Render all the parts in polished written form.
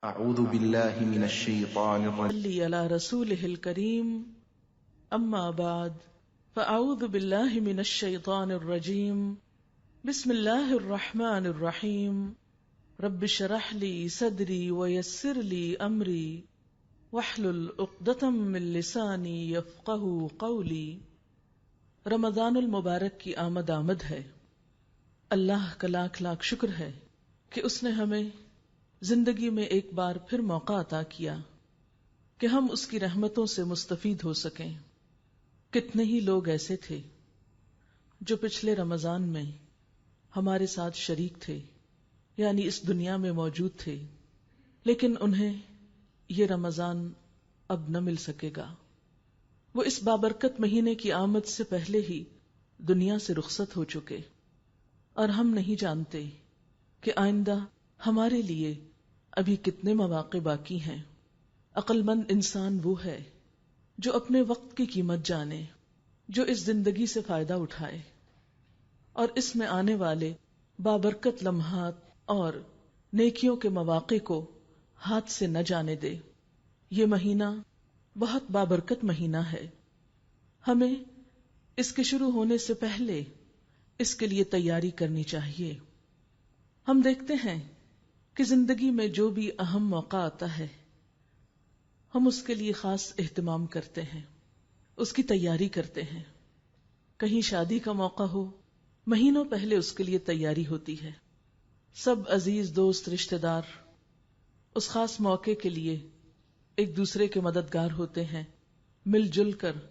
اعوذ باللہ من الشیطان الرجیم صلی علی رسولہ الکریم اما بعد فاعوذ باللہ من الشیطان الرجیم بسم اللہ الرحمن الرحیم رب اشرح لی صدری ویسر لی امری واحلل عقدۃ من لسانی یفقہوا قولی۔ رمضان المبارک کی آمد ہے۔ اللہ کا لاکھ لاکھ شکر ہے کہ اس نے ہمیں زندگی میں ایک بار پھر موقع عطا کیا کہ ہم اس کی رحمتوں سے مستفید ہو سکیں۔ کتنے ہی لوگ ایسے تھے جو پچھلے رمضان میں ہمارے ساتھ شریک تھے، یعنی اس دنیا میں موجود تھے، لیکن انہیں یہ رمضان اب نہ مل سکے گا۔ وہ اس بابرکت مہینے کی آمد سے پہلے ہی دنیا سے رخصت ہو چکے، اور ہم نہیں جانتے کہ آئندہ ہمارے لیے ابھی کتنے مواقع باقی ہیں۔ عقل مند انسان وہ ہے جو اپنے وقت کی قیمت جانے، جو اس زندگی سے فائدہ اٹھائے اور اس میں آنے والے بابرکت لمحات اور نیکیوں کے مواقع کو ہاتھ سے نہ جانے دے۔ یہ مہینہ بہت بابرکت مہینہ ہے۔ ہمیں اس کے شروع ہونے سے پہلے اس کے لیے تیاری کرنی چاہیے۔ ہم دیکھتے ہیں کہ زندگی میں جو بھی اہم موقع آتا ہے ہم اس کے لیے خاص اہتمام کرتے ہیں، اس کی تیاری کرتے ہیں۔ کہیں شادی کا موقع ہو، مہینوں پہلے اس کے لیے تیاری ہوتی ہے۔ سب عزیز دوست رشتہ دار اس خاص موقع کے لیے ایک دوسرے کے مددگار ہوتے ہیں، مل جل کر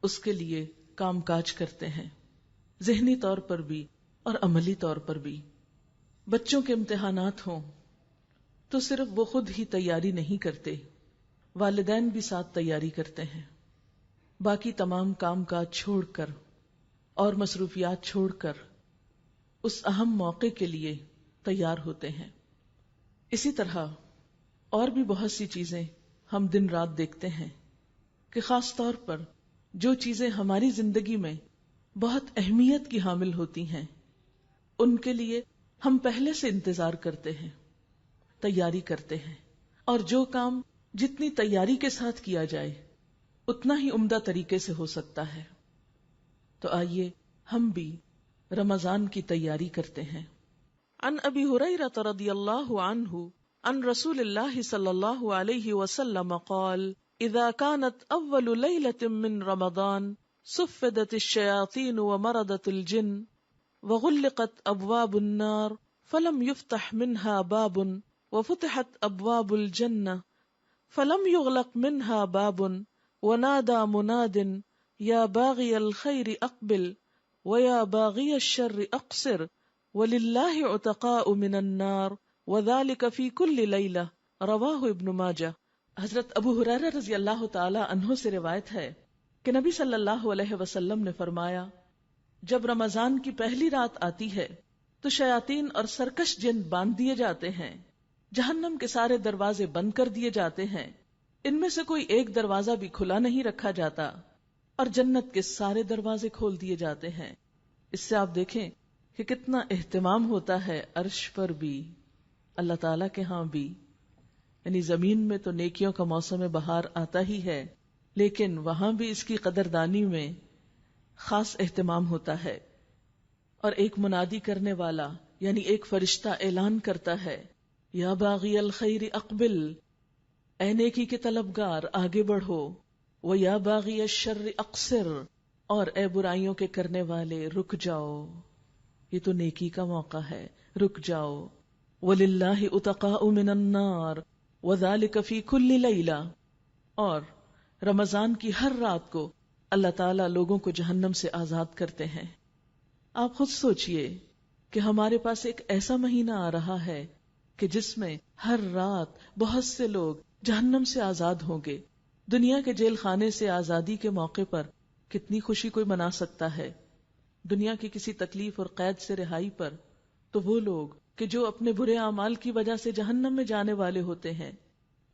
اس کے لیے کام کاج کرتے ہیں، ذہنی طور پر بھی اور عملی طور پر بھی۔ بچوں کے امتحانات ہوں تو صرف وہ خود ہی تیاری نہیں کرتے، والدین بھی ساتھ تیاری کرتے ہیں، باقی تمام کام کاج چھوڑ کر اور مصروفیات چھوڑ کر اس اہم موقع کے لیے تیار ہوتے ہیں۔ اسی طرح اور بھی بہت سی چیزیں ہم دن رات دیکھتے ہیں کہ خاص طور پر جو چیزیں ہماری زندگی میں بہت اہمیت کی حامل ہوتی ہیں ان کے لیے ہم پہلے سے انتظار کرتے ہیں، تیاری کرتے ہیں، اور جو کام جتنی تیاری کے ساتھ کیا جائے اتنا ہی عمدہ طریقے سے ہو سکتا ہے۔ تو آئیے ہم بھی رمضان کی تیاری کرتے ہیں۔ عن ابی ہریرہ رضی اللہ عنہ عن رسول اللہ صلی اللہ علیہ وسلم قال اذا كانت اول لیلۃ من رمضان صفدت الشیاطین ومردت الجن وغلقت ابواب النار فلم يفتح منها باب وفتحت ابواب الجنة فلم يغلق منها باب ونادى مناد يا باغي الخير اقبل ويا باغي الشر اقصر ولله عتقاء من النار وذلك في كل ليلة رواہ ابن ماجہ۔ حضرت ابو ہریرہ رضی اللہ تعالی عنہ سے روایت ہے کہ نبی صلی اللہ علیہ وسلم نے فرمایا، جب رمضان کی پہلی رات آتی ہے تو شیاطین اور سرکش جن باندھ دیے جاتے ہیں، جہنم کے سارے دروازے بند کر دیے جاتے ہیں، ان میں سے کوئی ایک دروازہ بھی کھلا نہیں رکھا جاتا، اور جنت کے سارے دروازے کھول دیے جاتے ہیں۔ اس سے آپ دیکھیں کہ کتنا اہتمام ہوتا ہے عرش پر بھی، اللہ تعالیٰ کے ہاں بھی۔ یعنی زمین میں تو نیکیوں کا موسم بہار آتا ہی ہے، لیکن وہاں بھی اس کی قدردانی میں خاص اہتمام ہوتا ہے۔ اور ایک منادی کرنے والا یعنی ایک فرشتہ اعلان کرتا ہے، یا باغی الخیر اقبل، اے نیکی کے طلبگار آگے بڑھو، و یا باغی الشر اقصر، اور اے برائیوں کے کرنے والے رک جاؤ، یہ تو نیکی کا موقع ہے، رک جاؤ۔ وَلِلَّهِ عُتَقَاءُ مِنَ النَّارِ وَذَلِكَ فِي كُلِّ لَيْلَةٍ، اور رمضان کی ہر رات کو اللہ تعالیٰ لوگوں کو جہنم سے آزاد کرتے ہیں۔ آپ خود سوچئے کہ ہمارے پاس ایک ایسا مہینہ آ رہا ہے کہ جس میں ہر رات بہت سے لوگ جہنم سے آزاد ہوں گے۔ دنیا کے جیل خانے سے آزادی کے موقع پر کتنی خوشی کوئی منا سکتا ہے، دنیا کی کسی تکلیف اور قید سے رہائی پر، تو وہ لوگ کہ جو اپنے برے اعمال کی وجہ سے جہنم میں جانے والے ہوتے ہیں،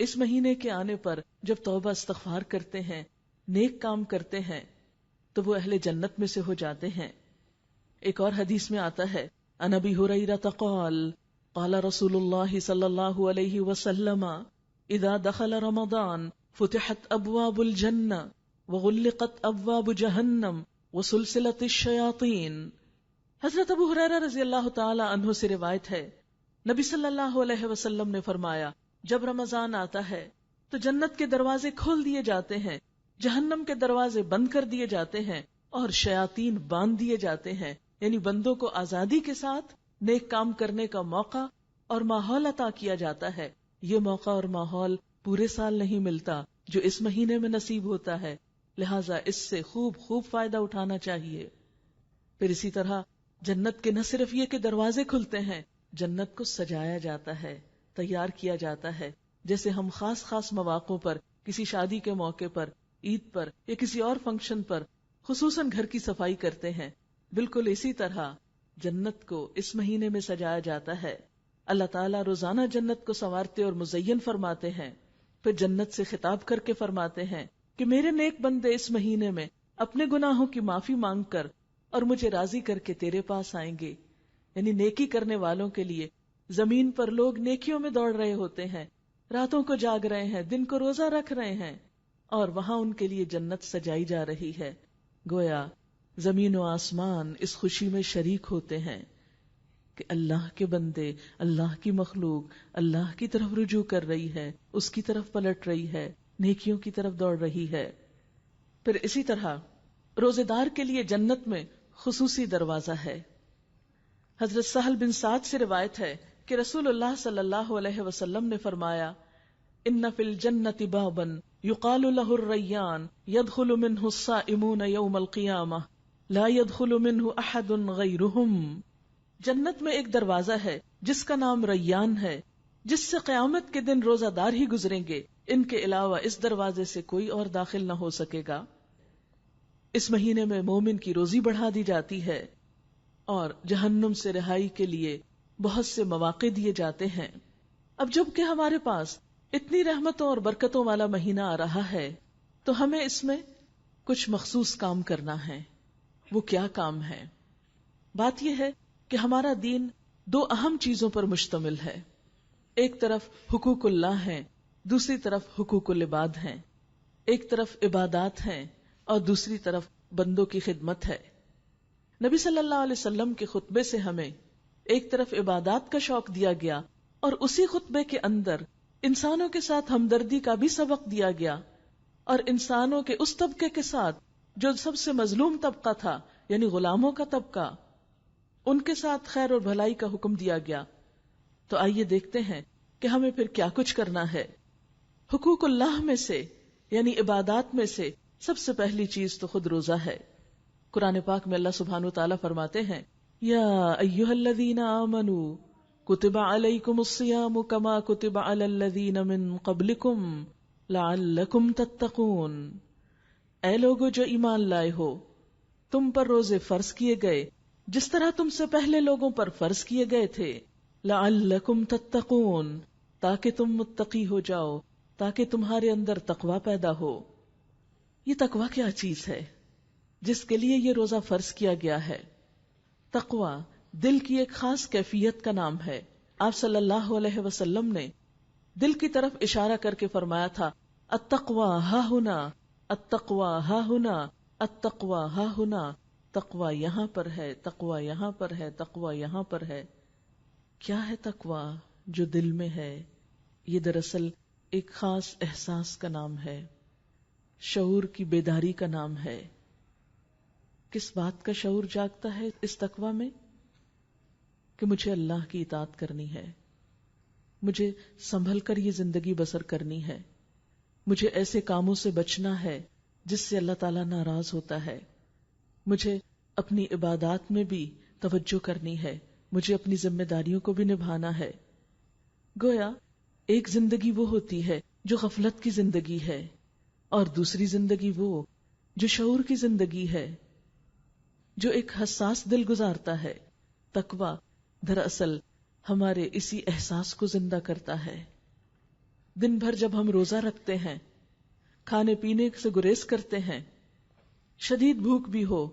اس مہینے کے آنے پر جب توبہ استغفار کرتے ہیں، نیک کام کرتے ہیں، تو وہ اہل جنت میں سے ہو جاتے ہیں۔ ایک اور حدیث میں آتا ہے، عن ابی ہریرہ قال قال رسول اللہ صلی اللہ علیہ وسلم اذا دخل رمضان فتحت ابواب الجنہ وغلقت ابواب جہنم وسلسلت الشیاطین۔ حضرت ابو ہریرہ رضی اللہ تعالی عنہ سے روایت ہے، نبی صلی اللہ علیہ وسلم نے فرمایا جب رمضان آتا ہے تو جنت کے دروازے کھول دیے جاتے ہیں، جہنم کے دروازے بند کر دیے جاتے ہیں اور شیاطین باندھ دیے جاتے ہیں، یعنی بندوں کو آزادی کے ساتھ نیک کام کرنے کا موقع اور ماحول عطا کیا جاتا ہے۔ یہ موقع اور ماحول پورے سال نہیں ملتا جو اس مہینے میں نصیب ہوتا ہے، لہٰذا اس سے خوب فائدہ اٹھانا چاہیے۔ پھر اسی طرح جنت کے نہ صرف یہ کہ دروازے کھلتے ہیں، جنت کو سجایا جاتا ہے، تیار کیا جاتا ہے، جیسے ہم خاص مواقعوں پر، کسی شادی کے موقع پر، عید پر یا کسی اور فنکشن پر خصوصاً گھر کی صفائی کرتے ہیں، بالکل اسی طرح جنت کو اس مہینے میں سجایا جاتا ہے۔ اللہ تعالیٰ روزانہ جنت کو سنوارتے اور مزین فرماتے ہیں، پھر جنت سے خطاب کر کے فرماتے ہیں کہ میرے نیک بندے اس مہینے میں اپنے گناہوں کی معافی مانگ کر اور مجھے راضی کر کے تیرے پاس آئیں گے۔ یعنی نیکی کرنے والوں کے لیے زمین پر لوگ نیکیوں میں دوڑ رہے ہوتے ہیں، راتوں کو جاگ رہے ہیں، دن کو روزہ رکھ رہے ہیں، اور وہاں ان کے لیے جنت سجائی جا رہی ہے۔ گویا زمین و آسمان اس خوشی میں شریک ہوتے ہیں کہ اللہ کے بندے، اللہ کی مخلوق اللہ کی طرف رجوع کر رہی ہے، اس کی طرف پلٹ رہی ہے، نیکیوں کی طرف دوڑ رہی ہے۔ پھر اسی طرح روزے دار کے لیے جنت میں خصوصی دروازہ ہے۔ حضرت سہل بن سعد سے روایت ہے کہ رسول اللہ صلی اللہ علیہ وسلم نے فرمایا ان فی الجنۃ بابا یقال له الریان يدخل منه الصائمون یوم القیامہ لا يدخل منه احد غیرهم۔ جنت میں ایک دروازہ ہے جس کا نام ریان ہے، جس سے قیامت کے دن روزہ دار ہی گزریں گے، ان کے علاوہ اس دروازے سے کوئی اور داخل نہ ہو سکے گا۔ اس مہینے میں مومن کی روزی بڑھا دی جاتی ہے اور جہنم سے رہائی کے لیے بہت سے مواقع دیے جاتے ہیں۔ اب جب کہ ہمارے پاس اتنی رحمتوں اور برکتوں والا مہینہ آ رہا ہے تو ہمیں اس میں کچھ مخصوص کام کرنا ہے۔ وہ کیا کام ہے؟ بات یہ ہے کہ ہمارا دین دو اہم چیزوں پر مشتمل ہے، ایک طرف حقوق اللہ ہیں، دوسری طرف حقوق العباد ہیں، ایک طرف عبادات ہیں اور دوسری طرف بندوں کی خدمت ہے۔ نبی صلی اللہ علیہ وسلم کے خطبے سے ہمیں ایک طرف عبادات کا شوق دیا گیا اور اسی خطبے کے اندر انسانوں کے ساتھ ہمدردی کا بھی سبق دیا گیا، اور انسانوں کے اس طبقے کے ساتھ جو سب سے مظلوم طبقہ تھا، یعنی غلاموں کا طبقہ، ان کے ساتھ خیر اور بھلائی کا حکم دیا گیا۔ تو آئیے دیکھتے ہیں کہ ہمیں پھر کیا کچھ کرنا ہے۔ حقوق اللہ میں سے یعنی عبادات میں سے سب سے پہلی چیز تو خود روزہ ہے۔ قرآن پاک میں اللہ سبحانہ وتعالی فرماتے ہیں یا ایھا الذین آمنوا کتب علیکم الصیام کما کتب علی الذین من قبلکم لعلکم تتقون۔ اے لوگو جو ایمان لائے ہو، تم پر روزے فرض کیے گئے جس طرح تم سے پہلے لوگوں پر فرض کیے گئے تھے، لعلکم تتقون، تاکہ تم متقی ہو جاؤ، تاکہ تمہارے اندر تقوی پیدا ہو۔ یہ تقوی کیا چیز ہے جس کے لیے یہ روزہ فرض کیا گیا ہے؟ تقوی دل کی ایک خاص کیفیت کا نام ہے۔ آپ صلی اللہ علیہ وسلم نے دل کی طرف اشارہ کر کے فرمایا تھا التقوی ہا ہنا، التقوی ہا ہنا، التقوی ہا ہنا، تقوی یہاں پر ہے، تقوی یہاں پر ہے، تقوی یہاں پر ہے۔ کیا ہے تقوی جو دل میں ہے؟ یہ دراصل ایک خاص احساس کا نام ہے، شعور کی بیداری کا نام ہے۔ کس بات کا شعور جاگتا ہے اس تقوی میں؟ کہ مجھے اللہ کی اطاعت کرنی ہے، مجھے سنبھل کر یہ زندگی بسر کرنی ہے، مجھے ایسے کاموں سے بچنا ہے جس سے اللہ تعالیٰ ناراض ہوتا ہے، مجھے اپنی عبادات میں بھی توجہ کرنی ہے، مجھے اپنی ذمہ داریوں کو بھی نبھانا ہے۔ گویا ایک زندگی وہ ہوتی ہے جو غفلت کی زندگی ہے، اور دوسری زندگی وہ جو شعور کی زندگی ہے، جو ایک حساس دل گزارتا ہے۔ تقوی دراصل ہمارے اسی احساس کو زندہ کرتا ہے۔ دن بھر جب ہم روزہ رکھتے ہیں، کھانے پینے سے گریز کرتے ہیں، شدید بھوک بھی ہو،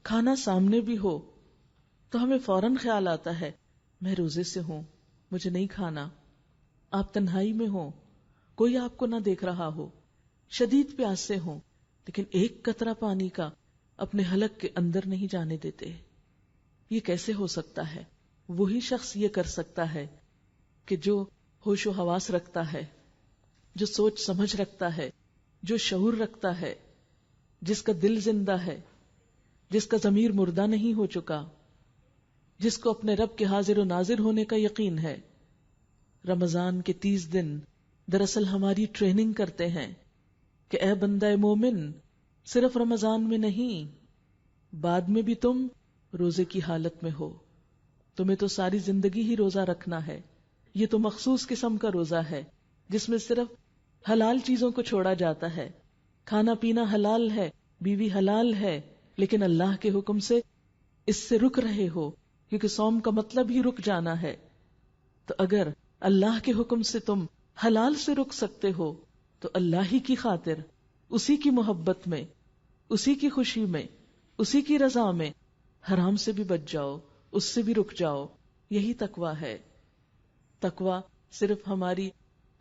کھانا سامنے بھی ہو، تو ہمیں فوراً خیال آتا ہے میں روزے سے ہوں، مجھے نہیں کھانا. آپ تنہائی میں ہوں، کوئی آپ کو نہ دیکھ رہا ہو، شدید پیاس سے ہوں، لیکن ایک قطرہ پانی کا اپنے حلق کے اندر نہیں جانے دیتے. یہ کیسے ہو سکتا ہے؟ وہی شخص یہ کر سکتا ہے کہ جو ہوش و حواس رکھتا ہے، جو سوچ سمجھ رکھتا ہے، جو شعور رکھتا ہے، جس کا دل زندہ ہے، جس کا ضمیر مردہ نہیں ہو چکا، جس کو اپنے رب کے حاضر و ناظر ہونے کا یقین ہے. رمضان کے 30 دن دراصل ہماری ٹریننگ کرتے ہیں کہ اے بندہ مومن، صرف رمضان میں نہیں، بعد میں بھی تم روزے کی حالت میں ہو. تمہیں تو ساری زندگی ہی روزہ رکھنا ہے. یہ تو مخصوص قسم کا روزہ ہے جس میں صرف حلال چیزوں کو چھوڑا جاتا ہے. کھانا پینا حلال ہے، بیوی حلال ہے، لیکن اللہ کے حکم سے اس سے رک رہے ہو، کیونکہ صوم کا مطلب ہی رک جانا ہے. تو اگر اللہ کے حکم سے تم حلال سے رک سکتے ہو تو اللہ ہی کی خاطر، اسی کی محبت میں، اسی کی خوشی میں، اسی کی رضا میں حرام سے بھی بچ جاؤ، اس سے بھی رک جاؤ. یہی تقویٰ ہے. تقویٰ صرف ہماری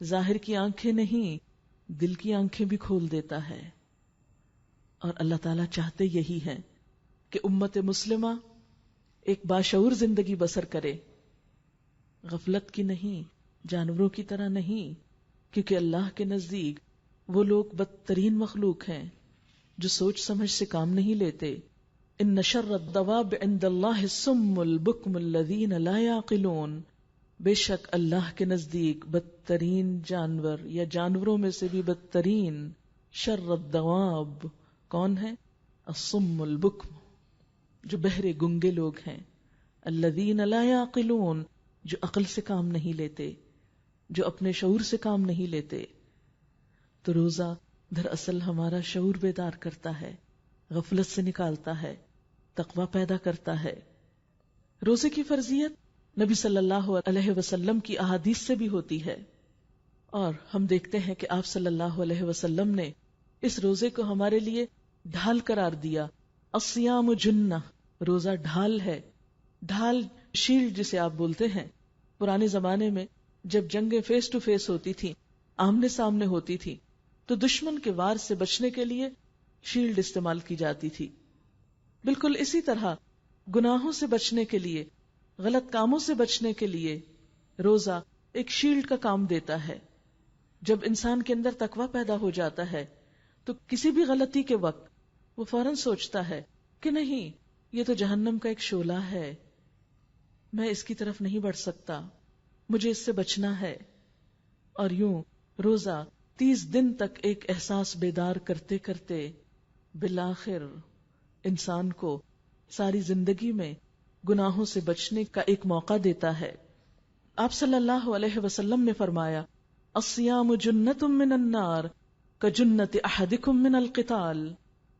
ظاہر کی آنکھیں نہیں، دل کی آنکھیں بھی کھول دیتا ہے. اور اللہ تعالیٰ چاہتے یہی ہے کہ امت مسلمہ ایک باشعور زندگی بسر کرے، غفلت کی نہیں، جانوروں کی طرح نہیں، کیونکہ اللہ کے نزدیک وہ لوگ بدترین مخلوق ہیں جو سوچ سمجھ سے کام نہیں لیتے. ان شر الدواب عند اللہ الصم البکم الذین لا یعقلون. بے شک اللہ کے نزدیک بدترین جانور یا جانوروں میں سے بھی بدترین شر الدواب کون ہے؟ الصم البکم، جو بہرے گنگے لوگ ہیں. الذین لا یعقلون، جو عقل سے کام نہیں لیتے، جو اپنے شعور سے کام نہیں لیتے. تو روزہ دراصل ہمارا شعور بیدار کرتا ہے، غفلت سے نکالتا ہے، تقویٰ پیدا کرتا ہے. روزے کی فرضیت نبی صلی اللہ علیہ وسلم کی احادیث سے بھی ہوتی ہے، اور ہم دیکھتے ہیں کہ آپ صلی اللہ علیہ وسلم نے اس روزے کو ہمارے لیے ڈھال قرار دیا. الصیام جنہ، روزہ ڈھال ہے. ڈھال، شیلڈ جسے آپ بولتے ہیں. پرانے زمانے میں جب جنگیں فیس ٹو فیس ہوتی تھی، آمنے سامنے ہوتی تھی، تو دشمن کے وار سے بچنے کے لیے شیلڈ استعمال کی جاتی تھی. بالکل اسی طرح گناہوں سے بچنے کے لیے، غلط کاموں سے بچنے کے لیے روزہ ایک شیلڈ کا کام دیتا ہے. جب انسان کے اندر تقویٰ پیدا ہو جاتا ہے تو کسی بھی غلطی کے وقت وہ فوراً سوچتا ہے کہ نہیں، یہ تو جہنم کا ایک شعلہ ہے، میں اس کی طرف نہیں بڑھ سکتا، مجھے اس سے بچنا ہے. اور یوں روزہ 30 دن تک ایک احساس بیدار کرتے کرتے بالآخر انسان کو ساری زندگی میں گناہوں سے بچنے کا ایک موقع دیتا ہے. آپ صلی اللہ علیہ وسلم نے فرمایا، الصیام جنۃ من النار کجنۃ احدکم من القتال.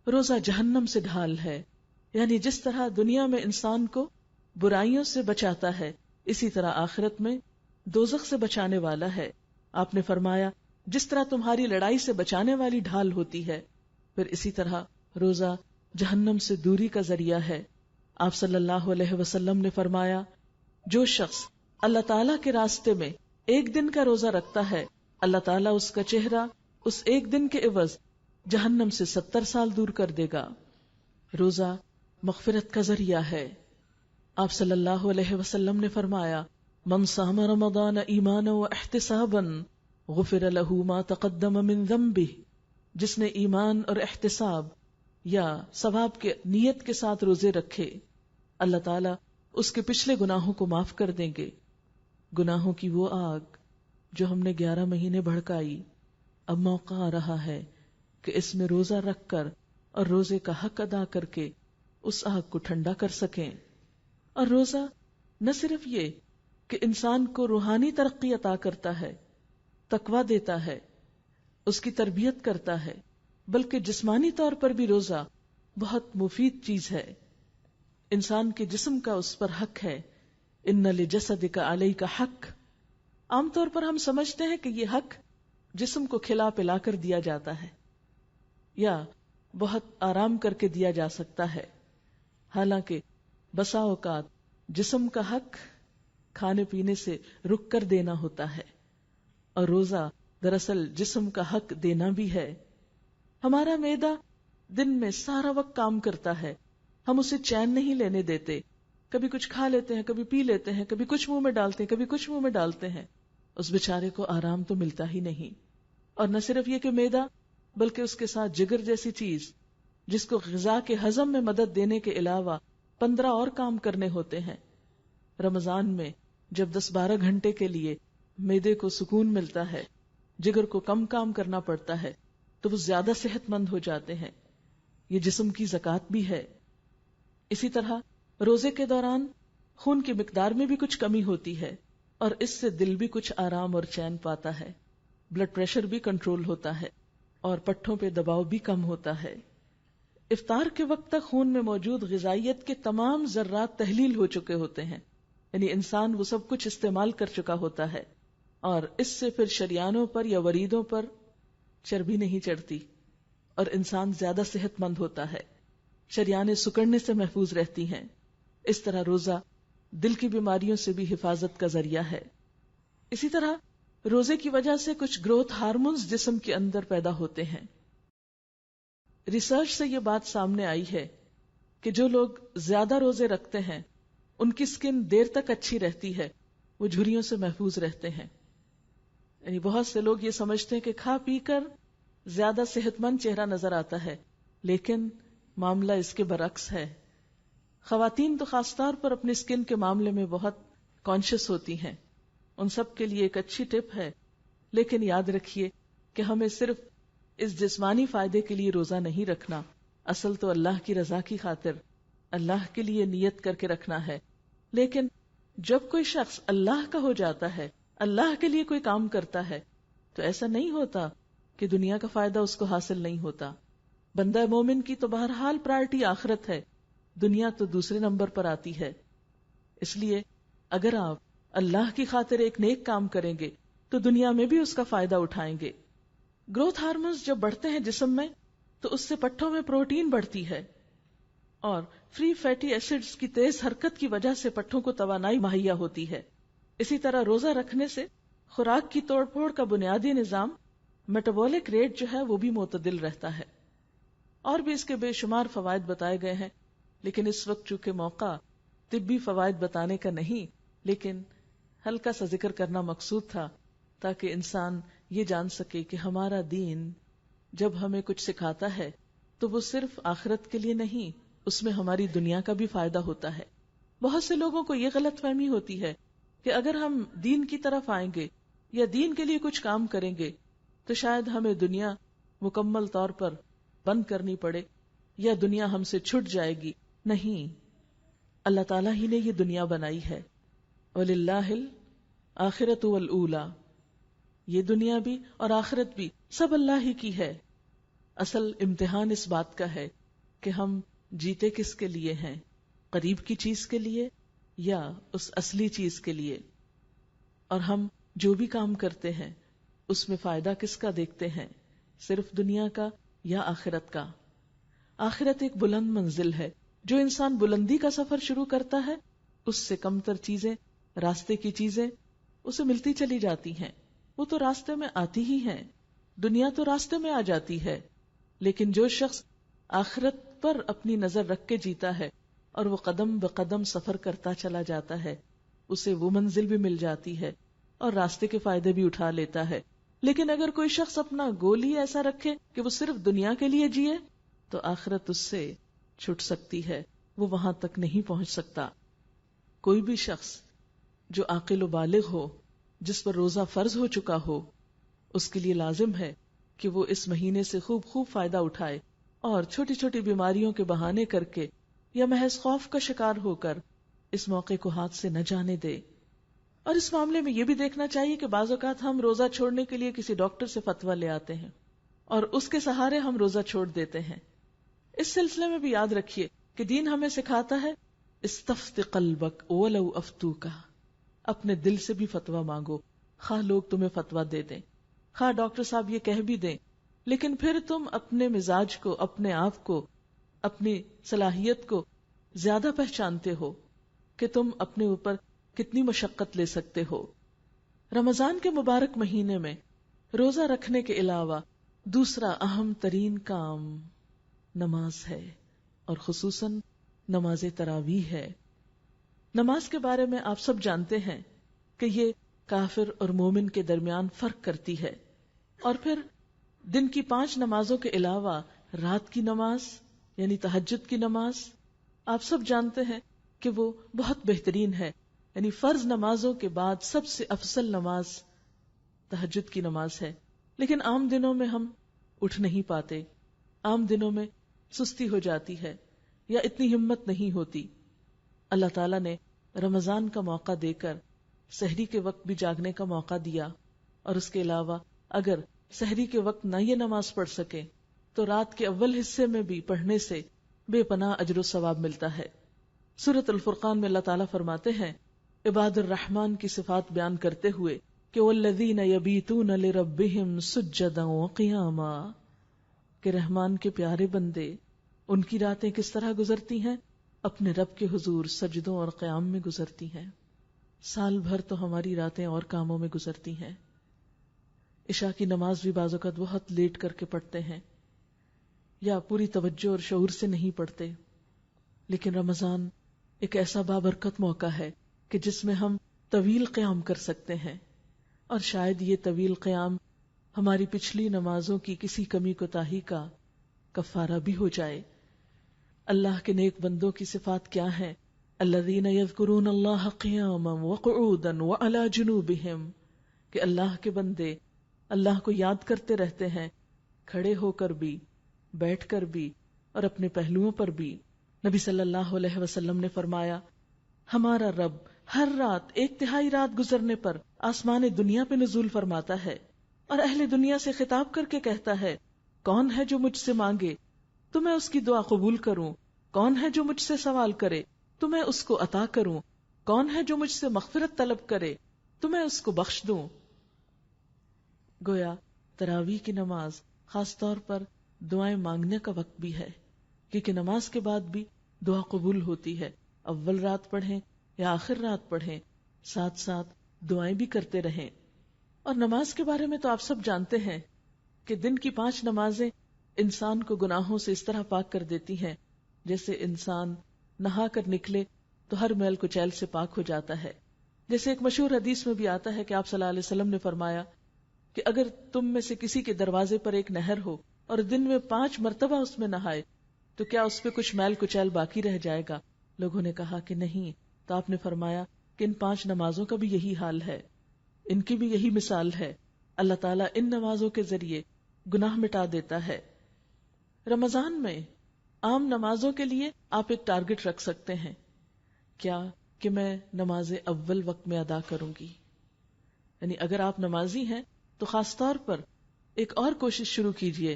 روزہ جہنم سے ڈھال ہے. یعنی جس طرح دنیا میں انسان کو برائیوں سے بچاتا ہے، اسی طرح آخرت میں دوزخ سے بچانے والا ہے. آپ نے فرمایا، جس طرح تمہاری لڑائی سے بچانے والی ڈھال ہوتی ہے، پھر اسی طرح روزہ جہنم سے دوری کا ذریعہ ہے. آپ صلی اللہ علیہ وسلم نے فرمایا، جو شخص اللہ تعالیٰ کے راستے میں ایک دن کا روزہ رکھتا ہے، اللہ تعالیٰ اس کا چہرہ اس ایک دن کے عوض جہنم سے 70 سال دور کر دے گا. روزہ مغفرت کا ذریعہ ہے. آپ صلی اللہ علیہ وسلم نے فرمایا، من صام رمضان ایمانا و احتسابا غفر له ما تقدم من ذنبہ. جس نے ایمان اور احتساب یا ثواب کے نیت کے ساتھ روزے رکھے، اللہ تعالیٰ اس کے پچھلے گناہوں کو معاف کر دیں گے. گناہوں کی وہ آگ جو ہم نے 11 مہینے بھڑکائی، اب موقع آ رہا ہے کہ اس میں روزہ رکھ کر اور روزے کا حق ادا کر کے اس آگ کو ٹھنڈا کر سکیں. اور روزہ نہ صرف یہ کہ انسان کو روحانی ترقی عطا کرتا ہے، تقویٰ دیتا ہے، اس کی تربیت کرتا ہے، بلکہ جسمانی طور پر بھی روزہ بہت مفید چیز ہے. انسان کے جسم کا اس پر حق ہے. ان لجسدک علیک حق. عام طور پر ہم سمجھتے ہیں کہ یہ حق جسم کو کھلا پلا کر دیا جاتا ہے یا بہت آرام کر کے دیا جا سکتا ہے. حالانکہ بسا اوقات جسم کا حق کھانے پینے سے رک کر دینا ہوتا ہے، اور روزہ دراصل جسم کا حق دینا بھی ہے۔ ہمارا معدہ دن میں سارا وقت کام کرتا ہے، ہم اسے چین نہیں لینے دیتے، کبھی کچھ کھا لیتے ہیں، کبھی پی لیتے ہیں، کبھی کچھ منہ میں ڈالتے ہیں، کبھی کچھ منہ میں ڈالتے ہیں، اس بیچارے کو آرام تو ملتا ہی نہیں۔ اور نہ صرف یہ کہ معدہ، بلکہ اس کے ساتھ جگر جیسی چیز جس کو غذا کے ہضم میں مدد دینے کے علاوہ 15 اور کام کرنے ہوتے ہیں۔ رمضان میں جب 10-12 گھنٹے کے لیے معدے کو سکون ملتا ہے، جگر کو کم کام کرنا پڑتا ہے، تو وہ زیادہ صحت مند ہو جاتے ہیں۔ یہ جسم کی زکوٰۃ بھی ہے۔ اسی طرح روزے کے دوران خون کی مقدار میں بھی کچھ کمی ہوتی ہے، اور اس سے دل بھی کچھ آرام اور چین پاتا ہے، بلڈ پریشر بھی کنٹرول ہوتا ہے، اور پٹھوں پہ دباؤ بھی کم ہوتا ہے۔ افطار کے وقت تک خون میں موجود غذائیت کے تمام ذرات تحلیل ہو چکے ہوتے ہیں، یعنی انسان وہ سب کچھ استعمال کر چکا ہوتا ہے، اور اس سے پھر شریانوں پر یا وریدوں پر چربی نہیں چڑھتی، اور انسان زیادہ صحت مند ہوتا ہے، شریانیں سکڑنے سے محفوظ رہتی ہیں۔ اس طرح روزہ دل کی بیماریوں سے بھی حفاظت کا ذریعہ ہے۔ اسی طرح روزے کی وجہ سے کچھ گروتھ ہارمونز جسم کے اندر پیدا ہوتے ہیں۔ ریسرچ سے یہ بات سامنے آئی ہے کہ جو لوگ زیادہ روزے رکھتے ہیں ان کی سکن دیر تک اچھی رہتی ہے، وہ جھریوں سے محفوظ رہتے ہیں۔ یعنی بہت سے لوگ یہ سمجھتے ہیں کہ کھا پی کر زیادہ صحت مند چہرہ نظر آتا ہے، لیکن معاملہ اس کے برعکس ہے۔ خواتین تو خاص طور پر اپنی سکن کے معاملے میں بہت کانشیس ہوتی ہیں، ان سب کے لیے ایک اچھی ٹپ ہے، لیکن یاد رکھیے کہ ہمیں صرف اس جسمانی فائدے کے لیے روزہ نہیں رکھنا، اصل تو اللہ کی رضا کی خاطر اللہ کے لیے نیت کر کے رکھنا ہے۔ لیکن جب کوئی شخص اللہ کا ہو جاتا ہے، اللہ کے لیے کوئی کام کرتا ہے، تو ایسا نہیں ہوتا کہ دنیا کا فائدہ اس کو حاصل نہیں ہوتا۔ بندہ مومن کی تو بہرحال پرائرٹی آخرت ہے، دنیا تو دوسرے نمبر پر آتی ہے۔ اس لیے اگر آپ اللہ کی خاطر ایک نیک کام کریں گے تو دنیا میں بھی اس کا فائدہ اٹھائیں گے۔ گروتھ ہارمونز جب بڑھتے ہیں جسم میں تو اس سے پٹھوں میں پروٹین بڑھتی ہے، اور فری فیٹی ایسڈز کی تیز حرکت کی وجہ سے پٹھوں کو توانائی مہیا ہوتی ہے۔ اسی طرح روزہ رکھنے سے خوراک کی توڑ پھوڑ کا بنیادی نظام میٹابولک ریٹ جو ہے وہ بھی معتدل رہتا ہے، اور بھی اس کے بے شمار فوائد بتائے گئے ہیں، لیکن اس وقت چونکہ موقع طبی فوائد بتانے کا نہیں، لیکن ہلکا سا ذکر کرنا مقصود تھا تاکہ انسان یہ جان سکے کہ ہمارا دین جب ہمیں کچھ سکھاتا ہے تو وہ صرف آخرت کے لیے نہیں، اس میں ہماری دنیا کا بھی فائدہ ہوتا ہے۔ بہت سے لوگوں کو یہ غلط فہمی ہوتی ہے کہ اگر ہم دین کی طرف آئیں گے یا دین کے لیے کچھ کام کریں گے تو شاید ہمیں دنیا مکمل طور پر بند کرنی پڑے یا دنیا ہم سے چھٹ جائے گی۔ نہیں، اللہ تعالیٰ ہی نے یہ دنیا بنائی ہے، وَلِلَّهِ الْآخِرَةُ وَالْأُولَى، یہ دنیا بھی اور آخرت بھی سب اللہ ہی کی ہے۔ اصل امتحان اس بات کا ہے کہ ہم جیتے کس کے لیے ہیں، قریب کی چیز کے لیے یا اس اصلی چیز کے لیے، اور ہم جو بھی کام کرتے ہیں اس میں فائدہ کس کا دیکھتے ہیں، صرف دنیا کا یا آخرت کا۔ آخرت ایک بلند منزل ہے، جو انسان بلندی کا سفر شروع کرتا ہے اس سے کم تر چیزیں، راستے کی چیزیں اسے ملتی چلی جاتی ہیں، وہ تو راستے میں آتی ہی ہیں، دنیا تو راستے میں آ جاتی ہے۔ لیکن جو شخص آخرت پر اپنی نظر رکھ کے جیتا ہے اور وہ قدم بقدم سفر کرتا چلا جاتا ہے، اسے وہ منزل بھی مل جاتی ہے اور راستے کے فائدے بھی اٹھا لیتا ہے۔ لیکن اگر کوئی شخص اپنا گول ہی ایسا رکھے کہ وہ صرف دنیا کے لیے جیے تو آخرت اس سے چھٹ سکتی ہے، وہ وہاں تک نہیں پہنچ سکتا۔ کوئی بھی شخص جو عاقل و بالغ ہو، جس پر روزہ فرض ہو چکا ہو، اس کے لیے لازم ہے کہ وہ اس مہینے سے خوب فائدہ اٹھائے اور چھوٹی چھوٹی بیماریوں کے بہانے کر کے یا محض خوف کا شکار ہو کر اس موقع کو ہاتھ سے نہ جانے دے۔ اور اس معاملے میں یہ بھی دیکھنا چاہیے کہ بعض اوقات ہم روزہ چھوڑنے کے لیے کسی ڈاکٹر سے فتویٰ لے آتے ہیں اور اس کے سہارے ہم روزہ چھوڑ دیتے ہیں۔ اس سلسلے میں بھی یاد رکھیے کہ دین ہمیں سکھاتا ہے استفت قلبک ولو افتوکا، اپنے دل سے بھی فتویٰ مانگو، خواہ لوگ تمہیں فتویٰ دے دیں، خواہ ڈاکٹر صاحب یہ کہہ بھی دیں، لیکن پھر تم اپنے مزاج کو، اپنے آپ کو، اپنی صلاحیت کو زیادہ پہچانتے ہو کہ تم اپنے اوپر کتنی مشقت لے سکتے ہو. رمضان کے مبارک مہینے میں روزہ رکھنے کے علاوہ دوسرا اہم ترین کام نماز ہے، اور خصوصاً نماز تراویح ہے. نماز کے بارے میں آپ سب جانتے ہیں کہ یہ کافر اور مومن کے درمیان فرق کرتی ہے. اور پھر دن کی 5 نمازوں کے علاوہ رات کی نماز یعنی تہجد کی نماز آپ سب جانتے ہیں کہ وہ بہت بہترین ہے. یعنی فرض نمازوں کے بعد سب سے افضل نماز تہجد کی نماز ہے. لیکن عام دنوں میں ہم اٹھ نہیں پاتے، عام دنوں میں سستی ہو جاتی ہے یا اتنی ہمت نہیں ہوتی. اللہ تعالیٰ نے رمضان کا موقع دے کر سحری کے وقت بھی جاگنے کا موقع دیا، اور اس کے علاوہ اگر سحری کے وقت نہ یہ نماز پڑھ سکے تو رات کے اول حصے میں بھی پڑھنے سے بے پناہ اجر و ثواب ملتا ہے. سورۃ الفرقان میں اللہ تعالیٰ فرماتے ہیں عباد الرحمن کی صفات بیان کرتے ہوئے کہ والذین یبیتون لربہم سجدا وقیاما، کہ رحمان کے پیارے بندے ان کی راتیں کس طرح گزرتی ہیں؟ اپنے رب کے حضور سجدوں اور قیام میں گزرتی ہیں. سال بھر تو ہماری راتیں اور کاموں میں گزرتی ہیں. عشاء کی نماز بھی بعض اوقات بہت لیٹ کر کے پڑھتے ہیں یا پوری توجہ اور شعور سے نہیں پڑھتے. لیکن رمضان ایک ایسا بابرکت موقع ہے کہ جس میں ہم طویل قیام کر سکتے ہیں، اور شاید یہ طویل قیام ہماری پچھلی نمازوں کی کسی کمی کوتاہی کا کفارہ بھی ہو جائے. اللہ کے نیک بندوں کی صفات کیا ہیں؟ الذین یذکرون اللہ قیاما وقعودا وعلی جنوبہم، کہ اللہ کے بندے اللہ کو یاد کرتے رہتے ہیں کھڑے ہو کر بھی، بیٹھ کر بھی، اور اپنے پہلوؤں پر بھی. نبی صلی اللہ علیہ وسلم نے فرمایا ہمارا رب ہر رات 1/3 رات گزرنے پر آسمان دنیا پہ نزول فرماتا ہے اور اہل دنیا سے خطاب کر کے کہتا ہے کون ہے جو مجھ سے مانگے تو میں اس کی دعا قبول کروں، کون ہے جو مجھ سے سوال کرے تو میں اس کو عطا کروں، کون ہے جو مجھ سے مغفرت طلب کرے تو میں اس کو بخش دوں. گویا تراویح کی نماز خاص طور پر دعائیں مانگنے کا وقت بھی ہے، کیونکہ نماز کے بعد بھی دعا قبول ہوتی ہے. اول رات پڑھیں یا آخر رات پڑھیں، ساتھ ساتھ دعائیں بھی کرتے رہیں. اور نماز کے بارے میں تو آپ سب جانتے ہیں کہ دن کی 5 نمازیں انسان کو گناہوں سے اس طرح پاک کر دیتی ہیں جیسے انسان نہا کر نکلے تو ہر میل کچیل سے پاک ہو جاتا ہے. جیسے ایک مشہور حدیث میں بھی آتا ہے کہ آپ صلی اللہ علیہ وسلم نے فرمایا کہ اگر تم میں سے کسی کے دروازے پر ایک نہر ہو اور دن میں 5 مرتبہ اس میں نہائے تو کیا اس پہ کچھ میل کچیل باقی رہ جائے گا؟ لوگوں نے کہا کہ نہیں. تو آپ نے فرمایا کہ ان 5 نمازوں کا بھی یہی حال ہے، ان کی بھی یہی مثال ہے. اللہ تعالیٰ ان نمازوں کے ذریعے گناہ مٹا دیتا ہے. رمضان میں عام نمازوں کے لیے آپ ایک ٹارگٹ رکھ سکتے ہیں، کیا کہ میں نماز اول وقت میں ادا کروں گی. یعنی اگر آپ نمازی ہیں تو خاص طور پر ایک اور کوشش شروع کیجئے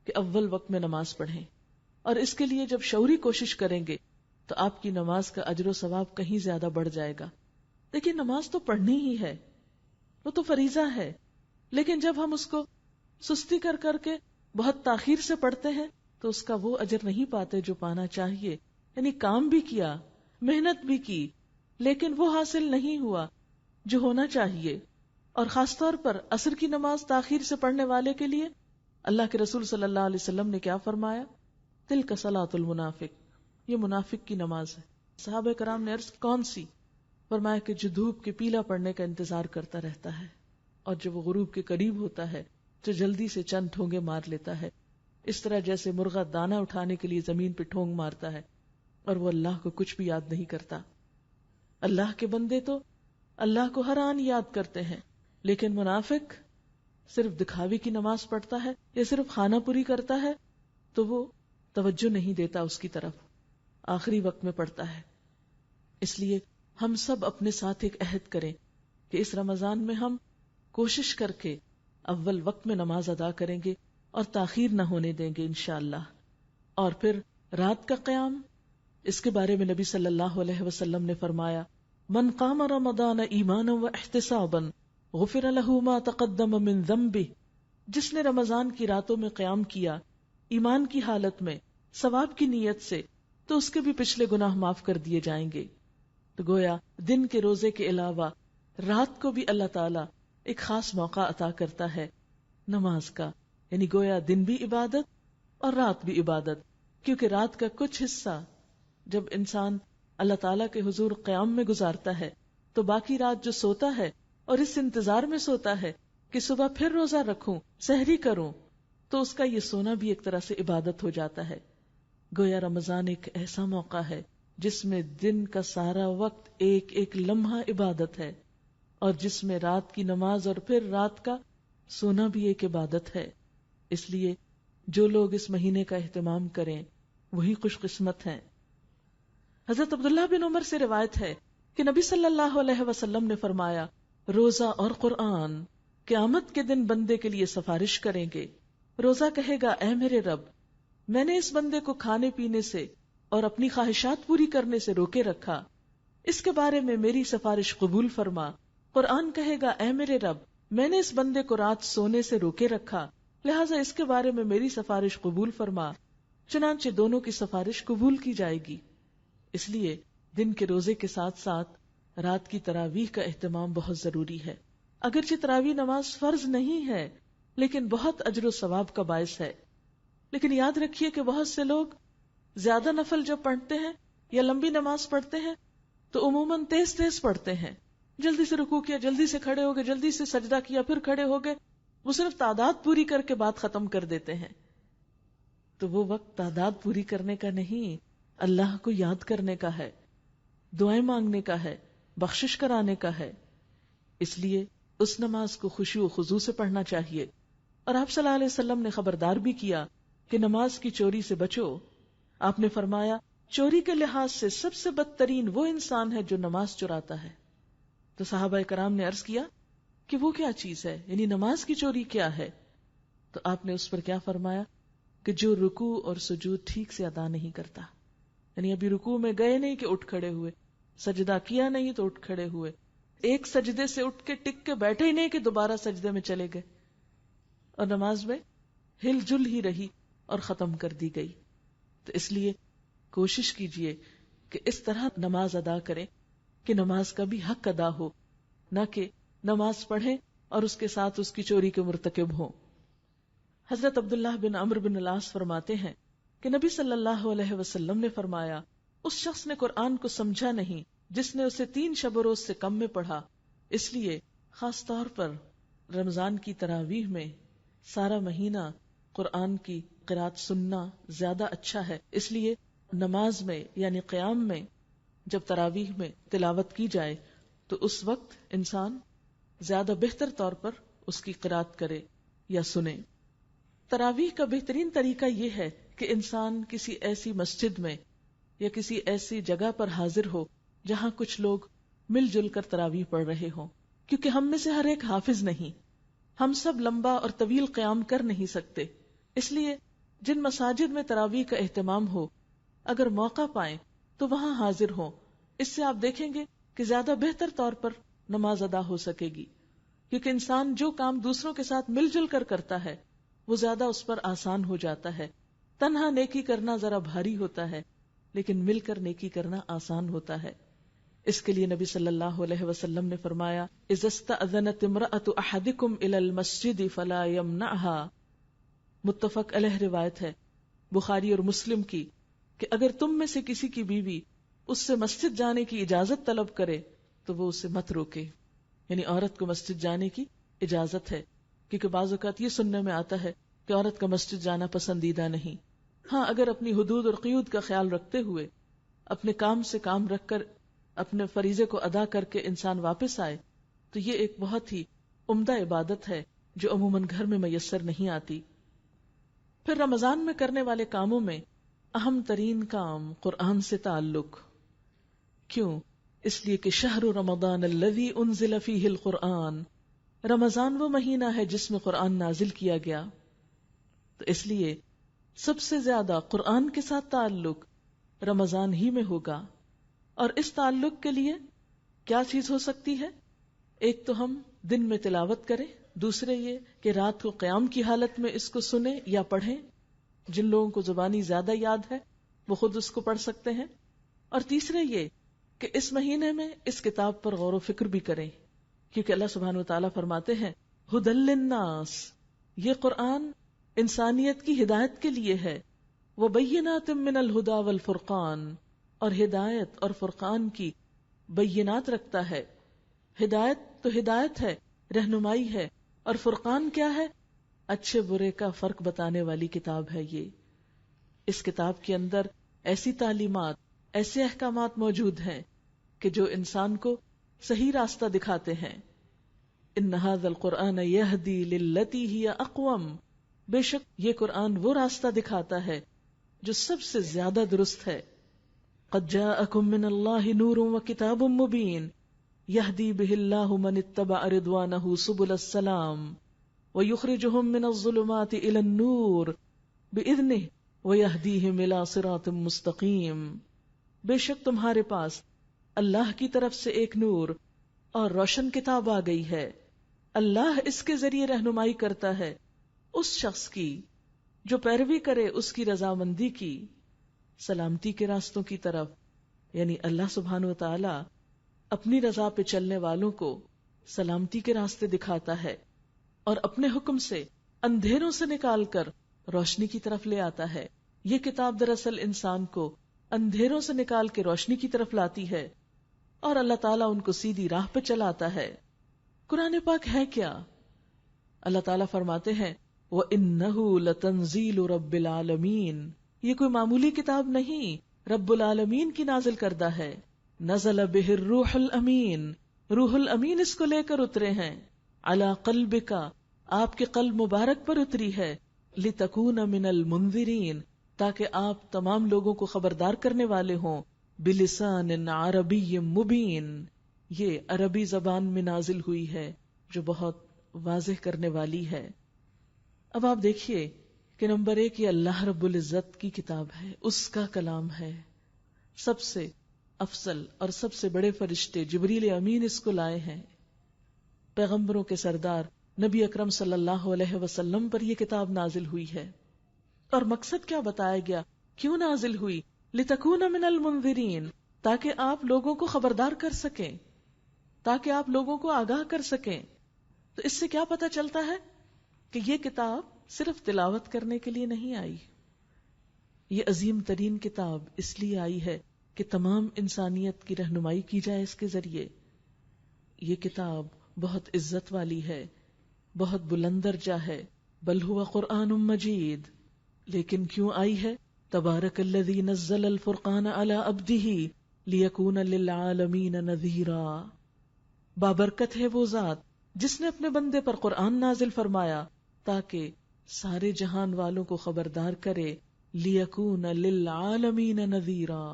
کہ اول وقت میں نماز پڑھیں، اور اس کے لیے جب شعوری کوشش کریں گے تو آپ کی نماز کا اجر و ثواب کہیں زیادہ بڑھ جائے گا. دیکھیں نماز تو پڑھنی ہی ہے، وہ تو فریضہ ہے، لیکن جب ہم اس کو سستی کر کر کے بہت تاخیر سے پڑھتے ہیں تو اس کا وہ اجر نہیں پاتے جو پانا چاہیے. یعنی کام بھی کیا، محنت بھی کی، لیکن وہ حاصل نہیں ہوا جو ہونا چاہیے. اور خاص طور پر عصر کی نماز تاخیر سے پڑھنے والے کے لیے اللہ کے رسول صلی اللہ علیہ وسلم نے کیا فرمایا؟ تلک صلاۃ المنافق، یہ منافق کی نماز ہے. صحابہ کرام نے عرض کون سی؟ فرمایا کہ جو دھوپ کے پیلا پڑنے کا انتظار کرتا رہتا ہے اور جب وہ غروب کے قریب ہوتا ہے تو جلدی سے چند ٹھونگے مار لیتا ہے، اس طرح جیسے مرغا دانہ اٹھانے کے لیے زمین پہ ٹھونگ مارتا ہے اور وہ اللہ کو کچھ بھی یاد نہیں کرتا. اللہ کے بندے تو اللہ کو ہر آن یاد کرتے ہیں، لیکن منافق صرف دکھاوی کی نماز پڑھتا ہے یا صرف خانہ پوری کرتا ہے تو وہ توجہ نہیں دیتا اس کی طرف، آخری وقت میں پڑھتا ہے. اس لیے ہم سب اپنے ساتھ ایک عہد کریں کہ اس رمضان میں ہم کوشش کر کے اول وقت میں نماز ادا کریں گے اور تاخیر نہ ہونے دیں گے انشاءاللہ. اور پھر رات کا قیام، اس کے بارے میں نبی صلی اللہ علیہ وسلم نے فرمایا من قام رمضان ایمانا و احتسابا غفر له ما تقدم من ذنبه، جس نے رمضان کی راتوں میں قیام کیا ایمان کی حالت میں ثواب کی نیت سے تو اس کے بھی پچھلے گناہ معاف کر دیے جائیں گے. تو گویا دن کے روزے کے علاوہ رات کو بھی اللہ تعالیٰ ایک خاص موقع عطا کرتا ہے نماز کا، یعنی گویا دن بھی عبادت اور رات بھی عبادت، کیونکہ رات کا کچھ حصہ جب انسان اللہ تعالیٰ کے حضور قیام میں گزارتا ہے تو باقی رات جو سوتا ہے اور اس انتظار میں سوتا ہے کہ صبح پھر روزہ رکھوں، سحری کروں، تو اس کا یہ سونا بھی ایک طرح سے عبادت ہو جاتا ہے۔ گویا رمضان ایک ایسا موقع ہے جس میں دن کا سارا وقت ایک ایک لمحہ عبادت ہے، اور جس میں رات کی نماز اور پھر رات کا سونا بھی ایک عبادت ہے۔ اس لیے جو لوگ اس مہینے کا اہتمام کریں وہی خوش قسمت ہیں۔ حضرت عبداللہ بن عمر سے روایت ہے کہ نبی صلی اللہ علیہ وسلم نے فرمایا، روزہ اور قرآن قیامت کے دن بندے کے لیے سفارش کریں گے۔ روزہ کہے گا، اے میرے رب، میں نے اس بندے کو کھانے پینے سے اور اپنی خواہشات پوری کرنے سے روکے رکھا، اس کے بارے میں میری سفارش قبول فرما۔ قرآن کہے گا، اے میرے رب، میں نے اس بندے کو رات سونے سے روکے رکھا، لہٰذا اس کے بارے میں میری سفارش قبول فرما۔ چنانچہ دونوں کی سفارش قبول کی جائے گی۔ اس لیے دن کے روزے کے ساتھ ساتھ رات کی تراویح کا اہتمام بہت ضروری ہے۔ اگرچہ تراویح نماز فرض نہیں ہے لیکن بہت اجر و ثواب کا باعث ہے۔ لیکن یاد رکھیے کہ بہت سے لوگ زیادہ نفل جب پڑھتے ہیں یا لمبی نماز پڑھتے ہیں تو عموماً تیز تیز پڑھتے ہیں، جلدی سے رکوع کیا، جلدی سے کھڑے ہو گئے، جلدی سے سجدہ کیا، پھر کھڑے ہو گئے، وہ صرف تعداد پوری کر کے بات ختم کر دیتے ہیں۔ تو وہ وقت تعداد پوری کرنے کا نہیں، اللہ کو یاد کرنے کا ہے، دعائیں مانگنے کا ہے، بخشش کرانے کا ہے۔ اس لیے اس نماز کو خشوع و خضوع سے پڑھنا چاہیے۔ اور آپ صلی اللہ علیہ وسلم نے خبردار بھی کیا کہ نماز کی چوری سے بچو۔ آپ نے فرمایا، چوری کے لحاظ سے سب سے بدترین وہ انسان ہے جو نماز چراتا ہے۔ تو صحابہ کرام نے عرض کیا کہ وہ کیا چیز ہے، یعنی نماز کی چوری کیا ہے؟ تو آپ نے اس پر کیا فرمایا کہ جو رکوع اور سجود ٹھیک سے ادا نہیں کرتا، یعنی ابھی رکوع میں گئے نہیں کہ اٹھ کھڑے ہوئے، سجدہ کیا نہیں تو اٹھ کھڑے ہوئے، ایک سجدے سے اٹھ کے ٹک کے بیٹھے ہی نہیں کہ دوبارہ سجدے میں چلے گئے، اور نماز میں ہل جل ہی رہی اور ختم کر دی گئی۔ تو اس لیے کوشش کیجئے کہ اس طرح نماز ادا کریں کہ نماز کا بھی حق ادا ہو، نہ کہ نماز پڑھیں اور اس کے ساتھ اس کی چوری کے مرتکب ہوں۔ حضرت عبداللہ بن عمرو بن العاص فرماتے ہیں کہ نبی صلی اللہ علیہ وسلم نے فرمایا، اس شخص نے قرآن کو سمجھا نہیں جس نے اسے 3 شب و روز سے کم میں پڑھا۔ اس لیے خاص طور پر رمضان کی تراویح میں سارا مہینہ قرآن کی قرات سننا زیادہ اچھا ہے۔ اس لیے نماز میں یعنی قیام میں جب تراویح میں تلاوت کی جائے تو اس وقت انسان زیادہ بہتر طور پر اس کی قرات کرے یا سنے۔ تراویح کا بہترین طریقہ یہ ہے کہ انسان کسی ایسی مسجد میں یا کسی ایسی جگہ پر حاضر ہو جہاں کچھ لوگ مل جل کر تراویح پڑھ رہے ہوں، کیونکہ ہم میں سے ہر ایک حافظ نہیں، ہم سب لمبا اور طویل قیام کر نہیں سکتے۔ اس لیے جن مساجد میں تراویح کا اہتمام ہو، اگر موقع پائیں تو وہاں حاضر ہوں۔ اس سے آپ دیکھیں گے کہ زیادہ بہتر طور پر نماز ادا ہو سکے گی، کیونکہ انسان جو کام دوسروں کے ساتھ مل جل کر کرتا ہے وہ زیادہ اس پر آسان ہو جاتا ہے۔ تنہا نیکی کرنا ذرا بھاری ہوتا ہے، لیکن مل کر نیکی کرنا آسان ہوتا ہے۔ اس کے لیے نبی صلی اللہ علیہ وسلم نے فرمایا، اذا استأذنت امرأة احدکم الى المسجد فلا یمنعها، متفق علیہ روایت ہے بخاری اور مسلم کی، کہ اگر تم میں سے کسی کی بیوی اس سے مسجد جانے کی اجازت طلب کرے تو وہ اسے مت روکے، یعنی عورت کو مسجد جانے کی اجازت ہے، کیونکہ بعض اوقات یہ سننے میں آتا ہے کہ عورت کا مسجد جانا پسندیدہ نہیں۔ ہاں، اگر اپنی حدود اور قیود کا خیال رکھتے ہوئے اپنے کام سے کام رکھ کر اپنے فریضے کو ادا کر کے انسان واپس آئے تو یہ ایک بہت ہی عمدہ عبادت ہے جو عموماً گھر میں میسر نہیں آتی۔ پھر رمضان میں کرنے والے کاموں میں اہم ترین کام قرآن سے تعلق۔ کیوں؟ اس لیے کہ شہر رمضان الذی انزل فیہ القرآن، رمضان وہ مہینہ ہے جس میں قرآن نازل کیا گیا، تو اس لیے سب سے زیادہ قرآن کے ساتھ تعلق رمضان ہی میں ہوگا۔ اور اس تعلق کے لیے کیا چیز ہو سکتی ہے؟ ایک تو ہم دن میں تلاوت کریں، دوسرے یہ کہ رات کو قیام کی حالت میں اس کو سنیں یا پڑھیں، جن لوگوں کو زبانی زیادہ یاد ہے وہ خود اس کو پڑھ سکتے ہیں، اور تیسرے یہ کہ اس مہینے میں اس کتاب پر غور و فکر بھی کریں، کیونکہ اللہ سبحانہ وتعالیٰ فرماتے ہیں ھدی للناس، یہ قرآن انسانیت کی ہدایت کے لیے ہے، وبینات من الہدی والفرقان، اور ہدایت اور فرقان کی بینات رکھتا ہے۔ ہدایت تو ہدایت ہے، رہنمائی ہے، اور فرقان کیا ہے؟ اچھے برے کا فرق بتانے والی کتاب ہے یہ۔ اس کتاب کے اندر ایسی تعلیمات، ایسے احکامات موجود ہیں کہ جو انسان کو صحیح راستہ دکھاتے ہیں۔ ان ھذا القرآن یہدی للتی ہی اقوم، بے شک یہ قرآن وہ راستہ دکھاتا ہے جو سب سے زیادہ درست ہے۔ قد جاءکم من اللہ نور وکتاب مبین یہدی بہ اللہ من اتبع رضوانہ سبل السلام ویخرجہم من الظلمات الی النور بإذنہ ویہدیہم الی صراط مستقیم، بے شک تمہارے پاس اللہ کی طرف سے ایک نور اور روشن کتاب آ گئی ہے، اللہ اس کے ذریعے رہنمائی کرتا ہے اس شخص کی جو پیروی کرے اس کی رضامندی کی، سلامتی کے راستوں کی طرف۔ یعنی اللہ سبحانہ وتعالی اپنی رضا پہ چلنے والوں کو سلامتی کے راستے دکھاتا ہے اور اپنے حکم سے اندھیروں سے نکال کر روشنی کی طرف لے آتا ہے۔ یہ کتاب دراصل انسان کو اندھیروں سے نکال کے روشنی کی طرف لاتی ہے اور اللہ تعالیٰ ان کو سیدھی راہ پہ چلاتا ہے۔ قرآن پاک ہے کیا؟ اللہ تعالیٰ فرماتے ہیں وَإِنَّهُ لَتَنزِيلُ رَبِّ الْعَالَمِينَ، یہ کوئی معمولی کتاب نہیں، رب العالمین کی نازل کردہ ہے۔ نزل بہ الروح الامین، روح الامین اس کو لے کر اترے ہیں، علی قلبک، آپ کے قلب مبارک پر اتری ہے، لتکون من المنذرین، تاکہ آپ تمام لوگوں کو خبردار کرنے والے ہوں، بلسان عربی مبین، یہ عربی زبان میں نازل ہوئی ہے جو بہت واضح کرنے والی ہے۔ اب آپ دیکھیے کہ نمبر 1 یہ اللہ رب العزت کی کتاب ہے، اس کا کلام ہے، سب سے افضل اور سب سے بڑے فرشتے جبریل امین اس کو لائے ہیں، پیغمبروں کے سردار نبی اکرم صلی اللہ علیہ وسلم پر یہ کتاب نازل ہوئی ہے۔ اور مقصد کیا بتایا گیا؟ کیوں نازل ہوئی؟ لتکون من المنذرین، تاکہ آپ لوگوں کو خبردار کر سکیں، تاکہ آپ لوگوں کو آگاہ کر سکیں۔ تو اس سے کیا پتہ چلتا ہے کہ یہ کتاب صرف تلاوت کرنے کے لیے نہیں آئی، یہ عظیم ترین کتاب اس لیے آئی ہے کہ تمام انسانیت کی رہنمائی کی جائے اس کے ذریعے۔ یہ کتاب بہت عزت والی ہے، بہت بلند درجہ ہے، بل ہوا قرآن مجید۔ لیکن کیوں آئی ہے؟ تبارک الذی نزل الفرقان علی عبدہ لیکون للعالمین نذیرا، بابرکت ہے وہ ذات جس نے اپنے بندے پر قرآن نازل فرمایا تاکہ سارے جہان والوں کو خبردار کرے، لیکون للعالمین نذیرا،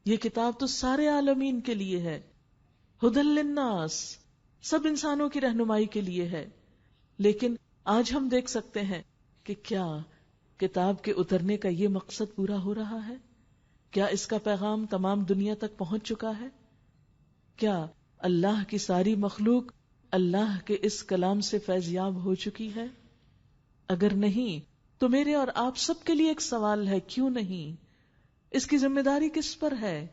یہ کتاب تو سارے عالمین کے لیے ہے، ھدی للناس، سب انسانوں کی رہنمائی کے لیے ہے۔ لیکن آج ہم دیکھ سکتے ہیں کہ کیا کتاب کے اترنے کا یہ مقصد پورا ہو رہا ہے؟ کیا اس کا پیغام تمام دنیا تک پہنچ چکا ہے؟ کیا اللہ کی ساری مخلوق اللہ کے اس کلام سے فیض یاب ہو چکی ہے؟ اگر نہیں تو میرے اور آپ سب کے لیے ایک سوال ہے، کیوں نہیں؟ اس کی ذمہ داری کس پر ہے؟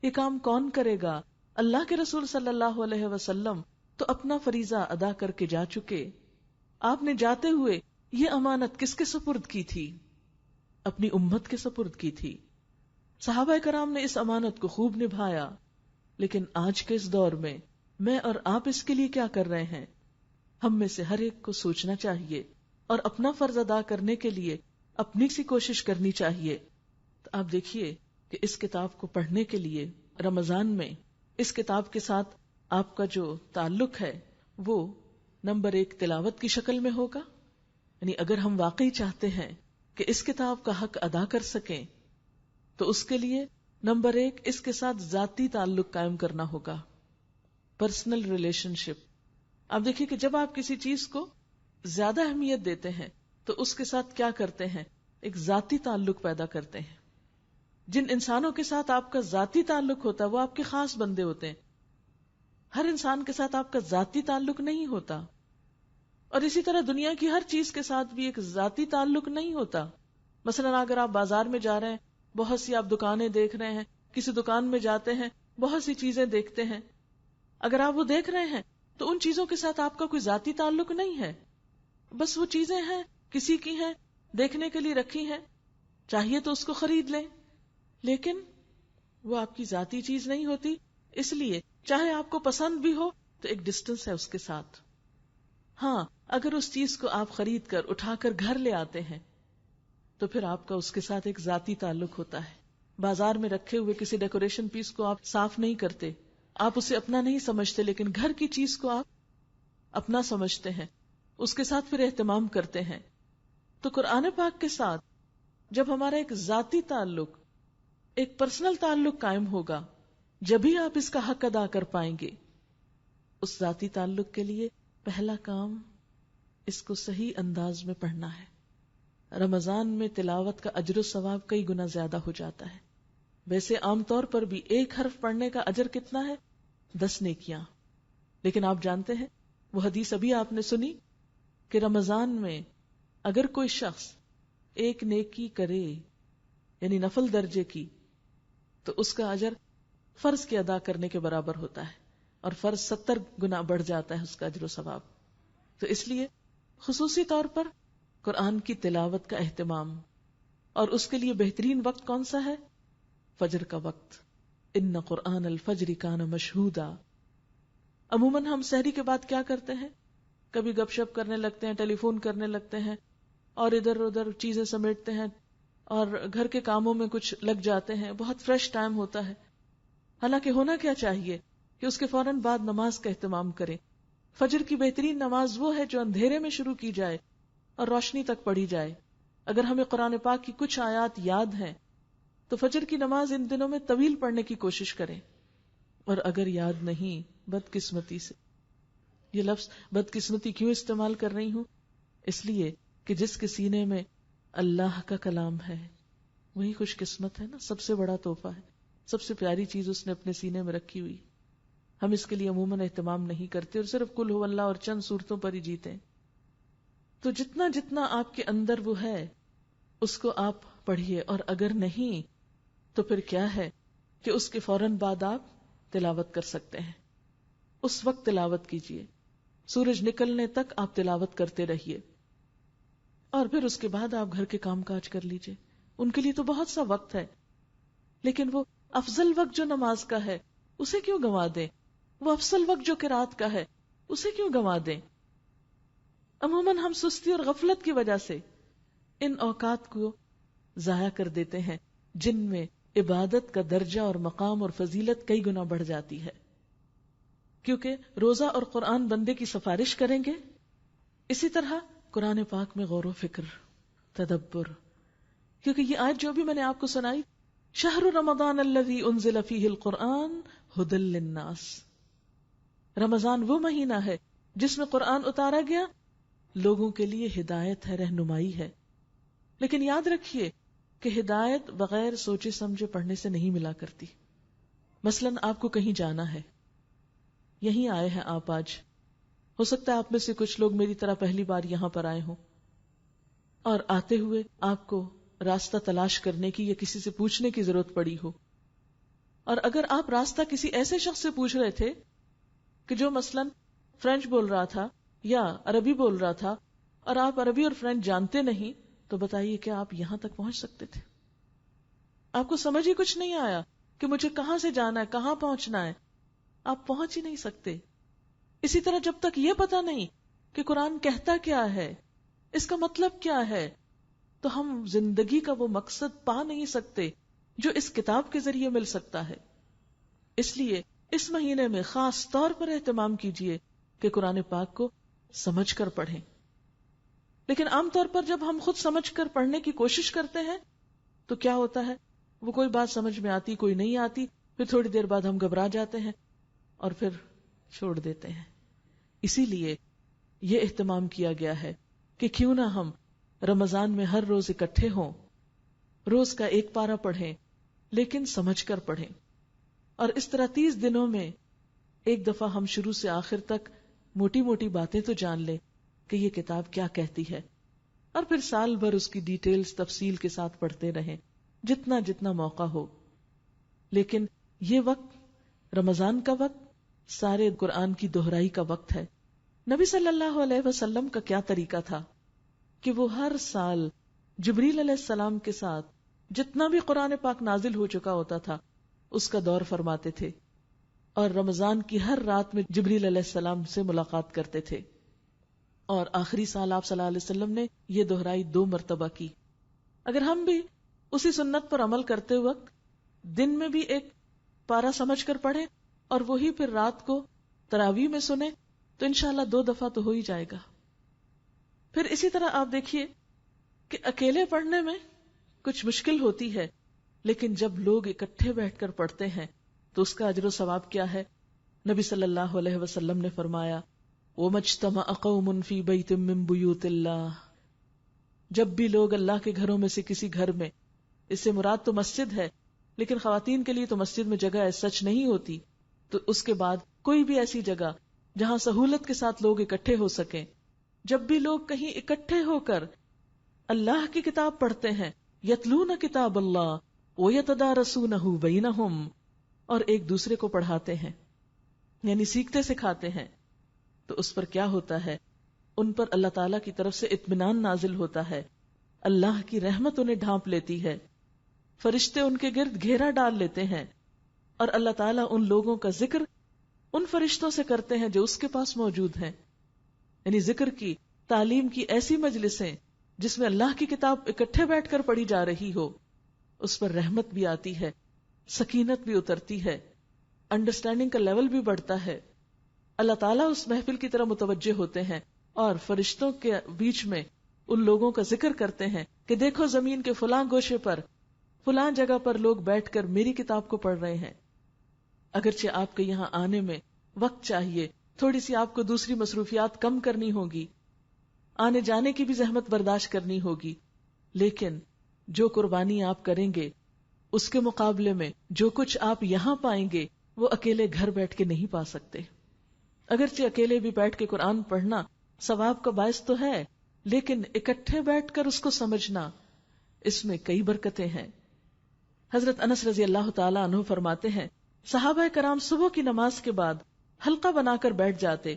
یہ کام کون کرے گا؟ اللہ کے رسول صلی اللہ علیہ وسلم تو اپنا فریضہ ادا کر کے جا چکے۔ آپ نے جاتے ہوئے یہ امانت کس کے سپرد کی تھی؟ اپنی امت کے سپرد کی تھی۔ صحابہ کرام نے اس امانت کو خوب نبھایا، لیکن آج کے اس دور میں میں اور آپ اس کے لیے کیا کر رہے ہیں؟ ہم میں سے ہر ایک کو سوچنا چاہیے اور اپنا فرض ادا کرنے کے لیے اپنی سی کوشش کرنی چاہیے۔ تو آپ دیکھیے کہ اس کتاب کو پڑھنے کے لیے رمضان میں اس کتاب کے ساتھ آپ کا جو تعلق ہے وہ نمبر 1 تلاوت کی شکل میں ہوگا، یعنی اگر ہم واقعی چاہتے ہیں کہ اس کتاب کا حق ادا کر سکیں تو اس کے لیے نمبر 1 اس کے ساتھ ذاتی تعلق قائم کرنا ہوگا، پرسنل ریلیشن شپ۔ آپ دیکھیے کہ جب آپ کسی چیز کو زیادہ اہمیت دیتے ہیں تو اس کے ساتھ کیا کرتے ہیں؟ ایک ذاتی تعلق پیدا کرتے ہیں۔ جن انسانوں کے ساتھ آپ کا ذاتی تعلق ہوتا ہے وہ آپ کے خاص بندے ہوتے ہیں، ہر انسان کے ساتھ آپ کا ذاتی تعلق نہیں ہوتا۔ اور اسی طرح دنیا کی ہر چیز کے ساتھ بھی ایک ذاتی تعلق نہیں ہوتا۔ مثلا اگر آپ بازار میں جا رہے ہیں، بہت سی آپ دکانیں دیکھ رہے ہیں، کسی دکان میں جاتے ہیں، بہت سی چیزیں دیکھتے ہیں، اگر آپ وہ دیکھ رہے ہیں تو ان چیزوں کے ساتھ آپ کا کوئی ذاتی تعلق نہیں ہے، بس وہ چیزیں ہیں، کسی کی ہیں، دیکھنے کے لیے رکھی ہیں، چاہیے تو اس کو خرید لیں، لیکن وہ آپ کی ذاتی چیز نہیں ہوتی، اس لیے چاہے آپ کو پسند بھی ہو تو ایک ڈسٹنس ہے اس کے ساتھ۔ ہاں، اگر اس چیز کو آپ خرید کر اٹھا کر گھر لے آتے ہیں تو پھر آپ کا اس کے ساتھ ایک ذاتی تعلق ہوتا ہے۔ بازار میں رکھے ہوئے کسی ڈیکوریشن پیس کو آپ صاف نہیں کرتے، آپ اسے اپنا نہیں سمجھتے، لیکن گھر کی چیز کو آپ اپنا سمجھتے ہیں، اس کے ساتھ پھر اہتمام کرتے ہیں۔ تو قرآن پاک کے ساتھ جب ہمارا ایک ذاتی تعلق، ایک پرسنل تعلق قائم ہوگا، جبھی آپ اس کا حق ادا کر پائیں گے۔ اس ذاتی تعلق کے لیے پہلا کام اس کو صحیح انداز میں پڑھنا ہے۔ رمضان میں تلاوت کا اجر و ثواب کئی گنا زیادہ ہو جاتا ہے۔ ویسے عام طور پر بھی ایک حرف پڑھنے کا اجر کتنا ہے؟ 10 نیکیاں، لیکن آپ جانتے ہیں وہ حدیث ابھی آپ نے سنی کہ رمضان میں اگر کوئی شخص ایک نیکی کرے، یعنی نفل درجے کی، تو اس کا اجر فرض کے ادا کرنے کے برابر ہوتا ہے، اور فرض 70 گنا بڑھ جاتا ہے اس کا اجر و ثواب۔ تو اس لیے خصوصی طور پر قرآن کی تلاوت کا اہتمام، اور اس کے لیے بہترین وقت کون سا ہے؟ فجر کا وقت۔ ان قرآن الفجر کان مشہودا۔ عموماً ہم سحری کے بعد کیا کرتے ہیں؟ کبھی گپ شپ کرنے لگتے ہیں، ٹیلی فون کرنے لگتے ہیں، اور ادھر ادھر چیزیں سمیٹتے ہیں، اور گھر کے کاموں میں کچھ لگ جاتے ہیں، بہت فریش ٹائم ہوتا ہے۔ حالانکہ ہونا کیا چاہیے کہ اس کے فوراً بعد نماز کا اہتمام کریں۔ فجر کی بہترین نماز وہ ہے جو اندھیرے میں شروع کی جائے اور روشنی تک پڑھی جائے۔ اگر ہمیں قرآن پاک کی کچھ آیات یاد ہیں تو فجر کی نماز ان دنوں میں طویل پڑھنے کی کوشش کریں، اور اگر یاد نہیں، بدقسمتی سے، یہ لفظ بدقسمتی کیوں استعمال کر رہی ہوں؟ اس لیے کہ جس کے سینے میں اللہ کا کلام ہے وہی خوش قسمت ہے نا، سب سے بڑا تحفہ ہے، سب سے پیاری چیز اس نے اپنے سینے میں رکھی ہوئی۔ ہم اس کے لیے عموماً اہتمام نہیں کرتے اور صرف قل ہو اللہ اور چند صورتوں پر ہی جیتے ہیں۔ تو جتنا جتنا آپ کے اندر وہ ہے اس کو آپ پڑھیے، اور اگر نہیں تو پھر کیا ہے کہ اس کے فوراً بعد آپ تلاوت کر سکتے ہیں۔ اس وقت تلاوت کیجیے، سورج نکلنے تک آپ تلاوت کرتے رہیے، اور پھر اس کے بعد آپ گھر کے کام کاج کر لیجیے۔ ان کے لیے تو بہت سا وقت ہے، لیکن وہ افضل وقت جو نماز کا ہے اسے کیوں گنوا دیں؟ وہ افضل وقت جو قرات کا ہے اسے کیوں گنوا دیں؟ عموماً ہم سستی اور غفلت کی وجہ سے ان اوقات کو ضائع کر دیتے ہیں جن میں عبادت کا درجہ اور مقام اور فضیلت کئی گنا بڑھ جاتی ہے، کیونکہ روزہ اور قرآن بندے کی سفارش کریں گے۔ اسی طرح قرآن پاک میں غور و فکر، تدبر، کیونکہ یہ آیت جو بھی میں نے آپ کو سنائی، شہر رمضان الذی انزل فیہ القرآن ھدی للناس، رمضان وہ مہینہ ہے جس میں قرآن اتارا گیا، لوگوں کے لیے ہدایت ہے، رہنمائی ہے۔ لیکن یاد رکھیے کہ ہدایت بغیر سوچے سمجھے پڑھنے سے نہیں ملا کرتی۔ مثلاً آپ کو کہیں جانا ہے، یہیں آئے ہیں آپ آج، ہو سکتا ہے آپ میں سے کچھ لوگ میری طرح پہلی بار یہاں پر آئے ہوں، اور آتے ہوئے آپ کو راستہ تلاش کرنے کی یا کسی سے پوچھنے کی ضرورت پڑی ہو، اور اگر آپ راستہ کسی ایسے شخص سے پوچھ رہے تھے کہ جو مثلاً فرینچ بول رہا تھا یا عربی بول رہا تھا، اور آپ عربی اور فرینچ جانتے نہیں، تو بتائیے کیا آپ یہاں تک پہنچ سکتے تھے؟ آپ کو سمجھ ہی کچھ نہیں آیا کہ مجھے کہاں سے جانا ہے، کہاں پہنچنا ہے، آپ پہنچ ہی نہیں سکتے۔ اسی طرح جب تک یہ پتا نہیں کہ قرآن کہتا کیا ہے، اس کا مطلب کیا ہے، تو ہم زندگی کا وہ مقصد پا نہیں سکتے جو اس کتاب کے ذریعے مل سکتا ہے۔ اس لیے اس مہینے میں خاص طور پر اہتمام کیجیے کہ قرآن پاک کو سمجھ کر پڑھیں۔ لیکن عام طور پر جب ہم خود سمجھ کر پڑھنے کی کوشش کرتے ہیں تو کیا ہوتا ہے، وہ کوئی بات سمجھ میں آتی، کوئی نہیں آتی، پھر تھوڑی دیر بعد ہم گھبرا جاتے ہیں اور پھر چھوڑ دیتے ہیں۔ اسی لیے یہ اہتمام کیا گیا ہے کہ کیوں نہ ہم رمضان میں ہر روز اکٹھے ہوں، روز کا ایک پارہ پڑھیں، لیکن سمجھ کر پڑھیں، اور اس طرح 30 دنوں میں ایک دفعہ ہم شروع سے آخر تک موٹی موٹی باتیں تو جان لیں کہ یہ کتاب کیا کہتی ہے، اور پھر سال بھر اس کی ڈیٹیلز تفصیل کے ساتھ پڑھتے رہیں جتنا جتنا موقع ہو۔ لیکن یہ وقت، رمضان کا وقت، سارے قرآن کی دہرائی کا وقت ہے۔ نبی صلی اللہ علیہ وسلم کا کیا طریقہ تھا کہ وہ ہر سال جبریل علیہ السلام کے ساتھ جتنا بھی قرآن پاک نازل ہو چکا ہوتا تھا اس کا دور فرماتے تھے، اور رمضان کی ہر رات میں جبریل علیہ السلام سے ملاقات کرتے تھے، اور آخری سال آپ صلی اللہ علیہ وسلم نے یہ دہرائی 2 مرتبہ کی۔ اگر ہم بھی اسی سنت پر عمل کرتے وقت دن میں بھی ایک پارا سمجھ کر پڑھیں اور وہی پھر رات کو تراویح میں سنیں تو انشاءاللہ 2 دفعہ تو ہو ہی جائے گا۔ پھر اسی طرح آپ دیکھیے کہ اکیلے پڑھنے میں کچھ مشکل ہوتی ہے، لیکن جب لوگ اکٹھے بیٹھ کر پڑھتے ہیں تو اس کا اجر و ثواب کیا ہے؟ نبی صلی اللہ علیہ وسلم نے فرمایا وَمَجْتَمَعَ قَوْمٌ فِي بَيْتٍ مِّن بُيُوتِ اللَّهِ، جب بھی لوگ اللہ کے گھروں میں سے کسی گھر میں، اس سے مراد تو مسجد ہے، لیکن خواتین کے لیے تو مسجد میں جگہ سچ نہیں ہوتی، تو اس کے بعد کوئی بھی ایسی جگہ جہاں سہولت کے ساتھ لوگ اکٹھے ہو سکیں، جب بھی لوگ کہیں اکٹھے ہو کر اللہ کی کتاب پڑھتے ہیں، یتلون کتاب اللہ ویتدارسونہ بینہم، اور ایک دوسرے کو پڑھاتے ہیں، یعنی سیکھتے سکھاتے ہیں، تو اس پر کیا ہوتا ہے؟ ان پر اللہ تعالیٰ کی طرف سے اطمینان نازل ہوتا ہے، اللہ کی رحمت انہیں ڈھانپ لیتی ہے، فرشتے ان کے گرد گھیرا ڈال لیتے ہیں، اور اللہ تعالیٰ ان لوگوں کا ذکر ان فرشتوں سے کرتے ہیں جو اس کے پاس موجود ہیں، یعنی ذکر کی، تعلیم کی ایسی مجلسیں جس میں اللہ کی کتاب اکٹھے بیٹھ کر پڑھی جا رہی ہو، اس پر رحمت بھی آتی ہے، سکینت بھی اترتی ہے، انڈرسٹینڈنگ کا لیول بھی بڑھتا ہے، اللہ تعالیٰ اس محفل کی طرح متوجہ ہوتے ہیں اور فرشتوں کے بیچ میں ان لوگوں کا ذکر کرتے ہیں کہ دیکھو زمین کے فلاں گوشے پر، فلاں جگہ پر لوگ بیٹھ کر میری کتاب کو پڑھ رہے ہیں۔ اگرچہ آپ کے یہاں آنے میں وقت چاہیے، تھوڑی سی آپ کو دوسری مصروفیات کم کرنی ہوگی، آنے جانے کی بھی زحمت برداشت کرنی ہوگی، لیکن جو قربانی آپ کریں گے اس کے مقابلے میں جو کچھ آپ یہاں پائیں گے وہ اکیلے گھر بیٹھ کے نہیں پا سکتے۔ اگرچہ اکیلے بھی بیٹھ کے قرآن پڑھنا ثواب کا باعث تو ہے، لیکن اکٹھے بیٹھ کر اس کو سمجھنا، اس میں کئی برکتیں ہیں۔ حضرت انس رضی اللہ تعالیٰ عنہ فرماتے ہیں صحابہ کرام صبح کی نماز کے بعد حلقہ بنا کر بیٹھ جاتے،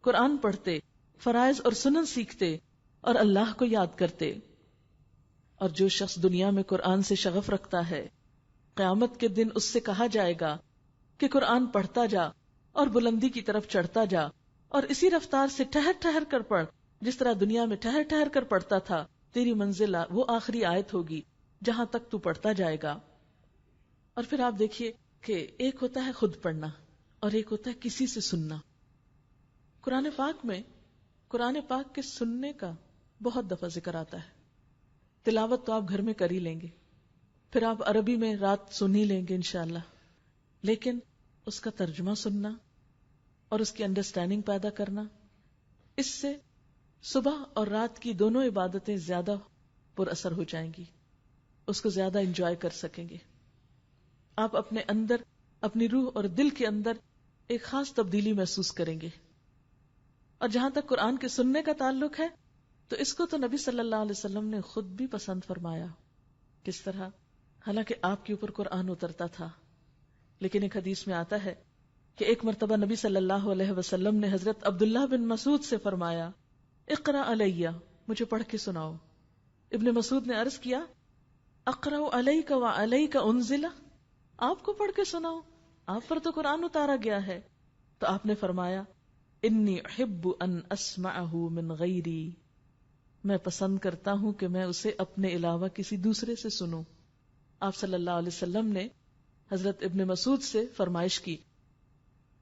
قرآن پڑھتے، فرائض اور سنن سیکھتے اور اللہ کو یاد کرتے۔ اور جو شخص دنیا میں قرآن سے شغف رکھتا ہے، قیامت کے دن اس سے کہا جائے گا کہ قرآن پڑھتا جا اور بلندی کی طرف چڑھتا جا، اور اسی رفتار سے ٹھہر ٹھہر کر پڑھ جس طرح دنیا میں ٹھہر ٹھہر کر پڑھتا تھا، تیری منزل وہ آخری آیت ہوگی جہاں تک تو پڑھتا جائے گا۔ اور پھر آپ دیکھیے کہ ایک ہوتا ہے خود پڑھنا اور ایک ہوتا ہے کسی سے سننا۔ قرآن پاک میں قرآن پاک کے سننے کا بہت دفعہ ذکر آتا ہے۔ تلاوت تو آپ گھر میں کر ہی لیں گے، پھر آپ عربی میں رات سن ہی لیں گے انشاءاللہ، لیکن اس کا ترجمہ سننا اور اس کی انڈرسٹینڈنگ پیدا کرنا، اس سے صبح اور رات کی دونوں عبادتیں زیادہ پر اثر ہو جائیں گی، اس کو زیادہ انجوائے کر سکیں گے۔ آپ اپنے اندر، اپنی روح اور دل کے اندر ایک خاص تبدیلی محسوس کریں گے۔ اور جہاں تک قرآن کے سننے کا تعلق ہے تو اس کو تو نبی صلی اللہ علیہ وسلم نے خود بھی پسند فرمایا۔ کس طرح؟ حالانکہ آپ کے اوپر قرآن اترتا تھا، لیکن ایک حدیث میں آتا ہے کہ ایک مرتبہ نبی صلی اللہ علیہ وسلم نے حضرت عبداللہ بن مسعود سے فرمایا اقرأ علیہ، مجھے پڑھ کے سناؤ۔ ابن مسعود نے عرض کیا اقرأ علیک وعلیک انزل، آپ کو پڑھ کے سناؤ، آپ پر تو قرآن اتارا گیا ہے۔ تو آپ نے فرمایا انی احب ان اسمعہ من غیری، میں پسند کرتا ہوں کہ میں اسے اپنے علاوہ کسی دوسرے سے سنوں۔ آپ صلی اللہ علیہ وسلم نے حضرت ابن مسعود سے فرمائش کی،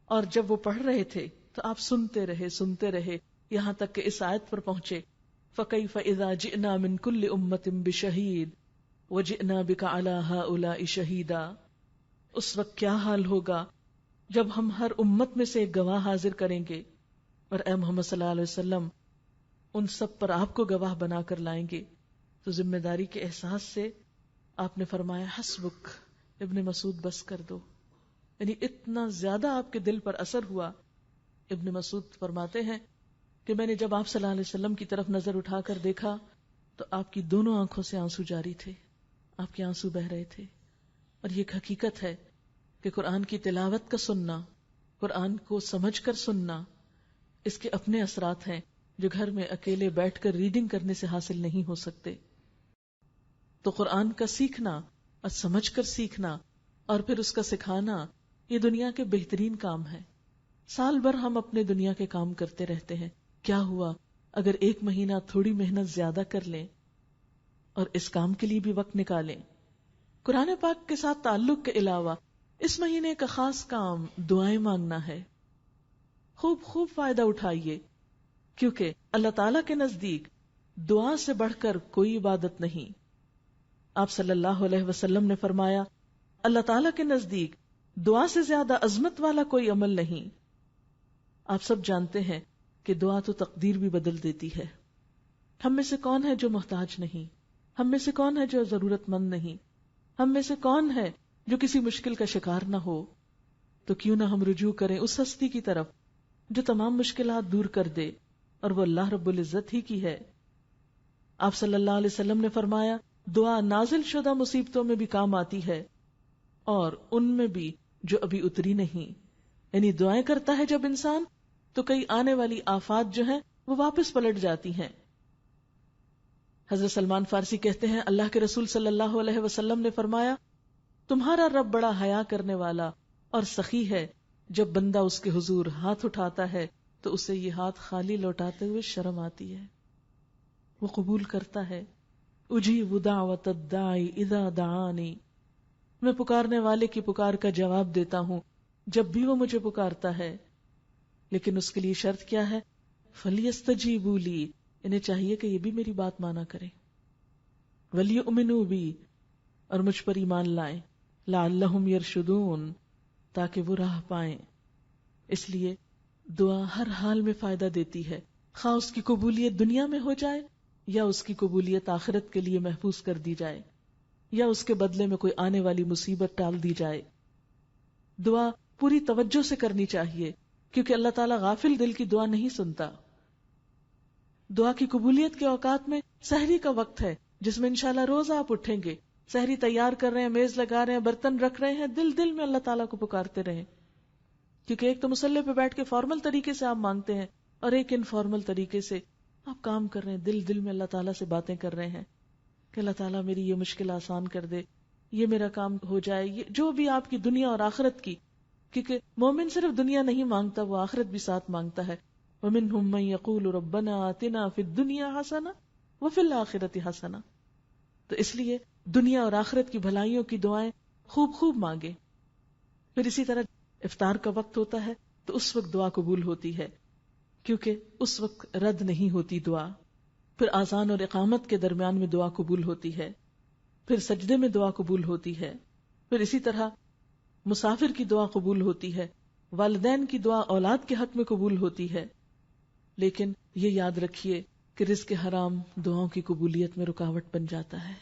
اور جب وہ پڑھ رہے تھے تو آپ سنتے رہے یہاں تک کہ اس آیت پر پہنچے فَكَيْفَ إِذَا جِئْنَا مِن كُلِّ أُمَّةٍ بِشَهِيدٍ وَجِئْنَا بِكَ عَلَى هَؤُلَاءِ شَهِيدًا، اس وقت کیا حال ہوگا جب ہم ہر امت میں سے ایک گواہ حاضر کریں گے، اور اے محمد صلی اللہ علیہ وسلم ان سب پر آپ کو گواہ بنا کر لائیں گے۔ تو ذمہ داری کے احساس سے آپ نے فرمایا حسبک، ابن مسعود بس کر دو، یعنی اتنا زیادہ آپ کے دل پر اثر ہوا۔ ابن مسعود فرماتے ہیں کہ میں نے جب آپ صلی اللہ علیہ وسلم کی طرف نظر اٹھا کر دیکھا تو آپ کی دونوں آنکھوں سے آنسو جاری تھے، آپ کے آنسو بہ رہے تھے۔ اور یہ ایک حقیقت ہے کہ قرآن کی تلاوت کا سننا، قرآن کو سمجھ کر سننا، اس کے اپنے اثرات ہیں جو گھر میں اکیلے بیٹھ کر ریڈنگ کرنے سے حاصل نہیں ہو سکتے. تو قرآن کا سیکھنا اور سمجھ کر سیکھنا اور پھر اس کا سکھانا، یہ دنیا کے بہترین کام ہے. سال بھر ہم اپنے دنیا کے کام کرتے رہتے ہیں، کیا ہوا اگر ایک مہینہ تھوڑی محنت زیادہ کر لیں اور اس کام کے لیے بھی وقت نکالیں. قرآن پاک کے ساتھ تعلق کے علاوہ اس مہینے کا خاص کام دعائیں مانگنا ہے. خوب خوب فائدہ اٹھائیے، کیونکہ اللہ تعالیٰ کے نزدیک دعا سے بڑھ کر کوئی عبادت نہیں. آپ صلی اللہ علیہ وسلم نے فرمایا، اللہ تعالیٰ کے نزدیک دعا سے زیادہ عظمت والا کوئی عمل نہیں. آپ سب جانتے ہیں کہ دعا تو تقدیر بھی بدل دیتی ہے. ہم میں سے کون ہے جو محتاج نہیں؟ ہم میں سے کون ہے جو ضرورت مند نہیں؟ ہم میں سے کون ہے جو کسی مشکل کا شکار نہ ہو؟ تو کیوں نہ ہم رجوع کریں اس ہستی کی طرف جو تمام مشکلات دور کر دے، اور وہ اللہ رب العزت ہی کی ہے. آپ صلی اللہ علیہ وسلم نے فرمایا، دعا نازل شدہ مصیبتوں میں بھی کام آتی ہے اور ان میں بھی جو ابھی اتری نہیں. یعنی دعائیں کرتا ہے جب انسان تو کئی آنے والی آفات جو ہیں وہ واپس پلٹ جاتی ہیں. حضرت سلمان فارسی کہتے ہیں، اللہ کے رسول صلی اللہ علیہ وسلم نے فرمایا، تمہارا رب بڑا حیا کرنے والا اور سخی ہے. جب بندہ اس کے حضور ہاتھ اٹھاتا ہے تو اسے یہ ہاتھ خالی لوٹاتے ہوئے شرم آتی ہے. وہ قبول کرتا ہے. اجیب دعوت الداعی اذا دعانی، میں پکارنے والے کی پکار کا جواب دیتا ہوں جب بھی وہ مجھے پکارتا ہے. لیکن اس کے لیے شرط کیا ہے؟ فَلْيَسْتَجِيبُوا لِي، انہیں چاہیے کہ یہ بھی میری بات مانا کریں. وَلْيُؤْمِنُوا بِي، اور مجھ پر ایمان لائیں. لَعَلَّهُمْ يَرْشُدُونَ، تاکہ وہ راہ پائیں. اس لیے دعا ہر حال میں فائدہ دیتی ہے، خواہ اس کی قبولیت دنیا میں ہو جائے یا اس کی قبولیت آخرت کے لیے محفوظ کر دی جائے یا اس کے بدلے میں کوئی آنے والی مصیبت ٹال دی جائے. دعا پوری توجہ سے کرنی چاہیے، کیونکہ اللہ تعالیٰ غافل دل کی دعا نہیں سنتا. دعا کی قبولیت کے اوقات میں سحری کا وقت ہے، جس میں انشاءاللہ روز آپ اٹھیں گے، سحری تیار کر رہے ہیں، میز لگا رہے ہیں، برتن رکھ رہے ہیں، دل دل میں اللہ تعالیٰ کو پکارتے رہیں. کیونکہ ایک تو مصلی پہ بیٹھ کے فارمل طریقے سے آپ مانگتے ہیں، اور ایک انفارمل طریقے سے آپ کام کر رہے ہیں، دل دل میں اللہ تعالیٰ سے باتیں کر رہے ہیں کہ اللہ تعالیٰ میری یہ مشکل آسان کر دے، یہ میرا کام ہو جائے، یہ جو بھی آپ کی دنیا اور آخرت کی. کیونکہ مومن صرف دنیا نہیں مانگتا، وہ آخرت بھی ساتھ مانگتا ہے. وَمِنْهُمْ مَنْ يَقُولُ رَبَّنَا آتِنَا فِي الدُّنْيَا حَسَنَةً وَفِي الْآخِرَةِ حَسَنَةً. تو اس لیے دنیا اور آخرت کی بھلائیوں کی دعائیں خوب خوب مانگے. پھر اسی طرح افطار کا وقت ہوتا ہے تو اس وقت دعا قبول ہوتی ہے، کیونکہ اس وقت رد نہیں ہوتی دعا. پھر آذان اور اقامت کے درمیان میں دعا قبول ہوتی ہے، پھر سجدے میں دعا قبول ہوتی ہے. پھر اسی طرح مسافر کی دعا قبول ہوتی ہے، والدین کی دعا اولاد کے حق میں قبول ہوتی ہے. لیکن یہ یاد رکھیے کہ رزق حرام دعاؤں کی قبولیت میں رکاوٹ بن جاتا ہے.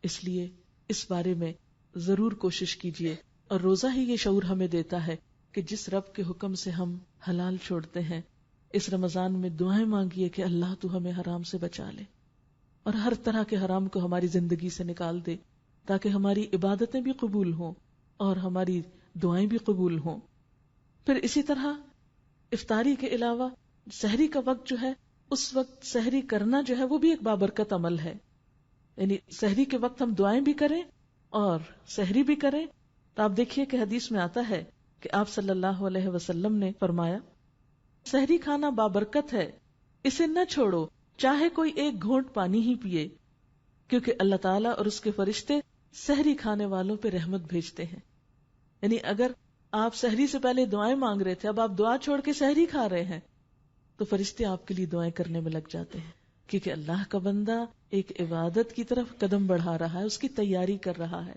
اس لیے اس بارے میں ضرور کوشش کیجیے. اور روزہ ہی یہ شعور ہمیں دیتا ہے کہ جس رب کے حکم سے ہم حلال چھوڑتے ہیں، اس رمضان میں دعائیں مانگیے کہ اللہ تو ہمیں حرام سے بچا لے اور ہر طرح کے حرام کو ہماری زندگی سے نکال دے، تاکہ ہماری عبادتیں بھی قبول ہوں اور ہماری دعائیں بھی قبول ہوں. پھر اسی طرح افطاری کے علاوہ سحری کا وقت جو ہے، اس وقت سحری کرنا جو ہے وہ بھی ایک بابرکت عمل ہے. یعنی سحری کے وقت ہم دعائیں بھی کریں اور سحری بھی کریں. تو آپ دیکھیے کہ حدیث میں آتا ہے کہ آپ صلی اللہ علیہ وسلم نے فرمایا، سحری کھانا بابرکت ہے، اسے نہ چھوڑو چاہے کوئی ایک گھونٹ پانی ہی پیے، کیونکہ اللہ تعالیٰ اور اس کے فرشتے سحری کھانے والوں پہ رحمت بھیجتے ہیں. یعنی اگر آپ سحری سے پہلے دعائیں مانگ رہے تھے، اب آپ دعا چھوڑ کے سحری کھا رہے ہیں، تو فرشتے آپ کے لیے دعائیں کرنے میں لگ جاتے ہیں، کیونکہ اللہ کا بندہ ایک عبادت کی طرف قدم بڑھا رہا ہے، اس کی تیاری کر رہا ہے،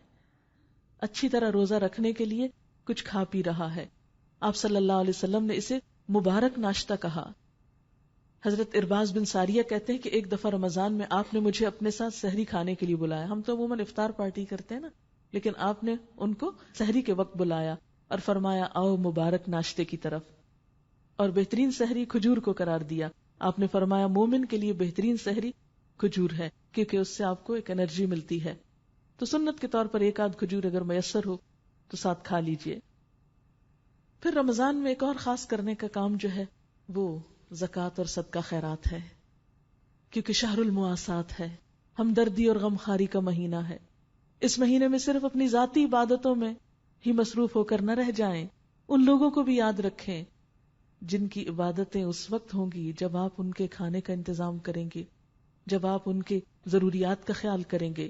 اچھی طرح روزہ رکھنے کے لیے کچھ کھا پی رہا ہے. آپ صلی اللہ علیہ وسلم نے اسے مبارک ناشتہ کہا. حضرت ارباز بن ساریہ کہتے ہیں کہ ایک دفعہ رمضان میں آپ نے مجھے اپنے ساتھ سحری کھانے کے لیے بلایا. ہم تو عموماً افطار پارٹی کرتے ہیں نا، لیکن آپ نے ان کو سحری کے وقت بلایا اور فرمایا آؤ مبارک ناشتے کی طرف. اور بہترین سحری کھجور کو قرار دیا. آپ نے فرمایا مومن کے لیے بہترین سحری کھجور ہے، کیونکہ اس سے آپ کو ایک انرجی ملتی ہے. تو سنت کے طور پر ایک آدھ کھجور اگر میسر ہو تو ساتھ کھا لیجئے۔ پھر رمضان میں ایک اور خاص کرنے کا کام جو ہے وہ زکوٰۃ اور صدقہ خیرات ہے، کیونکہ شہر المواسات ہے، ہمدردی اور غمخواری کا مہینہ ہے۔ اس مہینے میں صرف اپنی ذاتی عبادتوں میں ہی مصروف ہو کر نہ رہ جائیں، ان لوگوں کو بھی یاد رکھیں جن کی عبادتیں اس وقت ہوں گی جب آپ ان کے کھانے کا انتظام کریں گے، جب آپ ان کے ضروریات کا خیال کریں گے۔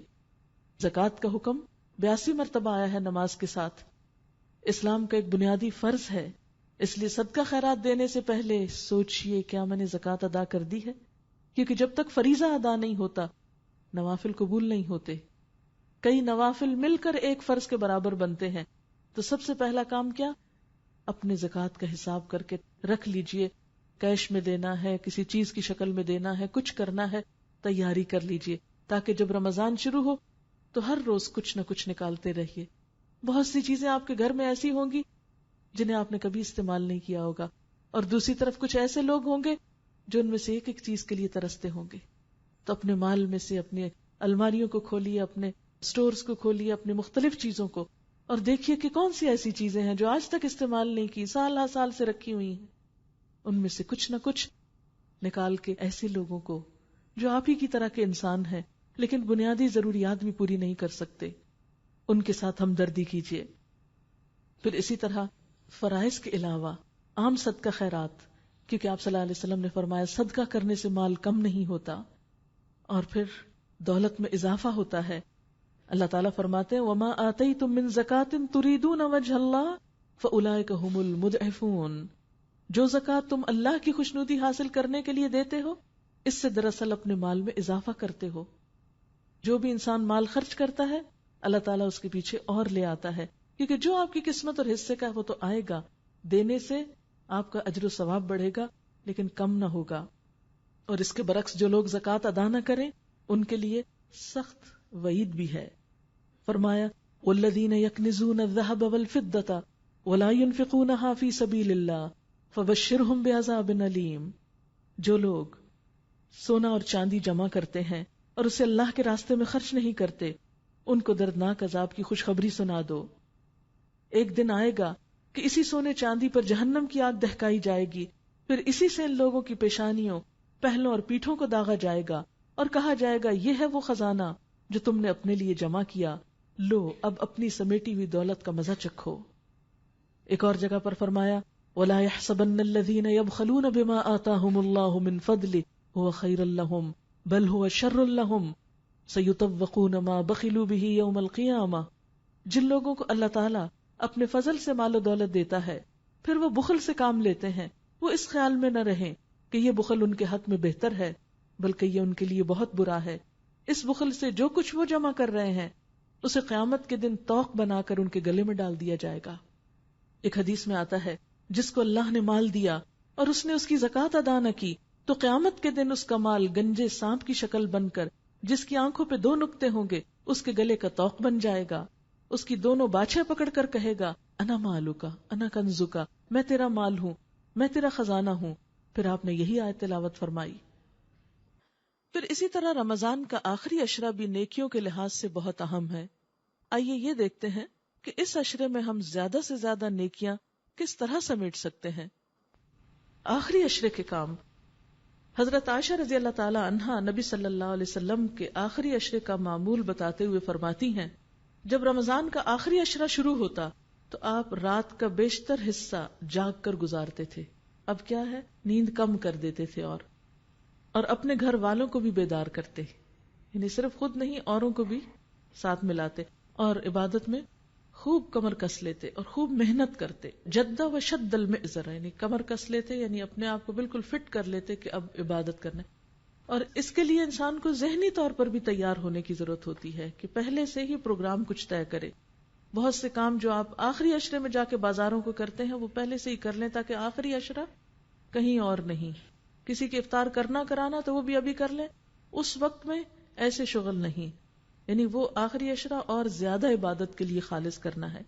زکوٰۃ کا حکم 82 مرتبہ آیا ہے نماز کے ساتھ، اسلام کا ایک بنیادی فرض ہے، اس لیے صدقہ خیرات دینے سے پہلے سوچئے کیا میں نے زکوٰۃ ادا کر دی ہے، کیونکہ جب تک فریضہ ادا نہیں ہوتا نوافل قبول نہیں ہوتے۔ کئی نوافل مل کر ایک فرض کے برابر بنتے ہیں، تو سب سے پہلا کام کیا؟ اپنے زکوٰۃ کا حساب کر کے رکھ لیجئے، کیش میں دینا ہے، کسی چیز کی شکل میں دینا ہے، کچھ کرنا ہے، تیاری کر لیجئے تاکہ جب رمضان شروع ہو تو ہر روز کچھ نہ کچھ نکالتے رہیے۔ بہت سی چیزیں آپ کے گھر میں ایسی ہوں گی جنہیں آپ نے کبھی استعمال نہیں کیا ہوگا، اور دوسری طرف کچھ ایسے لوگ ہوں گے جو ان میں سے ایک ایک چیز کے لیے ترستے ہوں گے۔ تو اپنے مال میں سے اپنی الماریوں کو کھولیے، اپنے سٹورز کو کھولیے، اپنے مختلف چیزوں کو، اور دیکھیے کہ کون سی ایسی چیزیں ہیں جو آج تک استعمال نہیں کی، سال ہر سال سے رکھی ہوئی ہیں، ان میں سے کچھ نہ کچھ نکال کے ایسے لوگوں کو جو آپ ہی کی طرح کے انسان ہیں لیکن بنیادی ضروریات بھی پوری نہیں کر سکتے، ان کے ساتھ ہمدردی کیجیے۔ پھر اسی طرح فرائض کے علاوہ عام صدقہ خیرات، کیونکہ آپ صلی اللہ علیہ وسلم نے فرمایا صدقہ کرنے سے مال کم نہیں ہوتا اور پھر دولت میں اضافہ ہوتا ہے۔ اللہ تعالیٰ فرماتے ہیں وَمَا آتَيْتُم مِّن زَكَاةٍ تُرِيدُونَ وَجْهَ اللَّهِ فَأُولَٰئِكَ هُمُ الْمُضْعِفُونَ، جو زکوٰۃ تم اللہ کی خوشنودی حاصل کرنے کے لیے دیتے ہو اس سے دراصل اپنے مال میں اضافہ کرتے ہو۔ جو بھی انسان مال خرچ کرتا ہے اللہ تعالیٰ اس کے پیچھے اور لے آتا ہے، کیونکہ جو آپ کی قسمت اور حصے کا وہ تو آئے گا، دینے سے آپ کا اجر و ثواب بڑھے گا لیکن کم نہ ہوگا۔ اور اس کے برعکس جو لوگ زکوٰۃ ادا نہ کریں ان کے لیے سخت وعید بھی ہے۔ فرمایا وَالَّذِينَ يَكْنِزُونَ الذَّهَبَ وَالْفِضَّةَ وَلَا يُنْفِقُونَهَا فِي سَبِيلِ اللَّهِ فَبَشِّرْهُم بِعَذَابٍ أَلِيمٍ، جو لوگ سونا اور چاندی جمع کرتے ہیں اور اسے اللہ کے راستے میں خرچ نہیں کرتے ان کو دردناک عذاب کی خوشخبری سنا دو۔ ایک دن آئے گا کہ اسی سونے چاندی پر جہنم کی آگ دہکائی جائے گی، پھر اسی سے ان لوگوں کی پیشانیوں، پہلوں اور پیٹھوں کو داغا جائے گا اور کہا جائے گا یہ ہے وہ خزانہ جو تم نے اپنے لیے جمع کیا، لو اب اپنی سمیٹی ہوئی دولت کا مزہ چکھو۔ ایک اور جگہ پر فرمایا وَلَا يَحْسَبَنَّ الَّذِينَ يَبْخَلُونَ بِمَا آتَاهُمُ اللَّهُ مِنْ فَضْلِهِ هُوَ خَيْرٌ لَّهُمْ بَلْ هُوَ شَرٌّ لَّهُمْ سَيُطَوَّقُونَ مَا بَخِلُوا بِهِ يَوْمَ الْقِيَامَةِ، جن لوگوں کو اللہ تعالیٰ اپنے فضل سے مال و دولت دیتا ہے پھر وہ بخل سے کام لیتے ہیں، وہ اس خیال میں نہ رہیں کہ یہ بخل ان کے حق میں بہتر ہے بلکہ یہ ان کے لیے بہت برا ہے۔ اس بخل سے جو کچھ وہ جمع کر رہے ہیں اسے قیامت کے دن توق بنا کر ان کے گلے میں ڈال دیا جائے گا۔ ایک حدیث میں آتا ہے جس کو اللہ نے مال دیا اور اس نے اس کی زکوٰۃ ادا نہ کی تو قیامت کے دن اس کا مال گنجے سانپ کی شکل بن کر جس کی آنکھوں پہ 2 نقطے ہوں گے اس کے گلے کا توق بن جائے گا، اس کی دونوں باچھیں پکڑ کر کہے گا انا مالوکا انا کنزوکا، میں تیرا مال ہوں، میں تیرا خزانہ ہوں۔ پھر آپ نے یہی آیت تلاوت فرمائی۔ پھر اسی طرح رمضان کا آخری عشرہ بھی نیکیوں کے لحاظ سے بہت اہم ہے۔ آئیے یہ دیکھتے ہیں کہ اس عشرے میں ہم زیادہ سے زیادہ نیکیاں کس طرح سمیٹ سکتے ہیں۔ آخری عشرے کے کام، حضرت عائشہ رضی اللہ تعالی عنہا نبی صلی اللہ علیہ وسلم کے آخری عشرے کا معمول بتاتے ہوئے فرماتی ہیں جب رمضان کا آخری عشرہ شروع ہوتا تو آپ رات کا بیشتر حصہ جاگ کر گزارتے تھے۔ اب کیا ہے، نیند کم کر دیتے تھے اور اپنے گھر والوں کو بھی بیدار کرتے، یعنی صرف خود نہیں اوروں کو بھی ساتھ ملاتے، اور عبادت میں خوب کمر کس لیتے اور خوب محنت کرتے۔ جد و شد المئزر، یعنی کمر کس لیتے، یعنی اپنے آپ کو بالکل فٹ کر لیتے کہ اب عبادت کرنا۔ اور اس کے لیے انسان کو ذہنی طور پر بھی تیار ہونے کی ضرورت ہوتی ہے کہ پہلے سے ہی پروگرام کچھ طے کرے۔ بہت سے کام جو آپ آخری عشرے میں جا کے بازاروں کو کرتے ہیں وہ پہلے سے ہی کر لیں تاکہ آخری عشرہ کہیں اور نہیں۔ کسی کے افطار کرنا کرانا تو وہ بھی ابھی کر لیں، اس وقت میں ایسے شغل نہیں، یعنی وہ آخری عشرہ اور زیادہ عبادت کے لیے خالص کرنا ہے۔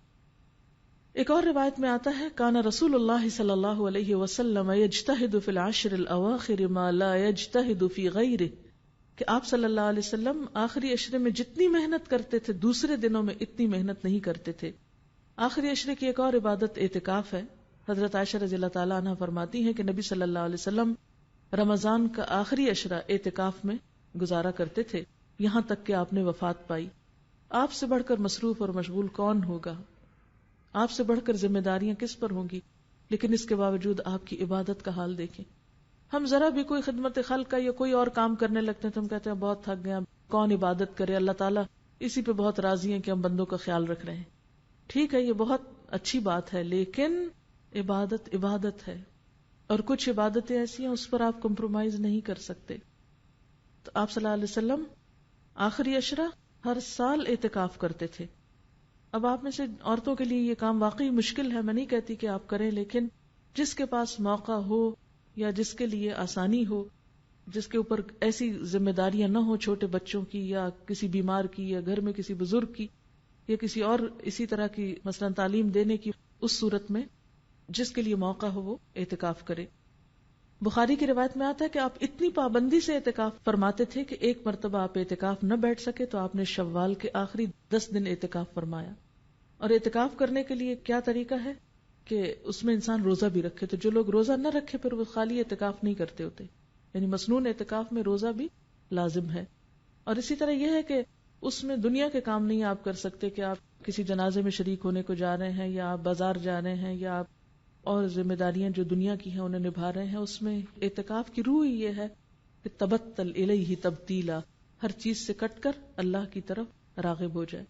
ایک اور روایت میں آتا ہے کان رسول اللہ صلی اللہ علیہ وسلم یجتہد فی العشر الاواخر ما لا یجتہد فی غیرہ، کہ آپ صلی اللہ علیہ وسلم آخری عشرے میں جتنی محنت کرتے تھے دوسرے دنوں میں اتنی محنت نہیں کرتے تھے۔ آخری عشرے کی ایک اور عبادت اعتکاف ہے. حضرت عائشہ رضی اللہ تعالیٰ عنہ فرماتی ہیں کہ نبی صلی اللہ علیہ وسلم رمضان کا آخری عشرہ اعتکاف میں گزارا کرتے تھے یہاں تک کہ آپ نے وفات پائی. آپ سے بڑھ کر مصروف اور مشغول کون ہوگا؟ آپ سے بڑھ کر ذمہ داریاں کس پر ہوں گی؟ لیکن اس کے باوجود آپ کی عبادت کا حال دیکھیں. ہم ذرا بھی کوئی خدمت خلق کا یا کوئی اور کام کرنے لگتے ہیں تو ہم کہتے ہیں بہت تھک گئے, کون عبادت کرے, اللہ تعالیٰ اسی پہ بہت راضی ہیں کہ ہم بندوں کا خیال رکھ رہے ہیں. ٹھیک ہے, یہ بہت اچھی بات ہے, لیکن عبادت عبادت ہے, اور کچھ عبادتیں ایسی ہیں اس پر آپ کمپرومائز نہیں کر سکتے. تو آپ صلی اللہ علیہ وسلم آخری عشرہ ہر سال اعتکاف کرتے تھے. اب آپ میں سے عورتوں کے لیے یہ کام واقعی مشکل ہے, میں نہیں کہتی کہ آپ کریں, لیکن جس کے پاس موقع ہو یا جس کے لیے آسانی ہو, جس کے اوپر ایسی ذمہ داریاں نہ ہو چھوٹے بچوں کی یا کسی بیمار کی یا گھر میں کسی بزرگ کی یا کسی اور اسی طرح کی مثلا تعلیم دینے کی, اس صورت میں جس کے لیے موقع ہو وہ اعتکاف کرے. بخاری کی روایت میں آتا ہے کہ آپ اتنی پابندی سے اعتکاف فرماتے تھے کہ ایک مرتبہ آپ اعتکاف نہ بیٹھ سکے تو آپ نے شوال کے آخری 10 دن اعتکاف فرمایا. اور اعتکاف کرنے کے لیے کیا طریقہ ہے کہ اس میں انسان روزہ بھی رکھے. تو جو لوگ روزہ نہ رکھے پھر وہ خالی اعتکاف نہیں کرتے ہوتے, یعنی مسنون اعتکاف میں روزہ بھی لازم ہے. اور اسی طرح یہ ہے کہ اس میں دنیا کے کام نہیں آپ کر سکتے کہ آپ کسی جنازے میں شریک ہونے کو جا رہے ہیں یا آپ بازار جا رہے ہیں یا آپ اور ذمہ داریاں جو دنیا کی ہیں انہیں نبھا رہے ہیں. اس میں اعتکاف کی روح یہ ہے کہ تبتل الیہ تبتیلا, ہر چیز سے کٹ کر اللہ کی طرف راغب ہو جائے.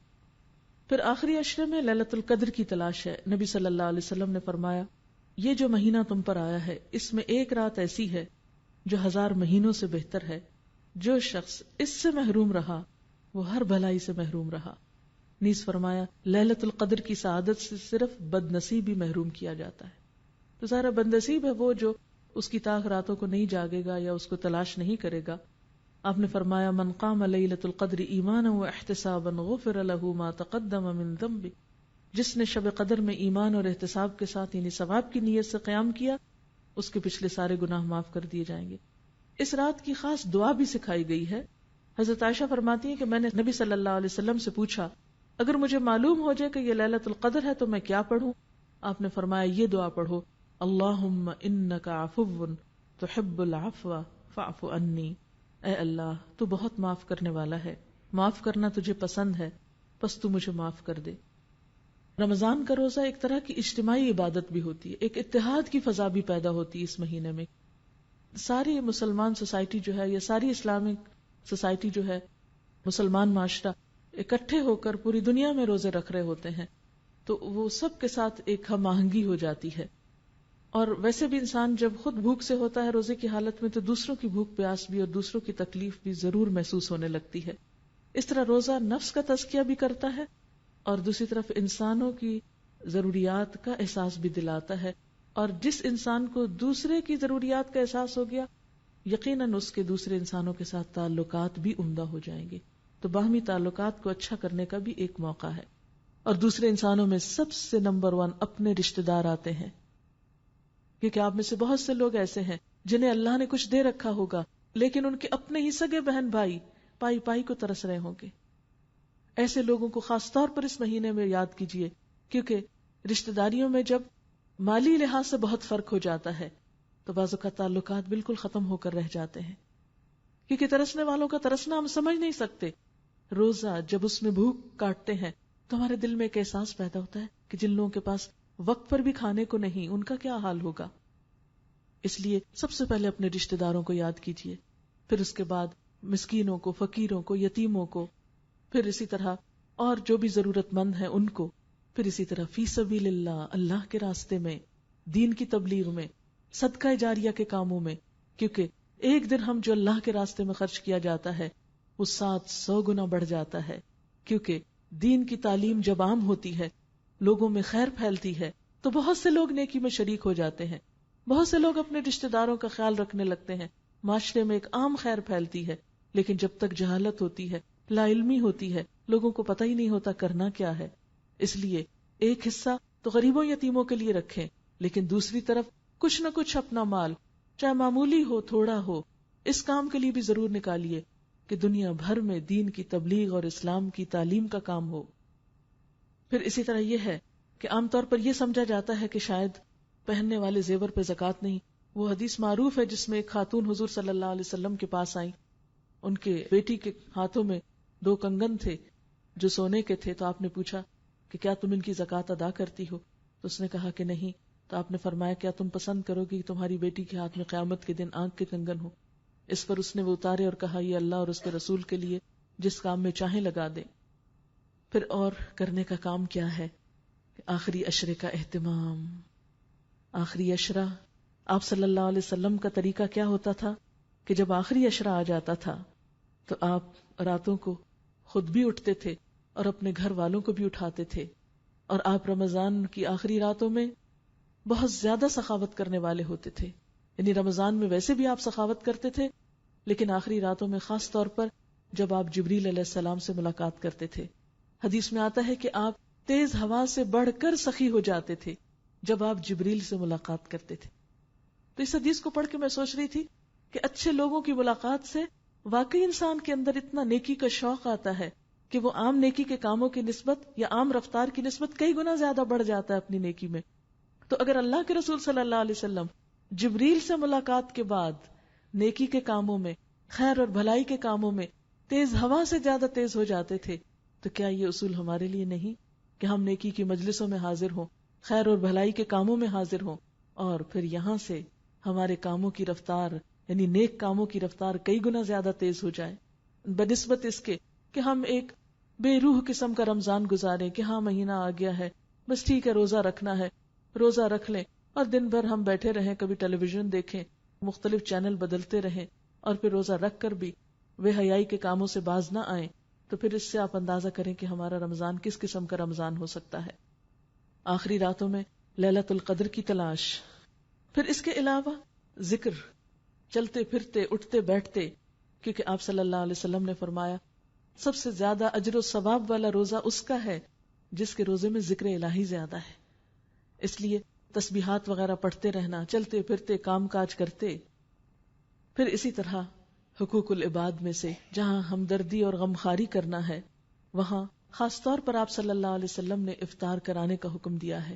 پھر آخری عشرے میں لیلۃ القدر کی تلاش ہے. نبی صلی اللہ علیہ وسلم نے فرمایا یہ جو مہینہ تم پر آیا ہے اس میں ایک رات ایسی ہے جو 1000 مہینوں سے بہتر ہے. جو شخص اس سے محروم رہا وہ ہر بھلائی سے محروم رہا. نیز فرمایا لیلۃ القدر کی سعادت سے صرف بد نصیب ہی محروم کیا جاتا ہے. تو ظاہر بد نصیب ہے وہ جو اس کی طاق راتوں کو نہیں جاگے گا یا اس کو تلاش نہیں کرے گا. آپ نے فرمایا من قام لیلۃ القدر ایمانا واحتسابا غفر له ما تقدم من ذنبه, جس نے شب قدر میں ایمان اور احتساب کے ساتھ یعنی ثواب کی نیت سے قیام کیا اس کے پچھلے سارے گناہ معاف کر دیے جائیں گے. اس رات کی خاص دعا بھی سکھائی گئی ہے. حضرت عائشہ فرماتی ہیں کہ میں نے نبی صلی اللہ علیہ وسلم سے پوچھا اگر مجھے معلوم ہو جائے کہ یہ لیلۃ القدر ہے تو میں کیا پڑھوں؟ آپ نے فرمایا یہ دعا پڑھو اللہم انک عفو تحب العفو فاعف عنی. اے اللہ تو بہت معاف کرنے والا ہے, معاف کرنا تجھے پسند ہے, پس تو مجھے معاف کر دے. رمضان کا روزہ ایک طرح کی اجتماعی عبادت بھی ہوتی ہے, ایک اتحاد کی فضا بھی پیدا ہوتی ہے اس مہینے میں. ساری مسلمان سوسائٹی جو ہے یا ساری اسلامک سوسائٹی جو ہے, مسلمان معاشرہ اکٹھے ہو کر پوری دنیا میں روزے رکھ رہے ہوتے ہیں, تو وہ سب کے ساتھ ایک ہم آہنگی ہو جاتی ہے. اور ویسے بھی انسان جب خود بھوک سے ہوتا ہے روزے کی حالت میں تو دوسروں کی بھوک پیاس بھی اور دوسروں کی تکلیف بھی ضرور محسوس ہونے لگتی ہے. اس طرح روزہ نفس کا تزکیہ بھی کرتا ہے اور دوسری طرف انسانوں کی ضروریات کا احساس بھی دلاتا ہے. اور جس انسان کو دوسرے کی ضروریات کا احساس ہو گیا یقیناً اس کے دوسرے انسانوں کے ساتھ تعلقات بھی عمدہ ہو جائیں گے. تو باہمی تعلقات کو اچھا کرنے کا بھی ایک موقع ہے. اور دوسرے انسانوں میں سب سے نمبر 1 اپنے رشتہ دار آتے ہیں, کیونکہ آپ میں سے بہت سے لوگ ایسے ہیں جنہیں اللہ نے کچھ دے رکھا ہوگا لیکن ان کے اپنے ہی سگے بہن بھائی پائی پائی کو ترس رہے ہوں گے. ایسے لوگوں کو خاص طور پر اس مہینے میں یاد کیجئے, کیونکہ رشتہ داریوں میں جب مالی لحاظ سے بہت فرق ہو جاتا ہے تو بعض اوقات تعلقات بالکل ختم ہو کر رہ جاتے ہیں, کیونکہ ترسنے والوں کا ترسنا ہم سمجھ نہیں سکتے. روزہ جب اس میں بھوک کاٹتے ہیں تو ہمارے دل میں ایک احساس پیدا ہوتا ہے کہ جن لوگوں کے پاس وقت پر بھی کھانے کو نہیں ان کا کیا حال ہوگا. اس لیے سب سے پہلے اپنے رشتہ داروں کو یاد کیجئے, پھر اس کے بعد مسکینوں کو, فقیروں کو, یتیموں کو, پھر اسی طرح اور جو بھی ضرورت مند ہیں ان کو, پھر اسی طرح فی سبیل اللہ, اللہ کے راستے میں, دین کی تبلیغ میں, صدقہ جاریہ کے کاموں میں, کیونکہ ایک دن ہم جو اللہ کے راستے میں خرچ کیا جاتا ہے وہ 700 گنا بڑھ جاتا ہے. کیونکہ دین کی تعلیم جب عام ہوتی ہے, لوگوں میں خیر پھیلتی ہے, تو بہت سے لوگ نیکی میں شریک ہو جاتے ہیں, بہت سے لوگ اپنے رشتہ داروں کا خیال رکھنے لگتے ہیں, معاشرے میں ایک عام خیر پھیلتی ہے. لیکن جب تک جہالت ہوتی ہے, لا علمی ہوتی ہے, لوگوں کو پتہ ہی نہیں ہوتا کرنا کیا ہے. اس لیے ایک حصہ تو غریبوں یتیموں کے لیے رکھیں, لیکن دوسری طرف کچھ نہ کچھ اپنا مال, چاہے معمولی ہو تھوڑا ہو, اس کام کے لیے بھی ضرور نکالیے کہ دنیا بھر میں دین کی تبلیغ اور اسلام کی تعلیم کا کام ہو. پھر اسی طرح یہ ہے کہ عام طور پر یہ سمجھا جاتا ہے کہ شاید پہننے والے زیور پہ زکوٰۃ نہیں. وہ حدیث معروف ہے جس میں ایک خاتون حضور صلی اللہ علیہ وسلم کے پاس آئیں، ان کے بیٹی کے ہاتھوں میں 2 کنگن تھے جو سونے کے تھے. تو آپ نے پوچھا کہ کیا تم ان کی زکوٰۃ ادا کرتی ہو؟ تو اس نے کہا کہ نہیں. تو آپ نے فرمایا کیا تم پسند کرو گی کہ تمہاری بیٹی کے ہاتھ میں قیامت کے دن آنکھ کے کنگن ہو؟ اس پر اس نے وہ اتارے اور کہا یہ اللہ اور اس کے رسول کے لیے جس کام میں چاہیں لگا دے. پھر اور کرنے کا کام کیا ہے کہ آخری عشرے کا اہتمام. آخری عشرہ آپ صلی اللہ علیہ وسلم کا طریقہ کیا ہوتا تھا کہ جب آخری عشرہ آ جاتا تھا تو آپ راتوں کو خود بھی اٹھتے تھے اور اپنے گھر والوں کو بھی اٹھاتے تھے. اور آپ رمضان کی آخری راتوں میں بہت زیادہ سخاوت کرنے والے ہوتے تھے. یعنی رمضان میں ویسے بھی آپ سخاوت کرتے تھے، لیکن آخری راتوں میں خاص طور پر جب آپ جبریل علیہ السلام سے ملاقات کرتے تھے. حدیث میں آتا ہے کہ آپ تیز ہوا سے بڑھ کر سخی ہو جاتے تھے جب آپ جبریل سے ملاقات کرتے تھے. تو اس حدیث کو پڑھ کے میں سوچ رہی تھی کہ اچھے لوگوں کی ملاقات سے واقعی انسان کے اندر اتنا نیکی کا شوق آتا ہے کہ وہ عام نیکی کے کاموں کی نسبت یا عام رفتار کی نسبت کئی گنا زیادہ بڑھ جاتا ہے اپنی نیکی میں. تو اگر اللہ کے رسول صلی اللہ علیہ وسلم جبریل سے ملاقات کے بعد نیکی کے کاموں میں، خیر اور بھلائی کے کاموں میں تیز ہوا سے زیادہ تیز ہو جاتے تھے، تو کیا یہ اصول ہمارے لیے نہیں کہ ہم نیکی کی مجلسوں میں حاضر ہوں، خیر اور بھلائی کے کاموں میں حاضر ہوں، اور پھر یہاں سے ہمارے کاموں کی رفتار یعنی نیک کاموں کی رفتار کئی گنا زیادہ تیز ہو جائے، بنسبت اس کے کہ ہم ایک بے روح قسم کا رمضان گزارے کہ ہاں مہینہ آ گیا ہے، بس ٹھیک ہے روزہ رکھنا ہے، روزہ رکھ لیں اور دن بھر ہم بیٹھے رہیں، کبھی ٹیلی ویژن دیکھیں، مختلف چینل بدلتے رہیں، اور پھر روزہ رکھ کر بھی بے حیائی کے کاموں سے باز نہ آئیں. تو پھر اس سے آپ اندازہ کریں کہ ہمارا رمضان کس قسم کا رمضان ہو سکتا ہے. آخری راتوں میں لیلۃ القدر کی تلاش. پھر اس کے علاوہ ذکر، چلتے پھرتے اٹھتے بیٹھتے، کیونکہ آپ صلی اللہ علیہ وسلم نے فرمایا سب سے زیادہ اجر و ثواب والا روزہ اس کا ہے جس کے روزے میں ذکر الہی زیادہ ہے. اس لیے تسبیحات وغیرہ پڑھتے رہنا، چلتے پھرتے کام کاج کرتے. پھر اسی طرح حقوق العباد میں سے جہاں ہمدردی اور غمخواری کرنا ہے، وہاں خاص طور پر آپ صلی اللہ علیہ وسلم نے افطار کرانے کا حکم دیا ہے،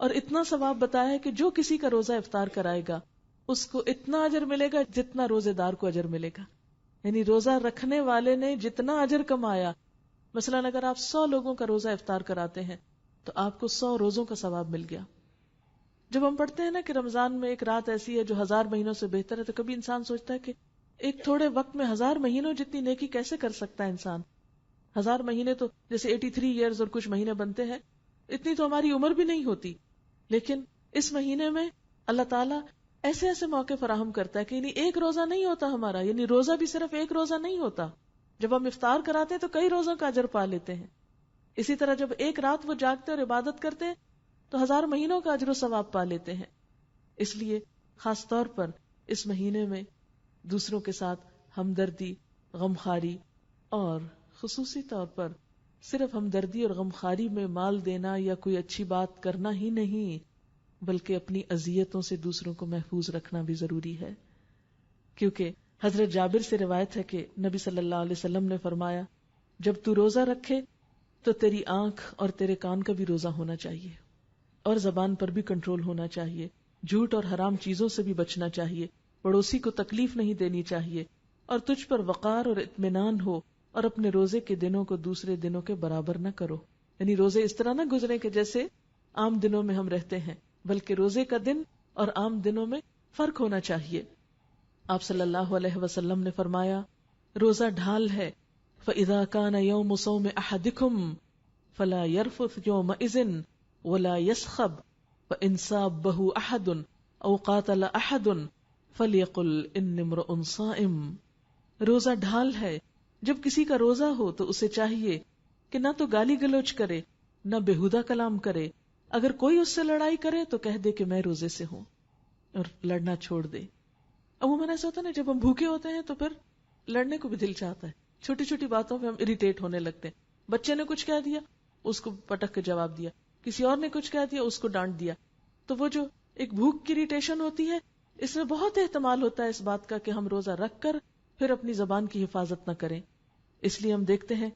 اور اتنا ثواب بتایا ہے کہ جو کسی کا روزہ افطار کرائے گا اس کو اتنا اجر ملے گا جتنا روزے دار کو اجر ملے گا. یعنی روزہ رکھنے والے نے جتنا اجر کمایا، مثلا اگر آپ 100 لوگوں کا روزہ افطار کراتے ہیں تو آپ کو 100 روزوں کا ثواب مل گیا. جب ہم پڑھتے ہیں نا کہ رمضان میں ایک رات ایسی ہے جو 1000 مہینوں سے بہتر ہے، تو کبھی انسان سوچتا ہے کہ ایک تھوڑے وقت میں 1000 مہینوں جتنی نیکی کیسے کر سکتا ہے انسان. 1000 مہینے تو جیسے 83 ایئرز اور کچھ مہینے بنتے ہیں، اتنی تو ہماری عمر بھی نہیں ہوتی. لیکن اس مہینے میں اللہ تعالیٰ ایسے ایسے موقع فراہم کرتا ہے کہ یعنی ایک روزہ نہیں ہوتا ہمارا، یعنی روزہ بھی صرف ایک روزہ نہیں ہوتا. جب ہم افطار کراتے ہیں تو کئی روزوں کا اجر پا لیتے ہیں. اسی طرح جب ایک رات وہ جاگتے اور عبادت کرتے ہیں تو 1000 مہینوں کا اجر و ثواب پا لیتے ہیں. اس لیے خاص طور پر اس مہینے میں دوسروں کے ساتھ ہمدردی، غمخواری، اور خصوصی طور پر صرف ہمدردی اور غمخواری میں مال دینا یا کوئی اچھی بات کرنا ہی نہیں، بلکہ اپنی اذیتوں سے دوسروں کو محفوظ رکھنا بھی ضروری ہے. کیونکہ حضرت جابر سے روایت ہے کہ نبی صلی اللہ علیہ وسلم نے فرمایا جب تو روزہ رکھے تو تیری آنکھ اور تیرے کان کا بھی روزہ ہونا چاہیے، اور زبان پر بھی کنٹرول ہونا چاہیے، جھوٹ اور حرام چیزوں سے بھی بچنا چاہیے، پڑوسی کو تکلیف نہیں دینی چاہیے، اور تجھ پر وقار اور اطمینان ہو، اور اپنے روزے کے دنوں کو دوسرے دنوں کے برابر نہ کرو. یعنی روزے اس طرح نہ گزرے کہ جیسے عام دنوں میں ہم رہتے ہیں، بلکہ روزے کا دن اور عام دنوں میں فرق ہونا چاہیے. آپ صلی اللہ علیہ وسلم نے فرمایا روزہ ڈھال ہے، فَإِذَا كَانَ يَوْمُ صَوْمِ أَحَدِكُمْ فَلَا يَرْفُثْ يَوْمَئِذٍ وَلَا يَسْخَبْ فَإِنْ صَابَّهُ أَحَدٌ أَوْ قَاتَلَ أَحَدٌ فَلْيَقُلْ إِنِّي امْرُؤٌ صَائِمٌ. روزہ ڈھال ہے، جب کسی کا روزہ ہو تو اسے چاہیے کہ نہ تو گالی گلوچ کرے نہ بےہودہ کلام کرے. اگر کوئی اس سے لڑائی کرے تو کہہ دے کہ میں روزے سے ہوں، اور لڑنا چھوڑ دے. عموماً ایسا ہوتا ہے نا جب ہم بھوکے ہوتے ہیں تو پھر لڑنے کو بھی دل چاہتا ہے، چھوٹی چھوٹی باتوں پہ ہم اریٹیٹ ہونے لگتے ہیں. بچے نے کچھ کہہ دیا اس کو پٹک کے جواب دیا، کسی اور نے کچھ کہہ دیا اس کو ڈانٹ دیا. تو وہ جو ایک بھوک کی اریٹیشن ہوتی ہے، اس میں بہت احتمال ہوتا ہے اس بات کا کہ ہم روزہ رکھ کر پھر اپنی زبان کی حفاظت نہ کریں. اس لیے ہم دیکھتے ہیں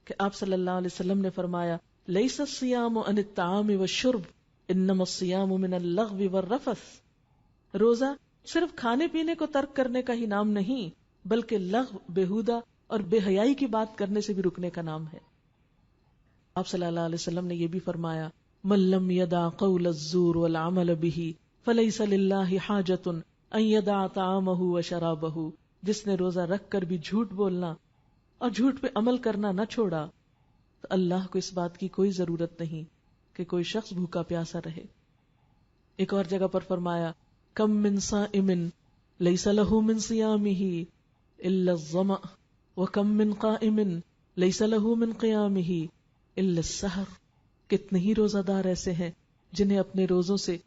کہ آپ صلی اللہ علیہ وسلم نے فرمایا لیس الصیام عن الطعام والشرب انما الصیام من اللغو والرفث. روزہ صرف کھانے پینے کو ترک کرنے کا ہی نام نہیں بلکہ لغو، بیہودہ اور بے حیائی کی بات کرنے سے بھی رکنے کا نام ہے. آپ صلی اللہ علیہ وسلم نے یہ بھی فرمایا من لم یدع قول الزور والعمل به فلیس للہ حاجۃ ان یدع طعامہ وشرابہ. جس نے روزہ رکھ کر بھی جھوٹ بولنا اور جھوٹ پہ عمل کرنا نہ چھوڑا تو اللہ کو اس بات کی کوئی ضرورت نہیں کہ کوئی شخص بھوکا پیاسا رہے. ایک اور جگہ پر فرمایا کم من صائم لیس لہ من صیامہ الا الظمأ وکم من قائم لیس لہ من قیامہ الا السحر. کتنے ہی روزہ دار ایسے ہیں جنہیں اپنے روزوں سے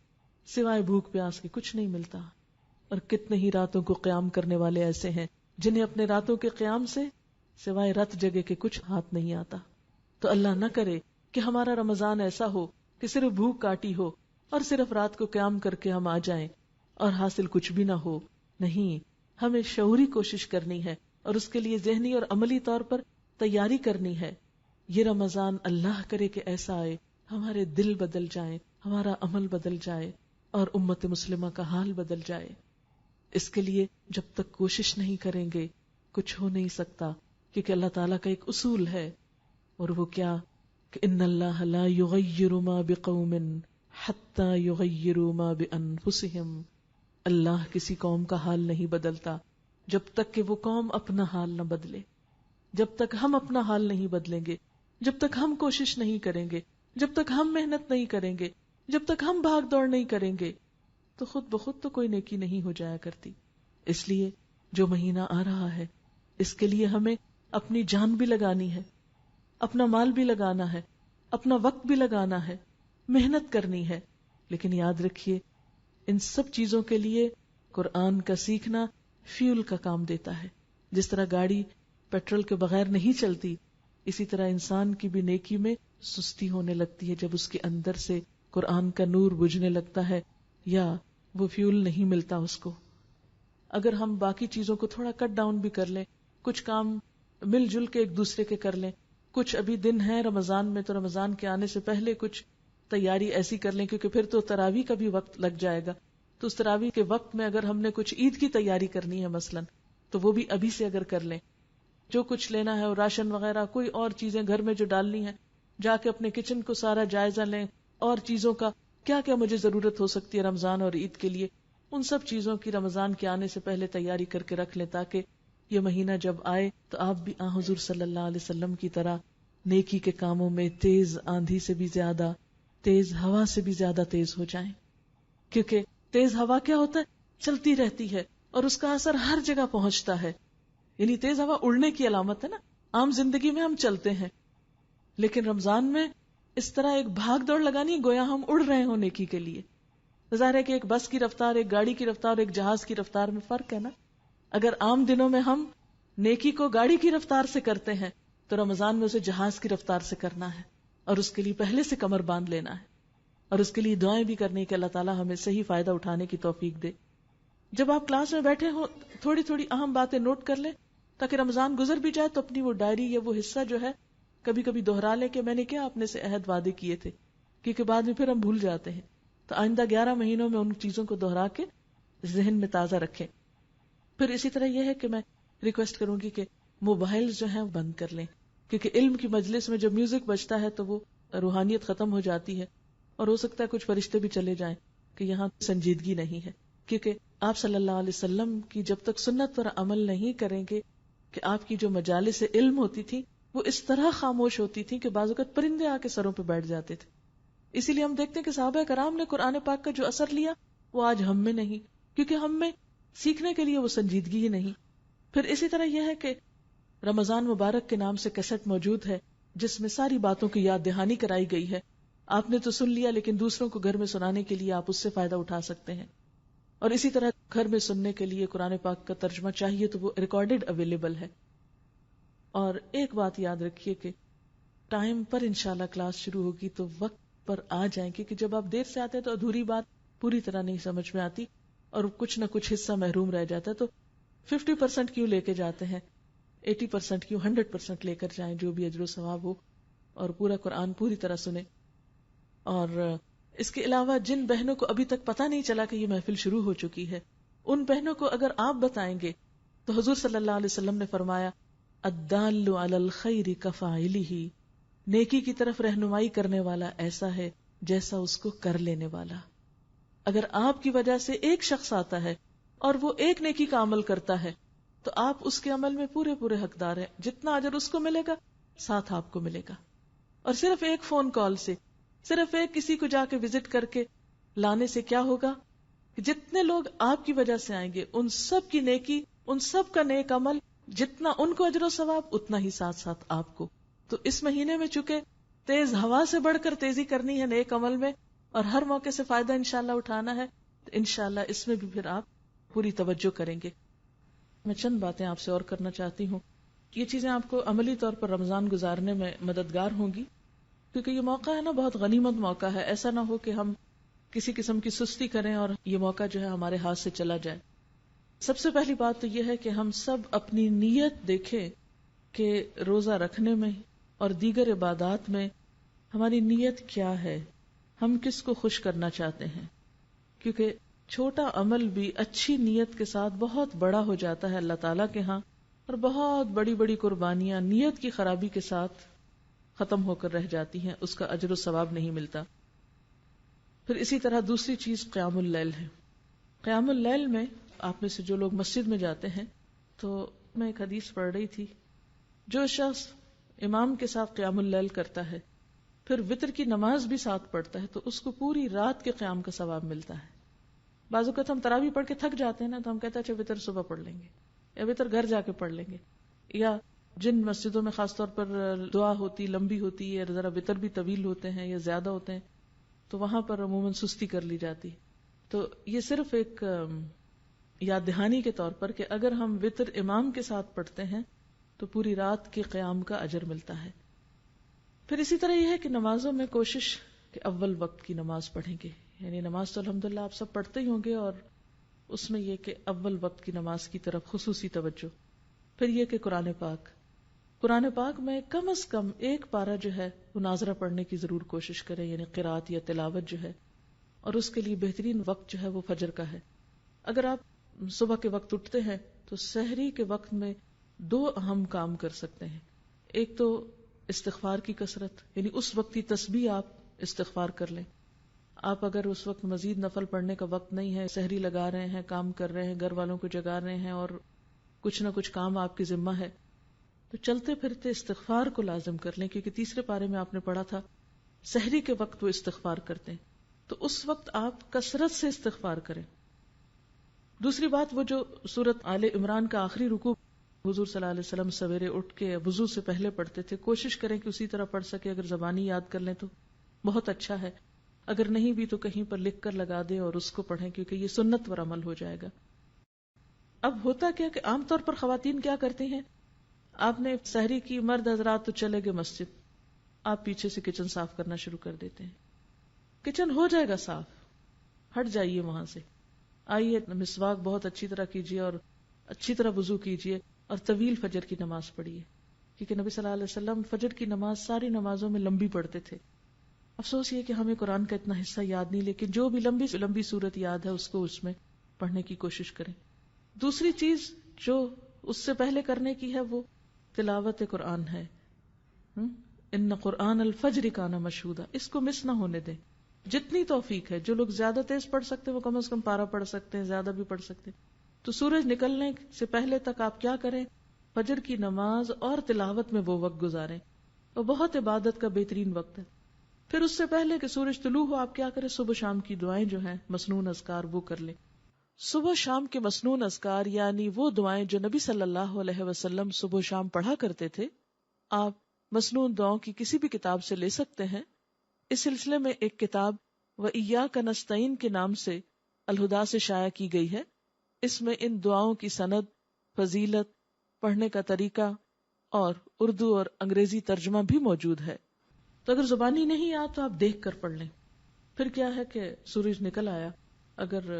سوائے بھوک پیاس کے کچھ نہیں ملتا، اور کتنے ہی راتوں کو قیام کرنے والے ایسے ہیں جنہیں اپنے راتوں کے قیام سے سوائے رت جگہ کے کچھ ہاتھ نہیں آتا. تو اللہ نہ کرے کہ ہمارا رمضان ایسا ہو کہ صرف بھوک کاٹی ہو اور صرف رات کو قیام کر کے ہم آ جائیں اور حاصل کچھ بھی نہ ہو. نہیں، ہمیں شعوری کوشش کرنی ہے اور اس کے لیے ذہنی اور عملی طور پر تیاری کرنی ہے. یہ رمضان اللہ کرے کہ ایسا آئے ہمارے دل بدل جائیں، ہمارا عمل بدل جائے اور امت مسلمہ کا حال بدل جائے. اس کے لیے جب تک کوشش نہیں کریں گے کچھ ہو نہیں سکتا، کیونکہ اللہ تعالیٰ کا ایک اصول ہے، اور وہ کیا کہ ان اللہ لا یغیر ما بقوم حتی یغیروا ما بانفسہم. اللہ کسی قوم کا حال نہیں بدلتا جب تک کہ وہ قوم اپنا حال نہ بدلے. جب تک ہم اپنا حال نہیں بدلیں گے، جب تک ہم کوشش نہیں کریں گے، جب تک ہم محنت نہیں کریں گے، جب تک ہم بھاگ دوڑ نہیں کریں گے تو خود بخود تو کوئی نیکی نہیں ہو جایا کرتی. اس لیے جو مہینہ آ رہا ہے اس کے لیے ہمیں اپنی جان بھی لگانی ہے، اپنا مال بھی لگانا ہے، اپنا وقت بھی لگانا ہے، محنت کرنی ہے. لیکن یاد رکھیے ان سب چیزوں کے لیے قرآن کا سیکھنا فیول کا کام دیتا ہے. جس طرح گاڑی پیٹرول کے بغیر نہیں چلتی، اسی طرح انسان کی بھی نیکی میں سستی ہونے لگتی ہے جب اس کے اندر سے قرآن کا نور بجھنے لگتا ہے یا وہ فیول نہیں ملتا اس کو. اگر ہم باقی چیزوں کو تھوڑا کٹ ڈاؤن بھی کر لیں، کچھ کام مل جل کے ایک دوسرے کے کر لیں، کچھ ابھی دن ہے رمضان میں تو رمضان کے آنے سے پہلے کچھ تیاری ایسی کر لیں، کیونکہ پھر تو تراویح کا بھی وقت لگ جائے گا. تو اس تراویح کے وقت میں اگر ہم نے کچھ عید کی تیاری کرنی ہے مثلا تو وہ بھی ابھی سے اگر کر لیں. جو کچھ لینا ہے اور راشن وغیرہ کوئی اور چیزیں گھر میں جو ڈالنی ہے جا کے اپنے کچن کو سارا جائزہ لیں، اور چیزوں کا کیا کیا مجھے ضرورت ہو سکتی ہے رمضان اور عید کے لیے، ان سب چیزوں کی رمضان کے آنے سے پہلے تیاری کر کے رکھ لیں تاکہ یہ مہینہ جب آئے تو آپ بھی حضور صلی اللہ علیہ وسلم کی طرح نیکی کے کاموں میں تیز آندھی سے بھی زیادہ، تیز ہوا سے بھی زیادہ تیز ہو جائیں. کیونکہ تیز ہوا کیا ہوتا ہے؟ چلتی رہتی ہے اور اس کا اثر ہر جگہ پہنچتا ہے. یعنی تیز ہوا اڑنے کی علامت ہے نا. عام زندگی میں ہم چلتے ہیں، لیکن رمضان میں اس طرح ایک بھاگ دوڑ لگانی ہے گویا ہم اڑ رہے ہوں نیکی کے لیے. ظاہر ہے کہ ایک بس کی رفتار، ایک گاڑی کی رفتار اور ایک جہاز کی رفتار میں فرق ہے نا. اگر عام دنوں میں ہم نیکی کو گاڑی کی رفتار سے کرتے ہیں تو رمضان میں اسے جہاز کی رفتار سے کرنا ہے، اور اس کے لیے پہلے سے کمر باندھ لینا ہے، اور اس کے لیے دعائیں بھی کرنی کہ اللہ تعالیٰ ہمیں صحیح فائدہ اٹھانے کی توفیق دے. جب آپ کلاس میں بیٹھے ہوں تھوڑی تھوڑی اہم باتیں نوٹ کر لیں تاکہ رمضان گزر بھی جائے تو اپنی وہ ڈائری یا وہ حصہ جو ہے کبھی کبھی دوہرا لیں کہ میں نے کیا اپنے سے عہد وعدے کیے تھے، کیونکہ بعد میں پھر ہم بھول جاتے ہیں. تو آئندہ 11 مہینوں میں ان چیزوں کو دوہرا کے ذہن میں تازہ رکھیں. پھر اسی طرح یہ ہے کہ میں ریکویسٹ کروں گی کہ موبائل جو ہیں بند کر لیں، کیونکہ علم کی مجلس میں جب میوزک بجتا ہے تو وہ روحانیت ختم ہو جاتی ہے، اور ہو سکتا ہے کچھ فرشتے بھی چلے جائیں کہ یہاں سنجیدگی نہیں ہے. کیونکہ آپ صلی اللہ علیہ وسلم کی جب تک سنت پر عمل نہیں کریں گے کہ آپ کی جو مجالس علم ہوتی تھی وہ اس طرح خاموش ہوتی تھی کہ بعض اوقات پرندے آ کے سروں پہ بیٹھ جاتے تھے. اسی لیے ہم دیکھتے ہیں کہ صحابہ کرام نے قرآن پاک کا جو اثر لیا وہ آج ہم میں نہیں، کیونکہ ہم میں سیکھنے کے لیے وہ سنجیدگی ہی نہیں. پھر اسی طرح یہ ہے کہ رمضان مبارک کے نام سے کیسٹ موجود ہے جس میں ساری باتوں کی یاد دہانی کرائی گئی ہے. آپ نے تو سن لیا لیکن دوسروں کو گھر میں سنانے کے لیے آپ اس سے فائدہ اٹھا سکتے ہیں. اور اسی طرح گھر میں سننے کے لیے قرآن پاک کا ترجمہ چاہیے تو وہ ریکارڈڈ اویلیبل ہے. اور ایک بات یاد رکھیے کہ ٹائم پر انشاءاللہ کلاس شروع ہوگی تو وقت پر آ جائیں، کیونکہ جب آپ دیر سے آتے ہیں تو ادھوری بات پوری طرح نہیں سمجھ میں آتی اور کچھ نہ کچھ حصہ محروم رہ جاتا ہے. تو 50% کیوں لے کے جاتے ہیں، 80% کیوں 100% لے کر جائیں، جو بھی اجر و ثواب ہو اور پورا قرآن پوری طرح سنے. اور اس کے علاوہ جن بہنوں کو ابھی تک پتہ نہیں چلا کہ یہ محفل شروع ہو چکی ہے، ان بہنوں کو اگر آپ بتائیں گے تو حضور صلی اللہ علیہ وسلم نے فرمایا الدال علی الخیر کفاعلہ، نیکی کی طرف رہنمائی کرنے والا ایسا ہے جیسا اس کو کر لینے والا. اگر آپ کی وجہ سے ایک شخص آتا ہے اور وہ ایک نیکی کا عمل کرتا ہے تو آپ اس کے عمل میں پورے پورے حقدار ہیں. جتنا اجر اس کو ملے گا ساتھ آپ کو ملے گا. اور صرف ایک فون کال سے، صرف ایک کسی کو جا کے وزٹ کر کے لانے سے کیا ہوگا کہ جتنے لوگ آپ کی وجہ سے آئیں گے ان سب کی نیکی، ان سب کا نیک عمل، جتنا ان کو اجر و ثواب اتنا ہی ساتھ ساتھ آپ کو. تو اس مہینے میں چونکہ تیز ہوا سے بڑھ کر تیزی کرنی ہے نیک عمل میں اور ہر موقع سے فائدہ انشاءاللہ اٹھانا ہے، تو انشاءاللہ اس میں بھی پھر آپ پوری توجہ کریں گے. میں چند باتیں آپ سے اور کرنا چاہتی ہوں. یہ چیزیں آپ کو عملی طور پر رمضان گزارنے میں مددگار ہوں گی، کیونکہ یہ موقع ہے نا، بہت غنیمت موقع ہے. ایسا نہ ہو کہ ہم کسی قسم کی سستی کریں اور یہ موقع جو ہے ہمارے ہاتھ سے چلا جائے. سب سے پہلی بات تو یہ ہے کہ ہم سب اپنی نیت دیکھیں کہ روزہ رکھنے میں اور دیگر عبادات میں ہماری نیت کیا ہے، ہم کس کو خوش کرنا چاہتے ہیں. کیونکہ چھوٹا عمل بھی اچھی نیت کے ساتھ بہت بڑا ہو جاتا ہے اللہ تعالیٰ کے ہاں، اور بہت بڑی بڑی قربانیاں نیت کی خرابی کے ساتھ ختم ہو کر رہ جاتی ہیں، اس کا اجر و ثواب نہیں ملتا. پھر اسی طرح دوسری چیز قیام اللیل ہے. قیام اللیل میں آپ میں سے جو لوگ مسجد میں جاتے ہیں، تو میں ایک حدیث پڑھ رہی تھی، جو شخص امام کے ساتھ قیام اللیل کرتا ہے پھر وتر کی نماز بھی ساتھ پڑھتا ہے تو اس کو پوری رات کے قیام کا ثواب ملتا ہے. بعض اوقات ہم تراویح پڑھ کے تھک جاتے ہیں نا، تو ہم کہتے ہیں اچھا وتر صبح پڑھ لیں گے یا وتر گھر جا کے پڑھ لیں گے. یا جن مسجدوں میں خاص طور پر دعا ہوتی لمبی ہوتی ہے، ذرا وتر بھی طویل ہوتے ہیں یا زیادہ ہوتے ہیں، تو وہاں پر عموماً سستی کر لی جاتی. تو یہ صرف ایک یاد دہانی کے طور پر کہ اگر ہم وتر امام کے ساتھ پڑھتے ہیں تو پوری رات کے قیام کا اجر ملتا ہے. پھر اسی طرح یہ ہے کہ نمازوں میں کوشش کہ اول وقت کی نماز پڑھیں گے. یعنی نماز تو الحمدللہ آپ سب پڑھتے ہی ہوں گے، اور اس میں یہ کہ اول وقت کی نماز کی طرف خصوصی توجہ. پھر یہ کہ قرآن پاک میں کم از کم ایک پارہ جو ہے وہ ناظرہ پڑھنے کی ضرور کوشش کریں، یعنی قرات یا تلاوت جو ہے. اور اس کے لیے بہترین وقت جو ہے وہ فجر کا ہے. اگر آپ صبح کے وقت اٹھتے ہیں تو سحری کے وقت میں 2 اہم کام کر سکتے ہیں. ایک تو استغفار کی کثرت، یعنی اس وقت کی تسبیح آپ استغفار کر لیں. آپ اگر اس وقت مزید نفل پڑھنے کا وقت نہیں ہے، سحری لگا رہے ہیں، کام کر رہے ہیں، گھر والوں کو جگا رہے ہیں اور کچھ نہ کچھ کام آپ کی ذمہ ہے، تو چلتے پھرتے استغفار کو لازم کر لیں. کیونکہ تیسرے پارے میں آپ نے پڑھا تھا سحری کے وقت وہ استغفار کرتے ہیں، تو اس وقت آپ کثرت سے استغفار کریں. دوسری بات، وہ جو سورت آل عمران کا آخری رکوع حضور صلی اللہ علیہ وسلم سویرے اٹھ کے وضو سے پہلے پڑھتے تھے، کوشش کریں کہ اسی طرح پڑھ سکے. اگر زبانی یاد کر لیں تو بہت اچھا ہے، اگر نہیں بھی تو کہیں پر لکھ کر لگا دیں اور اس کو پڑھیں، کیونکہ یہ سنت پر عمل ہو جائے گا. اب ہوتا کیا کہ عام طور پر خواتین کیا کرتی ہیں، آپ نے سحری کی، مرد حضرات تو چلے گئے مسجد، آپ پیچھے سے کچن صاف کرنا شروع کر دیتے ہیں. کچن ہو جائے گا صاف، ہٹ جائیے وہاں سے، آئیے مسواک بہت اچھی طرح کیجیے اور اچھی طرح وضو کیجیے اور طویل فجر کی نماز پڑھیے. کیونکہ نبی صلی اللہ علیہ وسلم فجر کی نماز ساری نمازوں میں لمبی پڑھتے تھے. افسوس یہ کہ ہمیں قرآن کا اتنا حصہ یاد نہیں، لیکن جو بھی لمبی سے لمبی صورت یاد ہے اس کو اس میں پڑھنے کی کوشش کریں. دوسری چیز جو اس سے پہلے کرنے کی ہے وہ تلاوت قرآن ہے. ان قرآن الفجر کان مشہودا، اس کو مس نہ ہونے دیں. جتنی توفیق ہے، جو لوگ زیادہ تیز پڑھ سکتے ہیں وہ کم از کم پارہ پڑھ سکتے ہیں، زیادہ بھی پڑھ سکتے ہیں. تو سورج نکلنے سے پہلے تک آپ کیا کریں، فجر کی نماز اور تلاوت میں وہ وقت گزاریں، وہ بہت عبادت کا بہترین وقت ہے. پھر اس سے پہلے کہ سورج طلوع ہو آپ کیا کریں، صبح شام کی دعائیں جو ہیں مسنون اذکار وہ کر لیں. صبح شام کے مسنون اذکار یعنی وہ دعائیں جو نبی صلی اللہ علیہ وسلم صبح شام پڑھا کرتے تھے، آپ مسنون دعاؤں کی کسی بھی کتاب سے لے سکتے ہیں. اس سلسلے میں ایک کتاب وَإِيَّاكَ نَسْتَعِينُ کے نام سے الہدا سے شائع کی گئی ہے. اس میں ان دعاؤں کی سند، فضیلت، پڑھنے کا طریقہ اور اردو اور انگریزی ترجمہ بھی موجود ہے. تو اگر زبانی نہیں آ تو آپ دیکھ کر پڑھ لیں. پھر کیا ہے کہ سورج نکل آیا، اگر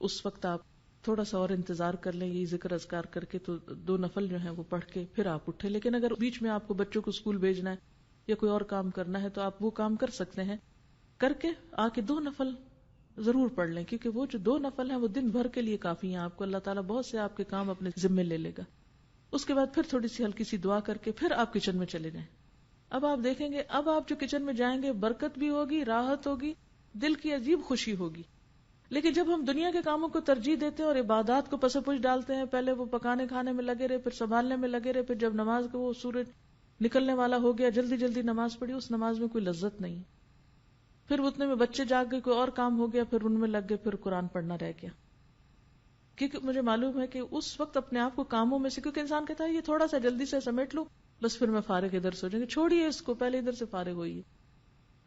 اس وقت آپ تھوڑا سا اور انتظار کر لیں یہ ذکر اذکار کر کے، تو 2 نفل جو ہیں وہ پڑھ کے پھر آپ اٹھے. لیکن اگر بیچ میں آپ کو بچوں کو اسکول بھیجنا ہے یا کوئی اور کام کرنا ہے تو آپ وہ کام کر سکتے ہیں، کر کے آ کے 2 نفل ضرور پڑھ لیں، کیونکہ وہ جو 2 نفل ہیں وہ دن بھر کے لیے کافی ہیں آپ کو. اللہ تعالیٰ بہت سے آپ کے کام اپنے ذمے لے لے گا. اس کے بعد پھر تھوڑی سی ہلکی سی دعا کر کے پھر آپ کچن میں چلے جائیں. اب آپ دیکھیں گے اب آپ جو کچن میں جائیں گے برکت بھی ہوگی، راحت ہوگی، دل کی عجیب خوشی ہوگی. لیکن جب ہم دنیا کے کاموں کو ترجیح دیتے ہیں اور عبادات کو پس پش ڈالتے ہیں، پہلے وہ پکانے کھانے میں لگے رہے، پھر سنبھالنے میں لگے رہے، پھر جب نماز کو وہ سورج نکلنے والا ہو گیا جلدی جلدی نماز پڑھی، اس نماز میں کوئی لذت نہیں. پھر اتنے میں بچے جاگ گئے، کوئی اور کام ہو گیا، پھر ان میں لگ گئے، پھر قرآن پڑھنا رہ گیا. کیونکہ مجھے معلوم ہے کہ اس وقت اپنے آپ کو کاموں میں سے، کیونکہ انسان کہتا ہے یہ تھوڑا سا جلدی سے سمیٹ لوں بس پھر میں فارغ ادھر سے ہو جائیں گے، چھوڑیے اس کو، پہلے ادھر سے فارغ ہوئیے.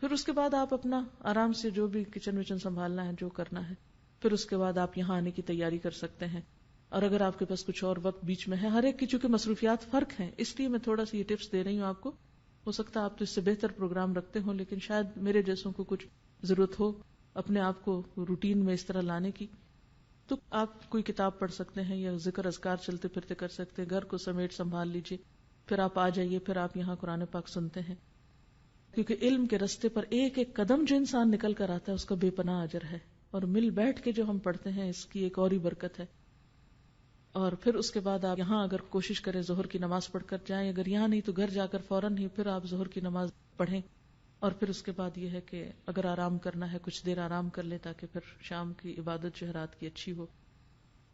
پھر اس کے بعد آپ اپنا آرام سے جو بھی کچن وچن سنبھالنا ہے جو کرنا ہے، پھر اس کے بعد آپ یہاں آنے کی تیاری کر سکتے ہیں. اور اگر آپ کے پاس کچھ اور وقت بیچ میں ہے، ہر ایک کی چونکہ مصروفیات فرق ہیں، اس لیے میں تھوڑا سا یہ ٹپس دے رہی ہوں آپ کو. ہو سکتا ہے آپ تو اس سے بہتر پروگرام رکھتے ہوں، لیکن شاید میرے جیسوں کو کچھ ضرورت ہو اپنے آپ کو روٹین میں اس طرح لانے کی، تو آپ کوئی کتاب پڑھ سکتے ہیں یا ذکر اذکار چلتے پھرتے کر سکتے ہیں. گھر کو سمیٹ سنبھال لیجئے، پھر آپ آ جائیے، پھر آپ یہاں قرآن پاک سنتے ہیں. کیونکہ علم کے رستے پر ایک ایک قدم جو انسان نکل کر آتا ہے اس کا بے پناہ اجر ہے، اور مل بیٹھ کے جو ہم پڑھتے ہیں اس کی ایک اور ہی برکت ہے. اور پھر اس کے بعد آپ یہاں اگر کوشش کریں ظہر کی نماز پڑھ کر جائیں، اگر یہاں نہیں تو گھر جا کر فوراً ہی پھر آپ ظہر کی نماز پڑھیں. اور پھر اس کے بعد یہ ہے کہ اگر آرام کرنا ہے کچھ دیر آرام کر لیں تاکہ پھر شام کی عبادت جو ہے رات کی اچھی ہو.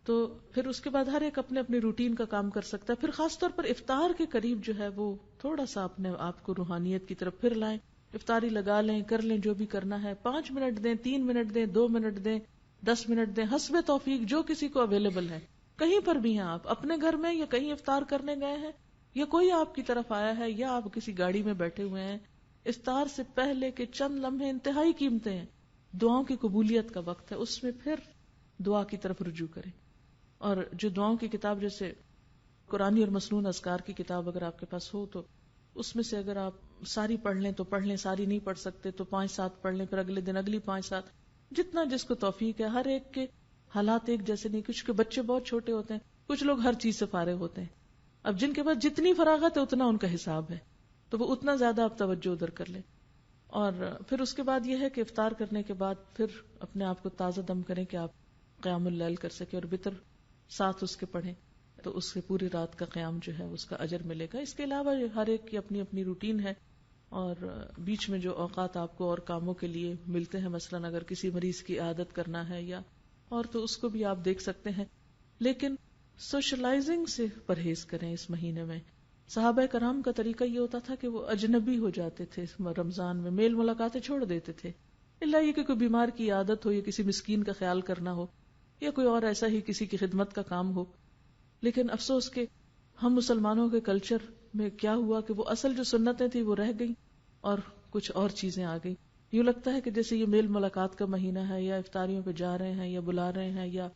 تو پھر اس کے بعد ہر ایک اپنے اپنی روٹین کا کام کر سکتا ہے. پھر خاص طور پر افطار کے قریب جو ہے وہ تھوڑا سا اپنے آپ کو روحانیت کی طرف پھر لائیں، افطاری لگا لیں، کر لیں جو بھی کرنا ہے. 5 منٹ دیں، 3 منٹ دیں، 2 منٹ دیں، 10 منٹ دیں، حسب توفیق جو کسی کو اویلیبل ہے. کہیں پر بھی ہیں آپ، اپنے گھر میں یا کہیں افطار کرنے گئے ہیں یا کوئی آپ کی طرف آیا ہے یا آپ کسی گاڑی میں بیٹھے ہوئے ہیں، افطار سے پہلے کے چند لمحے انتہائی قیمتی ہیں. دعاؤں کی قبولیت کا وقت ہے، اس میں پھر دعا کی طرف رجوع کریں. اور جو دعاؤں کی کتاب جیسے قرآنی اور مسنون اذکار کی کتاب اگر آپ کے پاس ہو تو اس میں سے اگر آپ ساری پڑھ لیں تو پڑھ لیں، ساری نہیں پڑھ سکتے تو 5-7 پڑھ لیں، پھر اگلے دن اگلی 5-7، جتنا جس کو توفیق ہے. ہر ایک کے حالات ایک جیسے نہیں، کچھ کے بچے بہت چھوٹے ہوتے ہیں، کچھ لوگ ہر چیز سے فارغ ہوتے ہیں. اب جن کے پاس جتنی فراغت ہے اتنا ان کا حساب ہے، تو وہ اتنا زیادہ آپ توجہ ادھر کر لیں. اور پھر اس کے بعد یہ ہے کہ افطار کرنے کے بعد پھر اپنے آپ کو تازہ دم کریں کہ آپ قیام اللیل کر سکیں، اور وتر ساتھ اس کے پڑھیں تو اس سے پوری رات کا قیام جو ہے اس کا اجر ملے گا. اس کے علاوہ ہر ایک کی اپنی اپنی روٹین ہے، اور بیچ میں جو اوقات آپ کو اور کاموں کے لیے ملتے ہیں، مثلا اگر کسی مریض کی عادت کرنا ہے یا اور تو اس کو بھی آپ دیکھ سکتے ہیں. لیکن سوشلائزنگ سے پرہیز کریں اس مہینے میں. صحابہ کرام کا طریقہ یہ ہوتا تھا کہ وہ اجنبی ہو جاتے تھے رمضان میں، میل ملاقاتیں چھوڑ دیتے تھے، اللہ یہ کہ کوئی بیمار کی عادت ہو یا کسی مسکین کا خیال کرنا ہو یا کوئی اور ایسا ہی کسی کی خدمت کا کام ہو. لیکن افسوس کہ ہم مسلمانوں کے کلچر میں کیا ہوا کہ وہ اصل جو سنتیں تھیں وہ رہ گئیں اور کچھ اور چیزیں آ گئی. یوں لگتا ہے کہ جیسے یہ میل ملاقات کا مہینہ ہے، یا افطاریوں پہ جا رہے ہیں یا بلا رہے ہیں یا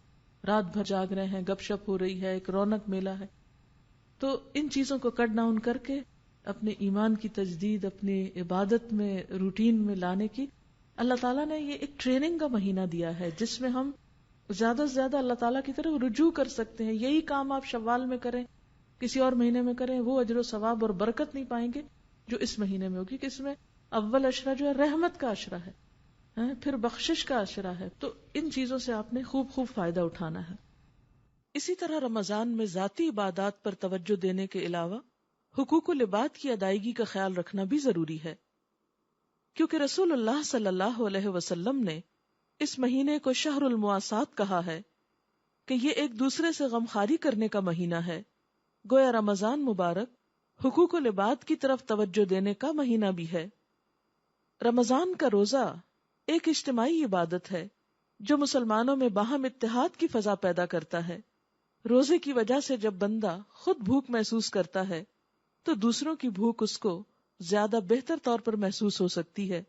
رات بھر جاگ رہے ہیں، گپ شپ ہو رہی ہے، ایک رونق میلہ ہے. تو ان چیزوں کو کٹ ڈاؤن کر کے اپنے ایمان کی تجدید، اپنی عبادت میں روٹین میں لانے کی اللہ تعالیٰ نے یہ ایک ٹریننگ کا مہینہ دیا ہے جس میں ہم زیادہ سے زیادہ اللہ تعالیٰ کی طرف رجوع کر سکتے ہیں. یہی کام آپ شوال میں کریں، کسی اور مہینے میں کریں، وہ اجر و ثواب اور برکت نہیں پائیں گے جو اس مہینے میں ہوگی. کہ اس میں اول عشرہ جو ہے رحمت کا عشرہ ہے، پھر بخشش کا عشرہ ہے. تو ان چیزوں سے آپ نے خوب خوب فائدہ اٹھانا ہے. اسی طرح رمضان میں ذاتی عبادات پر توجہ دینے کے علاوہ حقوق العباد کی ادائیگی کا خیال رکھنا بھی ضروری ہے، کیونکہ رسول اللہ صلی اللہ علیہ وسلم نے اس مہینے کو شہر المواسات کہا ہے کہ یہ ایک دوسرے سے غمخواری کرنے کا مہینہ ہے. گویا رمضان مبارک حقوق العباد کی طرف توجہ دینے کا مہینہ بھی ہے. رمضان کا روزہ ایک اجتماعی عبادت ہے جو مسلمانوں میں باہم اتحاد کی فضا پیدا کرتا ہے. روزے کی وجہ سے جب بندہ خود بھوک محسوس کرتا ہے تو دوسروں کی بھوک اس کو زیادہ بہتر طور پر محسوس ہو سکتی ہے.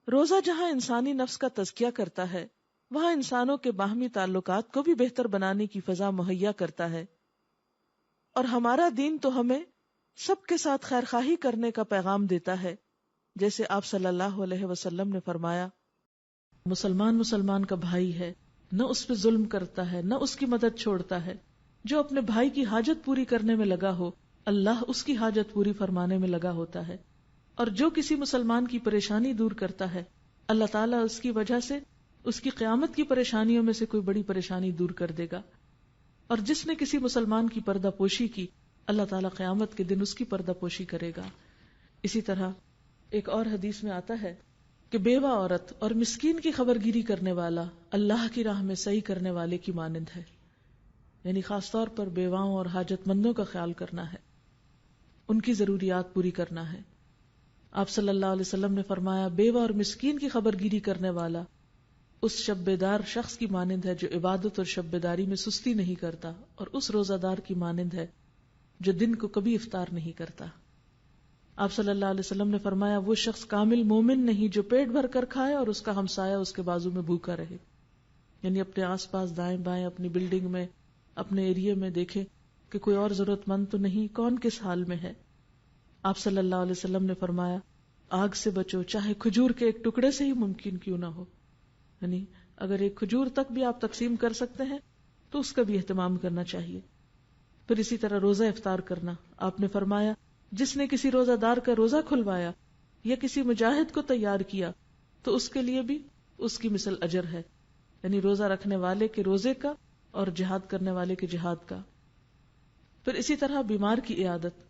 روزہ جہاں انسانی نفس کا تزکیہ کرتا ہے وہاں انسانوں کے باہمی تعلقات کو بھی بہتر بنانے کی فضا مہیا کرتا ہے. اور ہمارا دین تو ہمیں سب کے ساتھ خیرخواہی کرنے کا پیغام دیتا ہے، جیسے آپ صلی اللہ علیہ وسلم نے فرمایا، مسلمان کا بھائی ہے، نہ اس پہ ظلم کرتا ہے نہ اس کی مدد چھوڑتا ہے. جو اپنے بھائی کی حاجت پوری کرنے میں لگا ہو اللہ اس کی حاجت پوری فرمانے میں لگا ہوتا ہے. اور جو کسی مسلمان کی پریشانی دور کرتا ہے اللہ تعالیٰ اس کی وجہ سے اس کی قیامت کی پریشانیوں میں سے کوئی بڑی پریشانی دور کر دے گا، اور جس نے کسی مسلمان کی پردہ پوشی کی اللہ تعالیٰ قیامت کے دن اس کی پردہ پوشی کرے گا۔ اسی طرح ایک اور حدیث میں آتا ہے کہ بیوہ عورت اور مسکین کی خبرگیری کرنے والا اللہ کی راہ میں سعی کرنے والے کی مانند ہے، یعنی خاص طور پر بیواؤں اور حاجت مندوں کا خیال کرنا ہے، ان کی ضروریات پوری کرنا ہے۔ آپ صلی اللہ علیہ وسلم نے فرمایا بیوہ اور مسکین کی خبرگیری کرنے والا اس شب بیدار شخص کی مانند ہے جو عبادت اور شب بیداری میں سستی نہیں کرتا، اور اس روزہ دار کی مانند ہے جو دن کو کبھی افطار نہیں کرتا۔ آپ صلی اللہ علیہ وسلم نے فرمایا وہ شخص کامل مومن نہیں جو پیٹ بھر کر کھائے اور اس کا ہمسایہ اس کے بازو میں بھوکا رہے، یعنی اپنے آس پاس دائیں بائیں اپنی بلڈنگ میں اپنے ایریے میں دیکھے کہ کوئی اور ضرورت مند تو نہیں، کون کس حال میں ہے۔ آپ صلی اللہ علیہ وسلم نے فرمایا آگ سے بچو چاہے کھجور کے ایک ٹکڑے سے ہی ممکن کیوں نہ ہو، یعنی اگر ایک کھجور تک بھی آپ تقسیم کر سکتے ہیں تو اس کا بھی اہتمام کرنا چاہیے۔ پھر اسی طرح روزہ افطار کرنا، آپ نے فرمایا جس نے کسی روزہ دار کا روزہ کھلوایا یا کسی مجاہد کو تیار کیا تو اس کے لیے بھی اس کی مثل اجر ہے، یعنی روزہ رکھنے والے کے روزے کا اور جہاد کرنے والے کے جہاد کا۔ پھر اسی طرح بیمار کی عیادت،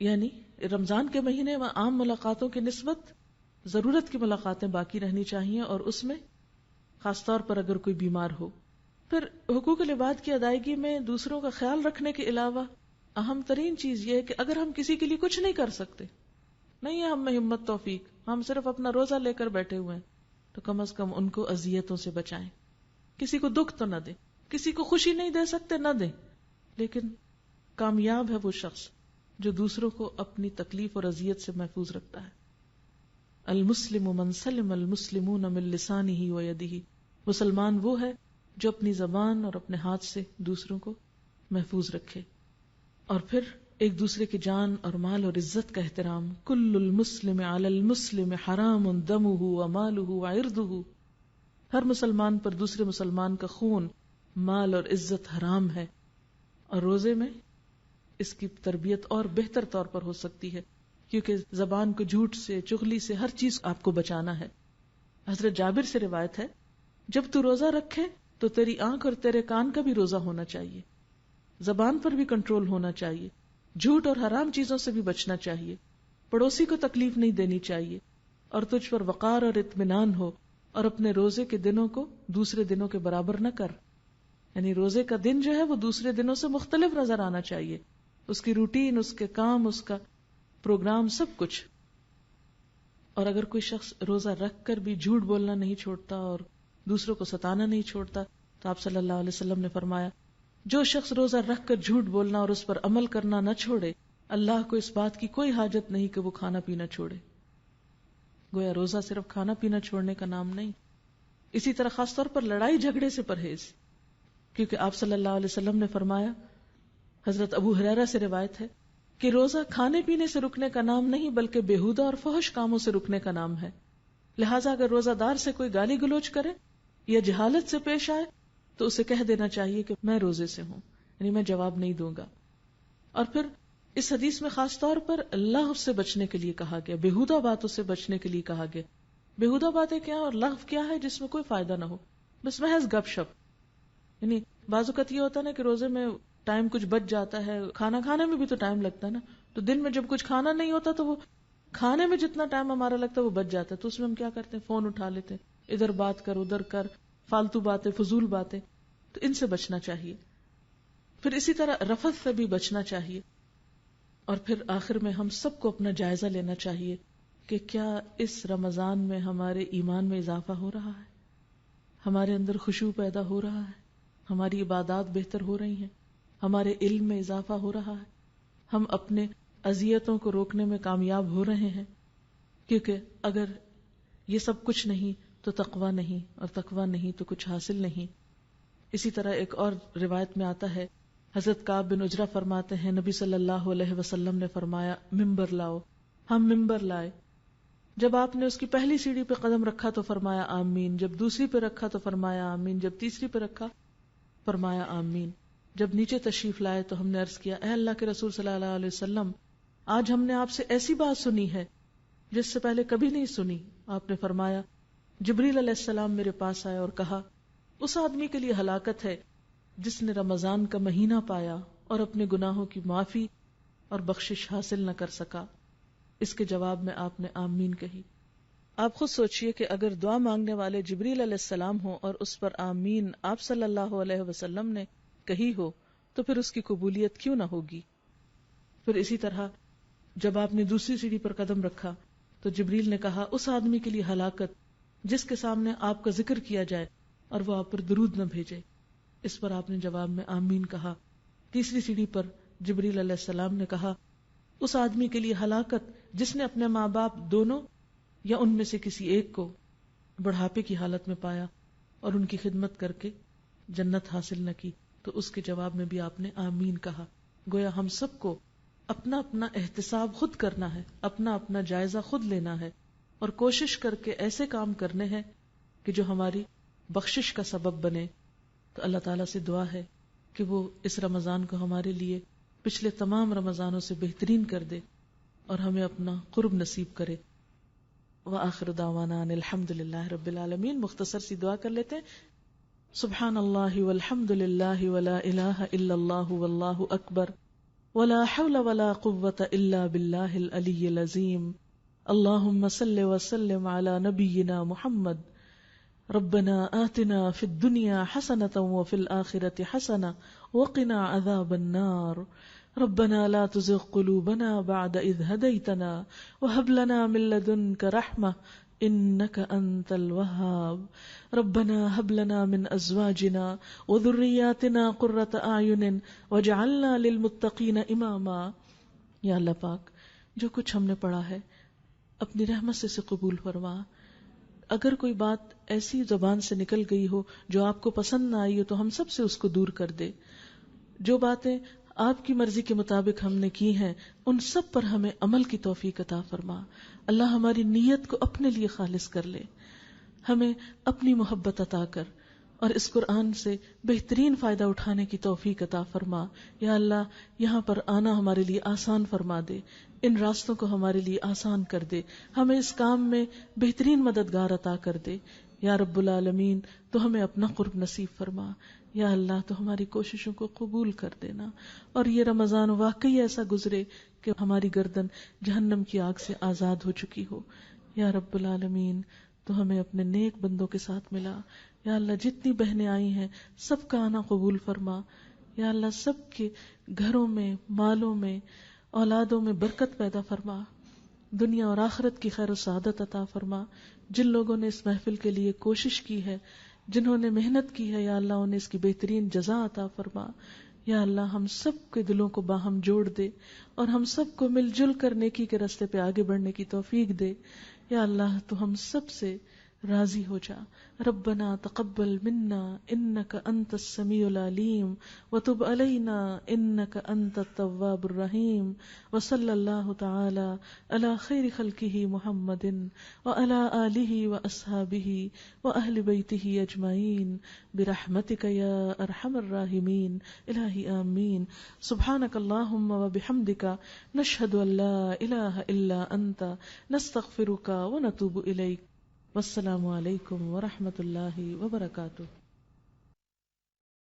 یعنی رمضان کے مہینے میں عام ملاقاتوں کی نسبت ضرورت کی ملاقاتیں باقی رہنی چاہیے، اور اس میں خاص طور پر اگر کوئی بیمار ہو۔ پھر حقوق العباد کی ادائیگی میں دوسروں کا خیال رکھنے کے علاوہ اہم ترین چیز یہ ہے کہ اگر ہم کسی کے لیے کچھ نہیں کر سکتے، نہیں ہے ہم میں ہمت توفیق، ہم صرف اپنا روزہ لے کر بیٹھے ہوئے ہیں، تو کم از کم ان کو اذیتوں سے بچائیں۔ کسی کو دکھ تو نہ دیں، کسی کو خوشی نہیں دے سکتے نہ دیں، لیکن کامیاب ہے وہ شخص جو دوسروں کو اپنی تکلیف اور اذیت سے محفوظ رکھتا ہے۔ المسلم من سلم المسلمون من لسانہ ویدہ، مسلمان وہ ہے جو اپنی زبان اور اپنے ہاتھ سے دوسروں کو محفوظ رکھے۔ اور پھر ایک دوسرے کی جان اور مال اور عزت کا احترام، کل المسلم علی المسلم حرام دمہ ومالہ وعرضہ، ہر مسلمان پر دوسرے مسلمان کا خون، مال اور عزت حرام ہے۔ اور روزے میں اس کی تربیت اور بہتر طور پر ہو سکتی ہے، کیونکہ زبان کو جھوٹ سے، چغلی سے، ہر چیز آپ کو بچانا ہے۔ حضرت جابر سے روایت ہے جب تو روزہ رکھے تو تیری آنکھ اور تیرے کان کا بھی روزہ ہونا چاہیے، زبان پر بھی کنٹرول ہونا چاہیے، جھوٹ اور حرام چیزوں سے بھی بچنا چاہیے، پڑوسی کو تکلیف نہیں دینی چاہیے، اور تجھ پر وقار اور اطمینان ہو، اور اپنے روزے کے دنوں کو دوسرے دنوں کے برابر نہ کر، یعنی روزے کا دن جو ہے وہ دوسرے دنوں سے مختلف نظر آنا چاہیے، اس کی روٹین، اس کے کام، اس کا پروگرام، سب کچھ۔ اور اگر کوئی شخص روزہ رکھ کر بھی جھوٹ بولنا نہیں چھوڑتا اور دوسروں کو ستانا نہیں چھوڑتا تو آپ صلی اللہ علیہ وسلم نے فرمایا جو شخص روزہ رکھ کر جھوٹ بولنا اور اس پر عمل کرنا نہ چھوڑے اللہ کو اس بات کی کوئی حاجت نہیں کہ وہ کھانا پینا چھوڑے۔ گویا روزہ صرف کھانا پینا چھوڑنے کا نام نہیں۔ اسی طرح خاص طور پر لڑائی جھگڑے سے پرہیز، کیونکہ آپ صلی اللہ علیہ وسلم نے فرمایا، حضرت ابو ہریرہ سے روایت ہے کہ روزہ کھانے پینے سے رکنے کا نام نہیں بلکہ بےہودہ اور فحش کاموں سے رکنے کا نام ہے، لہٰذا اگر روزہ دار سے کوئی گالی گلوچ کرے یا جہالت سے پیش آئے تو اسے کہہ دینا چاہیے کہ میں روزے سے ہوں، یعنی میں جواب نہیں دوں گا۔ اور پھر اس حدیث میں خاص طور پر لغو سے بچنے کے لیے کہا گیا، بےہودہ باتوں سے بچنے کے لیے کہا گیا۔ بےہودہ باتیں کیا اور لغو کیا ہے؟ جس میں کوئی فائدہ نہ ہو، بس محض گپ شپ۔ یعنی بعض اوقات یہ ہوتا ہے نا کہ روزے میں ٹائم کچھ بچ جاتا ہے، کھانا کھانے میں بھی تو ٹائم لگتا ہے نا، تو دن میں جب کچھ کھانا نہیں ہوتا تو وہ کھانے میں جتنا ٹائم ہمارا لگتا ہے وہ بچ جاتا ہے، تو اس میں ہم کیا کرتے ہیں، فون اٹھا لیتے ہیں، ادھر بات کر ادھر کر، فالتو باتیں، فضول باتیں، تو ان سے بچنا چاہیے۔ پھر اسی طرح رفث سے بھی بچنا چاہیے۔ اور پھر آخر میں ہم سب کو اپنا جائزہ لینا چاہیے کہ کیا اس رمضان میں ہمارے ایمان میں اضافہ ہو رہا ہے، ہمارے اندر خشوع پیدا ہو رہا ہے، ہماری عبادات بہتر ہو رہی ہیں، ہمارے علم میں اضافہ ہو رہا ہے، ہم اپنے اذیتوں کو روکنے میں کامیاب ہو رہے ہیں، کیونکہ اگر یہ سب کچھ نہیں تو تقویٰ نہیں، اور تقویٰ نہیں تو کچھ حاصل نہیں۔ اسی طرح ایک اور روایت میں آتا ہے، حضرت کعب بن عجرہ فرماتے ہیں نبی صلی اللہ علیہ وسلم نے فرمایا ممبر لاؤ، ہم ممبر لائے، جب آپ نے اس کی پہلی سیڑھی پہ قدم رکھا تو فرمایا آمین، جب دوسری پہ رکھا تو فرمایا آمین، جب تیسری پہ رکھا فرمایا آمین۔ جب نیچے تشریف لائے تو ہم نے عرض کیا اے اللہ کے رسول صلی اللہ علیہ وسلم، آج ہم نے آپ سے ایسی بات سنی ہے جس سے پہلے کبھی نہیں سنی. آپ نے فرمایا جبریل علیہ السلام میرے پاس آئے اور کہا اس آدمی کے لیے ہلاکت ہے جس نے رمضان کا مہینہ پایا اور اپنے گناہوں کی معافی اور بخشش حاصل نہ کر سکا. اس کے جواب میں آپ نے آمین کہی. آپ خود سوچئے کہ اگر دعا مانگنے والے جبریل علیہ السلام ہوں اور اس پر آمین آپ صلی اللہ علیہ وسلم نے کہی ہو تو پھر اس کی قبولیت کیوں نہ ہوگی. پھر اسی طرح جب آپ نے دوسری سیڑھی پر قدم رکھا تو جبریل نے کہا اس آدمی کے لیے ہلاکت جس کے سامنے آپ کا ذکر کیا جائے اور وہ آپ پر درود نہ بھیجے. اس پر آپ نے جواب میں آمین کہا. تیسری سیڑھی پر جبریل علیہ السلام نے کہا اس آدمی کے لیے ہلاکت جس نے اپنے ماں باپ دونوں یا ان میں سے کسی ایک کو بڑھاپے کی حالت میں پایا اور ان کی خدمت کر کے جنت حاصل نہ کی. تو اس کے جواب میں بھی آپ نے آمین کہا. گویا ہم سب کو اپنا اپنا احتساب خود کرنا ہے, اپنا اپنا جائزہ خود لینا ہے اور کوشش کر کے ایسے کام کرنے ہیں کہ جو ہماری بخشش کا سبب بنے. تو اللہ تعالیٰ سے دعا ہے کہ وہ اس رمضان کو ہمارے لیے پچھلے تمام رمضانوں سے بہترین کر دے اور ہمیں اپنا قرب نصیب کرے. وآخر دعوانا ان الحمد للہ رب العالمین. مختصر سی دعا کر لیتے ہیں. سبحان اللہ والحمد للہ ولا الہ الا اللہ واللہ اکبر ولا حول ولا قوة الا باللہ العلی العظیم. اللہم صل وسلم علی نبینا محمد. ربنا آتنا فی الدنیا حسنة وفی الآخرة حسنة وقنا عذاب النار. ربنا لا تزغ قلوبنا بعد إذ هديتنا وهب لنا من لدنك رحمة إنك أنت الوهاب. ربنا هب لنا من أزواجنا وذرياتنا قرة أعين واجعلنا للمتقين إماما. یا اللہ پاک جو کچھ ہم نے پڑھا ہے اپنی رحمت سے قبول فرما. اگر کوئی بات ایسی زبان سے نکل گئی ہو جو آپ کو پسند نہ آئی ہو تو ہم سب سے اس کو دور کر دے. جو باتیں آپ کی مرضی کے مطابق ہم نے کی ہیں ان سب پر ہمیں عمل کی توفیق عطا فرما. اللہ ہماری نیت کو اپنے لیے خالص کر لے. ہمیں اپنی محبت عطا کر اور اس قرآن سے بہترین فائدہ اٹھانے کی توفیق عطا فرما. یا اللہ یہاں پر آنا ہمارے لیے آسان فرما دے, ان راستوں کو ہمارے لیے آسان کر دے, ہمیں اس کام میں بہترین مددگار عطا کر دے. یا رب العالمین تو ہمیں اپنا قرب نصیب فرما. یا اللہ تو ہماری کوششوں کو قبول کر دینا اور یہ رمضان واقعی ایسا گزرے کہ ہماری گردن جہنم کی آگ سے آزاد ہو چکی ہو. یا رب العالمین تو ہمیں اپنے نیک بندوں کے ساتھ ملا. یا اللہ جتنی بہنیں آئی ہیں سب کا آنا قبول فرما. یا اللہ سب کے گھروں میں, مالوں میں, اولادوں میں برکت پیدا فرما. دنیا اور آخرت کی خیر و سعادت عطا فرما. جن لوگوں نے اس محفل کے لیے کوشش کی ہے, جنہوں نے محنت کی ہے, یا اللہ انہیں اس کی بہترین جزا عطا فرما. یا اللہ ہم سب کے دلوں کو باہم جوڑ دے اور ہم سب کو مل جل کر نیکی کے راستے پہ آگے بڑھنے کی توفیق دے. یا اللہ تو ہم سب سے راضی ہو جا. ربنا تقبل منا انك انت السميع العليم وتب علينا انك انت التواب الرحيم. وصلى الله تعالى على خير خلقه محمد وعلى آله واصحابه واهل بيته اجمعين برحمتك يا ارحم الراحمين. الہی آمین. سبحانك اللهم وبحمدك نشهد ان لا اله الا انت نستغفرك ونتوب اليك. والسلام علیکم ورحمۃ اللہ وبرکاتہ.